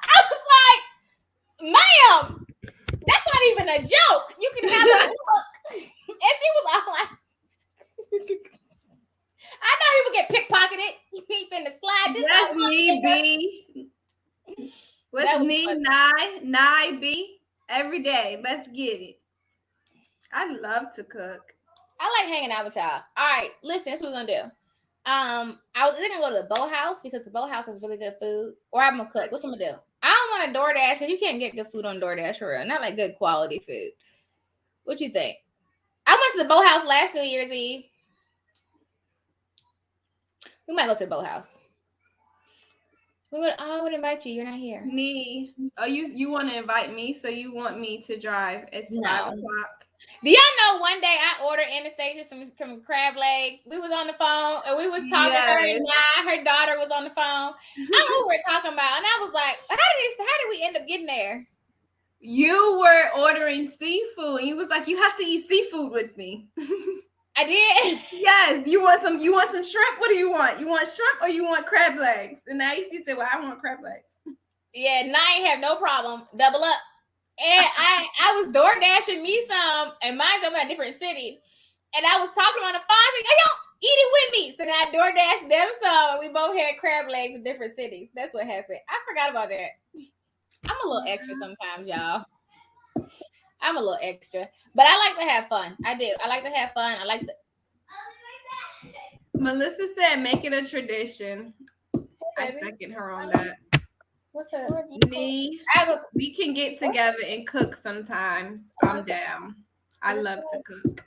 I was like, "Ma'am, that's not even a joke. You can have a look." And she was all like, I know he would get pickpocketed. You ain't finna slide this. That's me, B. What's That was me, funny. Nye, B? Every day. Let's get it. I love to cook. I like hanging out with y'all. All right, listen, this is what we're gonna do. I was either gonna go to the Boathouse because the Boathouse has really good food, or I'm gonna cook. What I'm gonna do? I don't want to DoorDash because you can't get good food on DoorDash for real. Not like good quality food. What you think? I went to the Boathouse last New Year's Eve. We might go to the Boathouse. I would invite you. You're not here. Me. Oh, you want to invite me, so you want me to drive. It's 5 o'clock. Do y'all know one day I ordered Anastasia some crab legs? We was on the phone and we was talking. Her daughter was on the phone. I don't know what we're talking about, and I was like, "How did we end up getting there?" You were ordering seafood, and you was like, "You have to eat seafood with me." I did. Yes. You want some shrimp? What do you want? You want shrimp or you want crab legs? And I said, "Well, I want crab legs." Yeah, and I ain't have no problem. Double up. And I was door dashing me some, and mind you, I'm in a different city. And I was talking on the phone. I said, "Hey, yo, eat it with me." So then I door dashed them some, and we both had crab legs in different cities. That's what happened. I forgot about that. I'm a little extra sometimes, y'all. I'm a little extra, but I like to have fun. I do. I like to have fun. I like to. Melissa said, "Make it a tradition." I second her on that. What's up? Me, we can get together and cook sometimes. I'm down. I love to cook.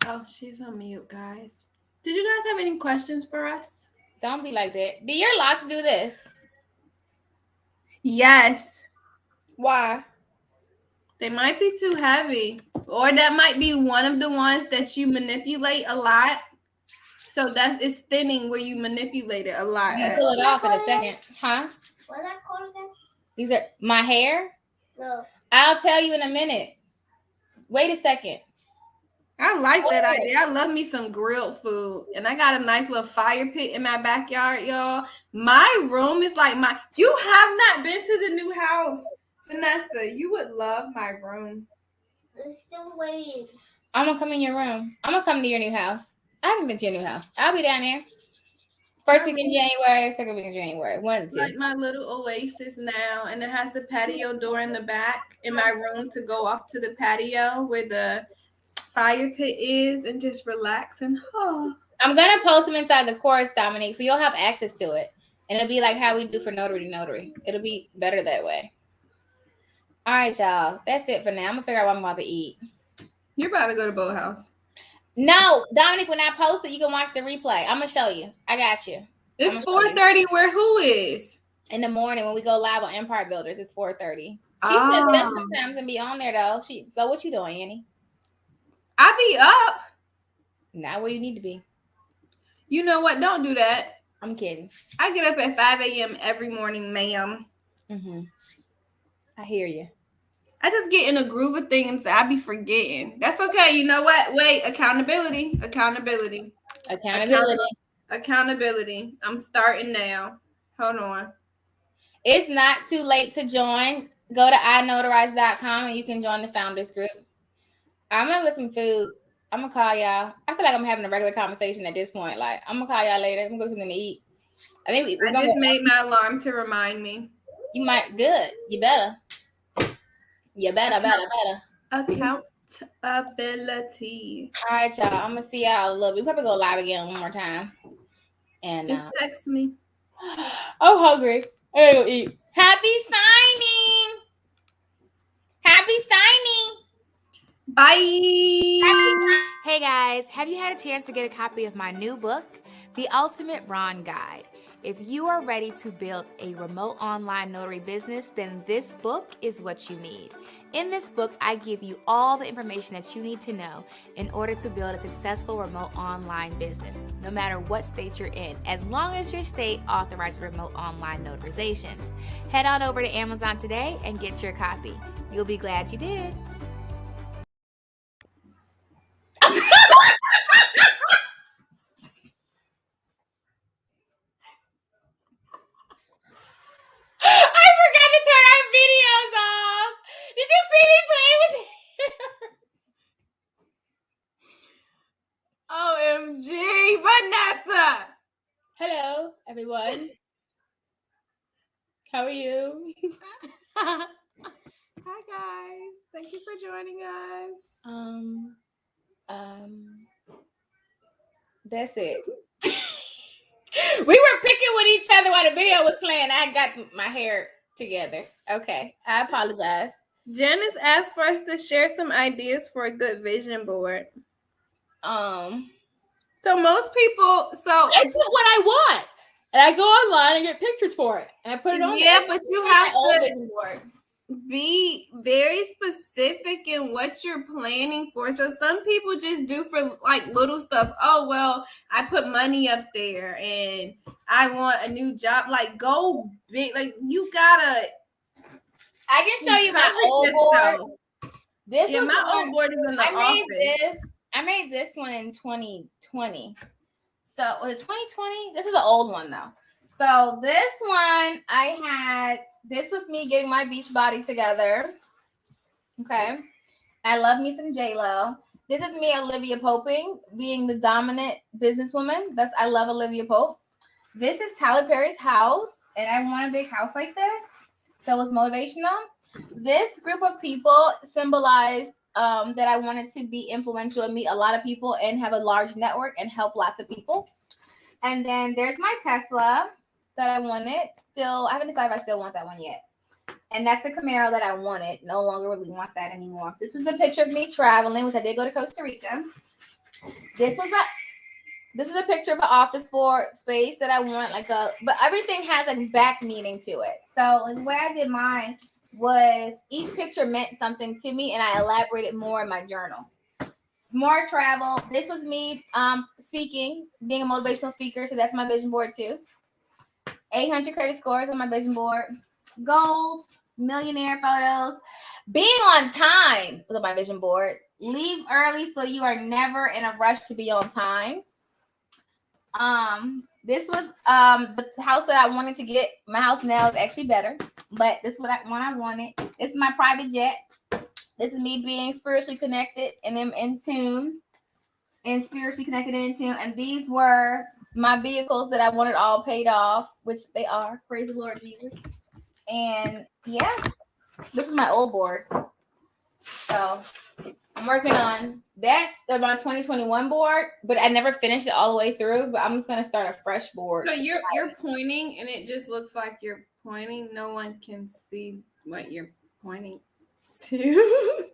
Oh, she's on mute, guys. Did you guys have any questions for us? Don't be like that. Do your locks do this? Yes. Why? They might be too heavy. Or that might be one of the ones that you manipulate a lot. So it's thinning where you manipulate it a lot. I'll pull it off in a second. Huh? What's that called again? These are my hair? No. I'll tell you in a minute. Wait a second. I like that idea. I love me some grilled food. And I got a nice little fire pit in my backyard, y'all. My room is like you have not been to the new house. Vanessa, you would love my room. I'm still waiting. I'm going to come in your room. I'm going to come to your new house. I haven't been to your new house. I'll be down there. First week in January, second week in January. One of the two. Like my little oasis now. And it has the patio door in the back in my room to go up to the patio where the fire pit is and just relax and I'm going to post them inside the course, Dominique, so you'll have access to it. And it'll be like how we do for Notary to Notary. It'll be better that way. All right, y'all. That's it for now. I'm going to figure out what I'm about to eat. You're about to go to Boathouse. No, Dominique, when I post it, you can watch the replay. I'm going to show you. I got you. It's 4:30 where who is? In the morning when we go live on Empire Builders, it's 4:30. She still be up sometimes and be on there, though. So what you doing, Annie? I be up. Not where you need to be. You know what? Don't do that. I'm kidding. I get up at 5 a.m. every morning, ma'am. Mm-hmm. I hear you. I just get in a groove of things that I be forgetting. That's okay. You know what? Wait, accountability. I'm starting now. Hold on. It's not too late to join. Go to inotarize.com and you can join the founders group. I'm gonna get some food. I'm gonna call y'all. I feel like I'm having a regular conversation at this point. Like, I'm gonna call y'all later. I'm gonna go something to eat. I think I just made my alarm to remind me. You might. Good. You better. Better. Accountability. All right, y'all. I'm gonna see y'all a little bit. We probably go live again one more time. And just text me. I'm hungry. I gotta go eat. Happy signing. Bye. Hey guys, have you had a chance to get a copy of my new book, The Ultimate Ron Guide? If you are ready to build a remote online notary business, then this book is what you need. In this book, I give you all the information that you need to know in order to build a successful remote online business, no matter what state you're in, as long as your state authorizes remote online notarizations. Head on over to Amazon today and get your copy. You'll be glad you did. everyone. How are you? Hi guys. Thank you for joining us. That's it. We were picking with each other while the video was playing. I got my hair together. Okay, I apologize. Janice asked for us to share some ideas for a good vision board. So most people, I put what I want, and I go online and get pictures for it, and I put it on. Yeah, there. but you It's have my old to vision board. be very specific in what you're planning for. So some people just do for like little stuff. Oh, well, I put money up there and I want a new job. Like, go big. Like, you gotta. I can show you my old board. This was my old board is in the office. I made this one in 2020. So was it 2020? This is an old one though. So this one this was me getting my beach body together. Okay. I love me some J-Lo. This is me, Olivia Poping, being the dominant businesswoman. I love Olivia Pope. This is Tyler Perry's house, and I want a big house like this. So it was motivational. This group of people symbolized that I wanted to be influential and meet a lot of people and have a large network and help lots of people. And then there's my Tesla that I wanted. Still, I haven't decided if I still want that one yet. And that's the Camaro that I wanted. No longer really want that anymore. This was the picture of me traveling, which I did go to Costa Rica. This is a picture of an office board space that I want, but everything has a back meaning to it. So the way I did mine was each picture meant something to me, and I elaborated more in my journal. More travel. This was me speaking, being a motivational speaker. So that's my vision board too. 800 credit scores on my vision board. Goals, millionaire photos. Being on time was on my vision board. Leave early so you are never in a rush to be on time. This was the house that I wanted to get. My house now is actually better, but this is what I wanted. This is my private jet. This is me being spiritually connected and in tune, and spiritually connected and in tune. And these were my vehicles that I wanted all paid off, which they are. Praise the Lord Jesus. And yeah, this is my old board. So I'm working on that's my 2021 board, but I never finished it all the way through. But I'm just gonna start a fresh board. So you're pointing, and it just looks like you're pointing. No one can see what you're pointing to.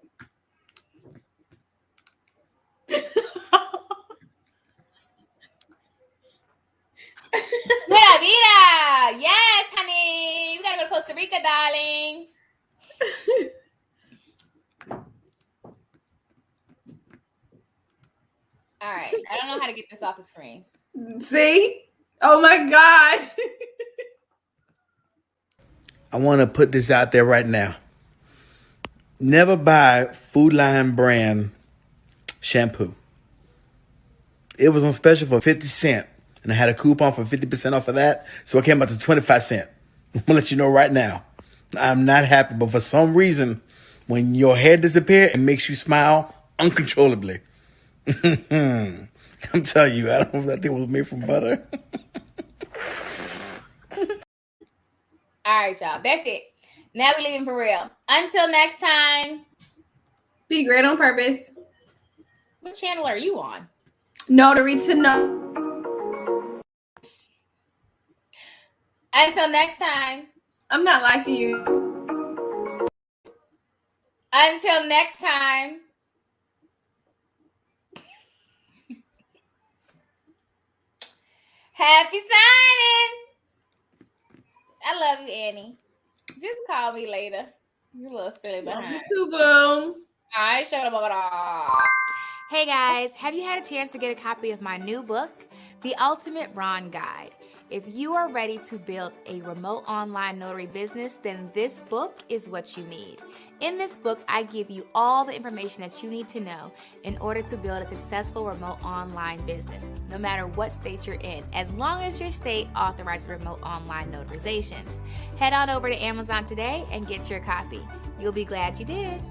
Pura vida! Yes, honey. You gotta go to Costa Rica, darling. All right. I don't know how to get this off the screen. See? Oh my gosh. I want to put this out there right now. Never buy Food Line brand shampoo. It was on special for 50 cents, and I had a coupon for 50% off of that, so it came out to 25 cents. I'm going to let you know right now. I'm not happy, but for some reason, when your hair disappears, it makes you smile uncontrollably. I'm telling you, I don't know if that thing was made from butter. All right, y'all. That's it. Now we're leaving for real. Until next time. Be great on purpose. What channel are you on? Notary to know. Until next time. I'm not liking you. Until next time. Happy signing. I love you, Annie. Just call me later. You're a little silly behind. Love you too, boo. I showed up. Hey guys, have you had a chance to get a copy of my new book, The Ultimate Ron Guide? If you are ready to build a remote online notary business, then this book is what you need. In this book, I give you all the information that you need to know in order to build a successful remote online business, no matter what state you're in, as long as your state authorizes remote online notarizations. Head on over to Amazon today and get your copy. You'll be glad you did.